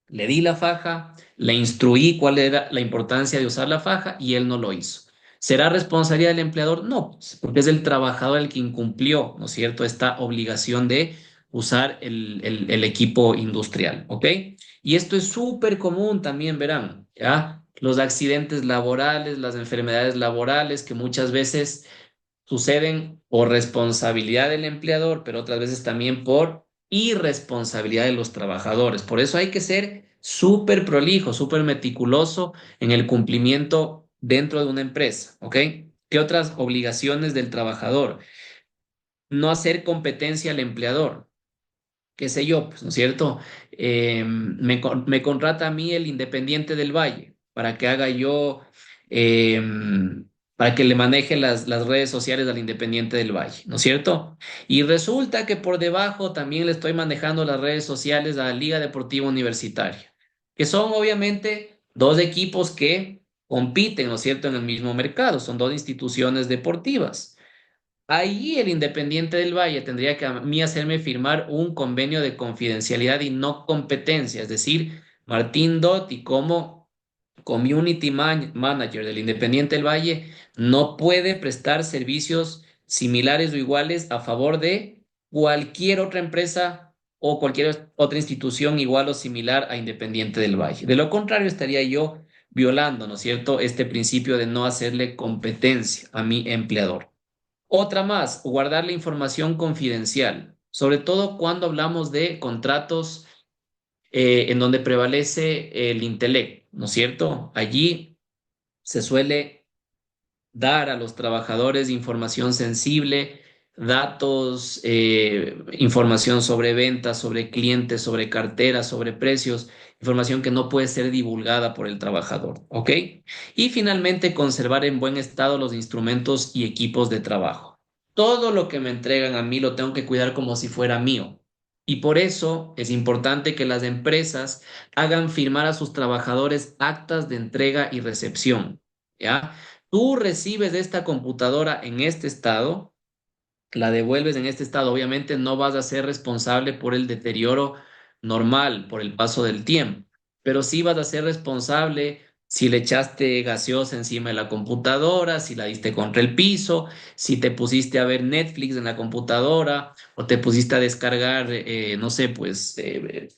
le di la faja, le instruí cuál era la importancia de usar la faja y él no lo hizo. ¿Será responsabilidad del empleador? No, pues, porque es el trabajador el que incumplió, ¿no es cierto?, esta obligación de usar el equipo industrial, ¿ok? Y esto es súper común también, verán, ¿ya? Los accidentes laborales, las enfermedades laborales que muchas veces suceden por responsabilidad del empleador, pero otras veces también por irresponsabilidad de los trabajadores. Por eso hay que ser súper prolijo, súper meticuloso en el cumplimiento dentro de una empresa, ¿ok? ¿Qué otras obligaciones del trabajador? No hacer competencia al empleador, qué sé yo, pues, ¿no es cierto? Me contrata a mí el Independiente del Valle para que haga yo, eh, para que le maneje las redes sociales al Independiente del Valle, ¿no es cierto? Y resulta que por debajo también le estoy manejando las redes sociales a la Liga Deportiva Universitaria, que son obviamente dos equipos que compiten, ¿no es cierto?, en el mismo mercado, son dos instituciones deportivas. Ahí el Independiente del Valle tendría que a mí hacerme firmar un convenio de confidencialidad y no competencia, es decir, Martín Dotti como manager del Independiente del Valle no puede prestar servicios similares o iguales a favor de cualquier otra empresa o cualquier otra institución igual o similar a Independiente del Valle. De lo contrario, estaría yo violando, ¿no es cierto?, este principio de no hacerle competencia a mi empleador. Otra más, guardar la información confidencial, sobre todo cuando hablamos de contratos en donde prevalece el intelecto, ¿no es cierto? Allí se suele dar a los trabajadores información sensible, datos, información sobre ventas, sobre clientes, sobre carteras, sobre precios, información que no puede ser divulgada por el trabajador, ¿ok? Y finalmente, conservar en buen estado los instrumentos y equipos de trabajo. Todo lo que me entregan a mí lo tengo que cuidar como si fuera mío. Y por eso es importante que las empresas hagan firmar a sus trabajadores actas de entrega y recepción, ¿ya? Tú recibes esta computadora en este estado, la devuelves en este estado. Obviamente no vas a ser responsable por el deterioro normal, por el paso del tiempo, pero sí vas a ser responsable si le echaste gaseosa encima de la computadora, si la diste contra el piso, si te pusiste a ver Netflix en la computadora o te pusiste a descargar, no sé, pues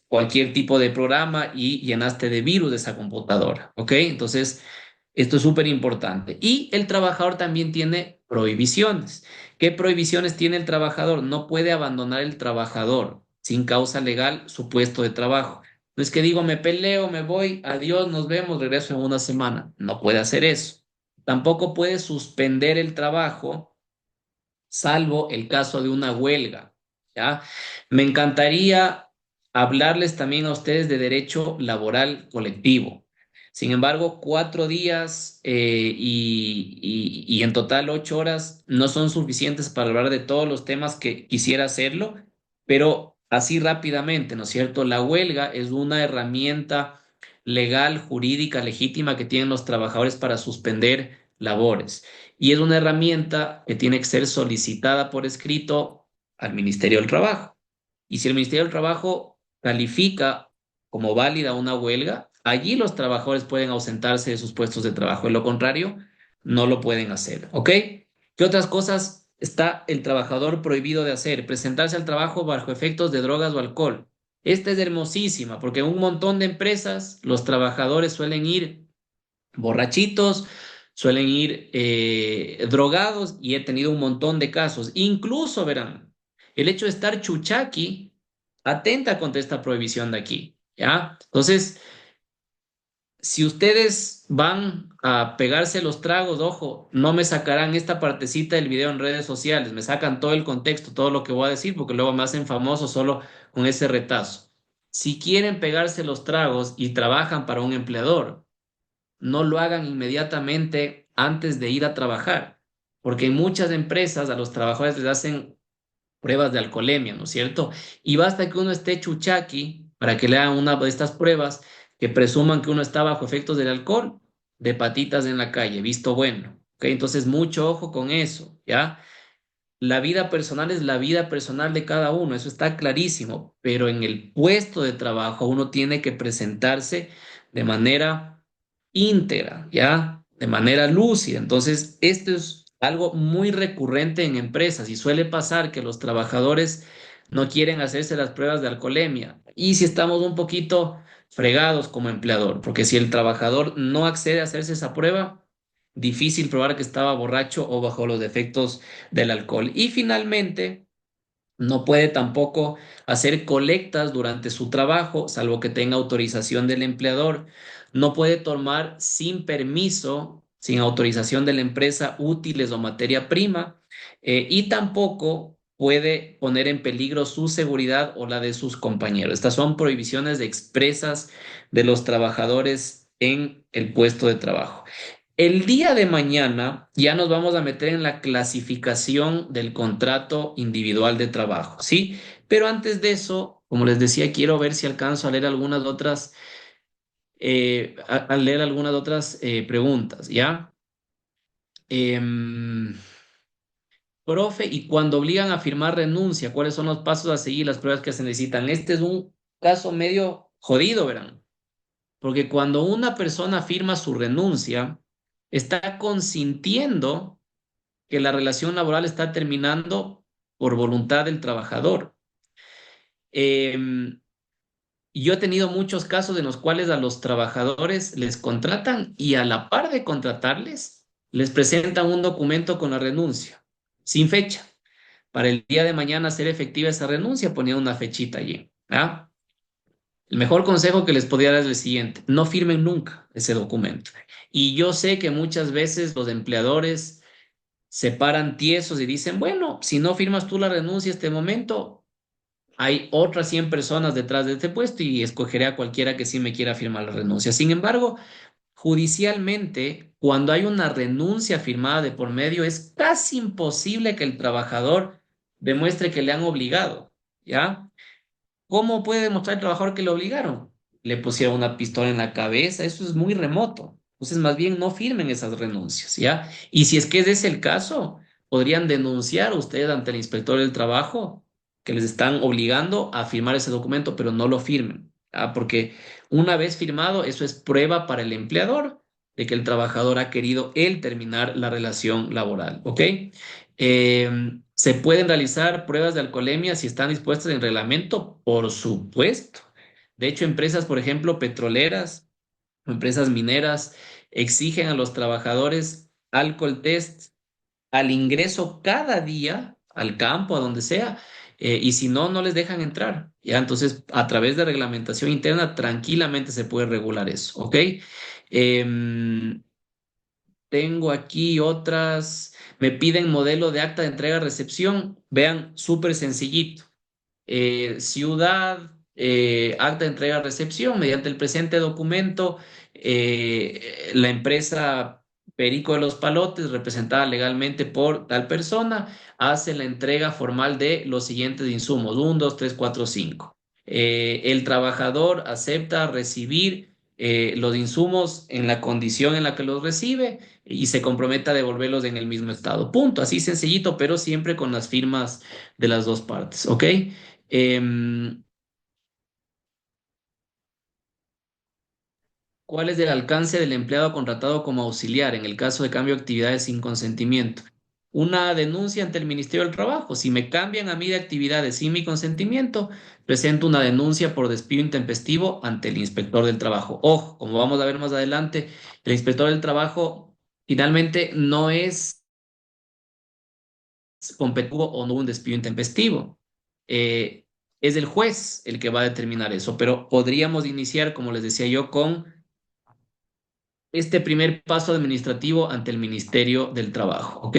cualquier tipo de programa y llenaste de virus esa computadora, ¿ok? Entonces, esto es súper importante. Y el trabajador también tiene prohibiciones. ¿Qué prohibiciones tiene el trabajador? No puede abandonar el trabajador sin causa legal su puesto de trabajo. No es que digo, me peleo, me voy, adiós, nos vemos, regreso en una semana. No puede hacer eso. Tampoco puede suspender el trabajo, salvo el caso de una huelga, ¿ya? Me encantaría hablarles también a ustedes de derecho laboral colectivo. Sin embargo, 4 días y en total 8 horas no son suficientes para hablar de todos los temas que quisiera hacerlo, pero así rápidamente, ¿no es cierto? La huelga es una herramienta legal, jurídica, legítima que tienen los trabajadores para suspender labores y es una herramienta que tiene que ser solicitada por escrito al Ministerio del Trabajo. Y si el Ministerio del Trabajo califica como válida una huelga, allí los trabajadores pueden ausentarse de sus puestos de trabajo. De lo contrario, no lo pueden hacer. ¿Ok? ¿Qué otras cosas está el trabajador prohibido de hacer? Presentarse al trabajo bajo efectos de drogas o alcohol. Esta es hermosísima porque en un montón de empresas los trabajadores suelen ir borrachitos, suelen ir drogados y he tenido un montón de casos. Incluso, verán, el hecho de estar chuchaqui atenta contra esta prohibición de aquí, ¿ya? Entonces, si ustedes van a pegarse los tragos, ojo, no me sacarán esta partecita del video en redes sociales, me sacan todo el contexto, todo lo que voy a decir, porque luego me hacen famoso solo con ese retazo. Si quieren pegarse los tragos y trabajan para un empleador, no lo hagan inmediatamente antes de ir a trabajar, porque en muchas empresas a los trabajadores les hacen pruebas de alcoholemia, ¿no es cierto? Y basta que uno esté chuchaqui para que le hagan una de estas pruebas que presuman que uno está bajo efectos del alcohol, de patitas en la calle, visto bueno. ¿Ok? Entonces, mucho ojo con eso, ¿ya? La vida personal es la vida personal de cada uno, eso está clarísimo, pero en el puesto de trabajo uno tiene que presentarse de manera íntegra, ¿ya? De manera lúcida. Entonces, esto es algo muy recurrente en empresas y suele pasar que los trabajadores no quieren hacerse las pruebas de alcoholemia. Y si estamos un poquito fregados como empleador, porque si el trabajador no accede a hacerse esa prueba, difícil probar que estaba borracho o bajo los efectos del alcohol. Y finalmente, no puede tampoco hacer colectas durante su trabajo, salvo que tenga autorización del empleador. No puede tomar sin permiso, sin autorización de la empresa, útiles o materia prima. Y tampoco puede poner en peligro su seguridad o la de sus compañeros. Estas son prohibiciones expresas de los trabajadores en el puesto de trabajo. El día de mañana ya nos vamos a meter en la clasificación del contrato individual de trabajo, ¿sí? Pero antes de eso, como les decía, quiero ver si alcanzo a leer algunas otras, a leer algunas otras preguntas, ¿ya? Em, profe, y cuando obligan a firmar renuncia, ¿cuáles son los pasos a seguir, las pruebas que se necesitan? Este es un caso medio jodido, verán. Porque cuando una persona firma su renuncia, está consintiendo que la relación laboral está terminando por voluntad del trabajador. Eh, yo he tenido muchos casos en los cuales a los trabajadores les contratan y a la par de contratarles, les presentan un documento con la renuncia, sin fecha, para el día de mañana hacer efectiva esa renuncia, poniendo una fechita allí. ¿Ah? El mejor consejo que les podría dar es el siguiente: no firmen nunca ese documento. Y yo sé que muchas veces los empleadores se paran tiesos y dicen, bueno, si no firmas tú la renuncia este momento, hay otras 100 personas detrás de este puesto y escogeré a cualquiera que sí me quiera firmar la renuncia. Sin embargo, judicialmente, cuando hay una renuncia firmada de por medio, es casi imposible que el trabajador demuestre que le han obligado, ¿ya? ¿Cómo puede demostrar el trabajador que le obligaron? Le pusieron una pistola en la cabeza, eso es muy remoto. Entonces, más bien no firmen esas renuncias, ¿ya? Y si es que ese es el caso, podrían denunciar ustedes ante el inspector del trabajo que les están obligando a firmar ese documento, pero no lo firmen, ¿ya? Porque una vez firmado, eso es prueba para el empleador de que el trabajador ha querido él terminar la relación laboral, ¿ok? ¿Se pueden realizar pruebas de alcoholemia si están dispuestas en reglamento? Por supuesto. De hecho, empresas, por ejemplo, petroleras o empresas mineras exigen a los trabajadores alcohol test al ingreso cada día al campo, a donde sea, y si no, no les dejan entrar. Ya, entonces, a través de reglamentación interna, tranquilamente se puede regular eso, ¿ok? Em, Tengo aquí otras. Me piden modelo de acta de entrega-recepción. Vean, súper sencillito. Ciudad, acta de entrega-recepción. Mediante el presente documento, la empresa Perico de los Palotes, representada legalmente por tal persona, hace la entrega formal de los siguientes insumos: 1, 2, 3, 4, 5. El trabajador acepta recibir los insumos en la condición en la que los recibe y se compromete a devolverlos en el mismo estado. Punto. Así sencillito, pero siempre con las firmas de las dos partes, ¿ok? Em, ¿Cuál es el alcance del empleado contratado como auxiliar en el caso de cambio de actividades sin consentimiento? Una denuncia ante el Ministerio del Trabajo. Si me cambian a mí de actividades sin mi consentimiento, presento una denuncia por despido intempestivo ante el inspector del trabajo. Ojo, como vamos a ver más adelante, el inspector del trabajo finalmente no es competitivo o no un despido intempestivo. Eh, es el juez el que va a determinar eso, pero podríamos iniciar, como les decía yo, con este primer paso administrativo ante el Ministerio del Trabajo, ¿ok?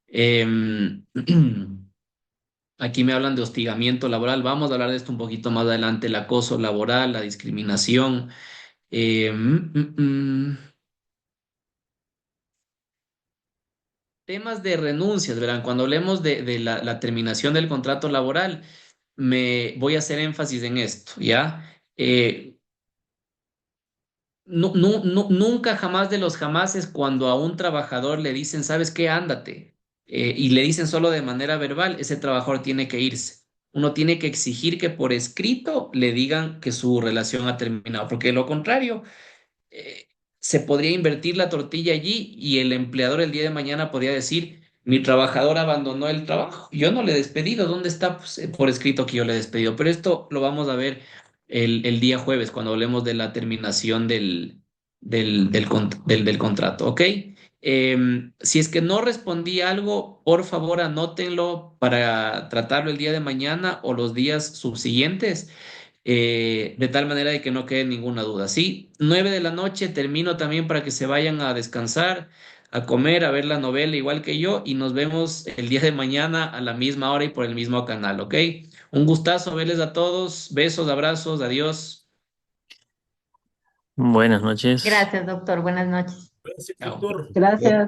Em, aquí me hablan de hostigamiento laboral. Vamos a hablar de esto un poquito más adelante: el acoso laboral, la discriminación. Temas de renuncias, verán, cuando hablemos de la terminación del contrato laboral, me voy a hacer énfasis en esto, ¿ya? Nunca jamás de los jamases, cuando a un trabajador le dicen, ¿sabes qué? Ándate, y le dicen solo de manera verbal, ese trabajador tiene que irse. Uno tiene que exigir que por escrito le digan que su relación ha terminado, porque de lo contrario, eh, se podría invertir la tortilla allí y el empleador el día de mañana podría decir, mi trabajador abandonó el trabajo, yo no le he despedido, ¿dónde está pues, por escrito que yo le he despedido? Pero esto lo vamos a ver el día jueves cuando hablemos de la terminación del contrato, ¿ok? Si es que no respondí algo, por favor anótenlo para tratarlo el día de mañana o los días subsiguientes, de tal manera de que no quede ninguna duda. Sí, 9 de la noche termino también para que se vayan a descansar, a comer, a ver la novela igual que yo, y nos vemos el día de mañana a la misma hora y por el mismo canal, ¿ok? Un gustazo verles a todos, besos, abrazos, adiós. Buenas noches. Gracias, doctor. Buenas noches. Chao. Gracias.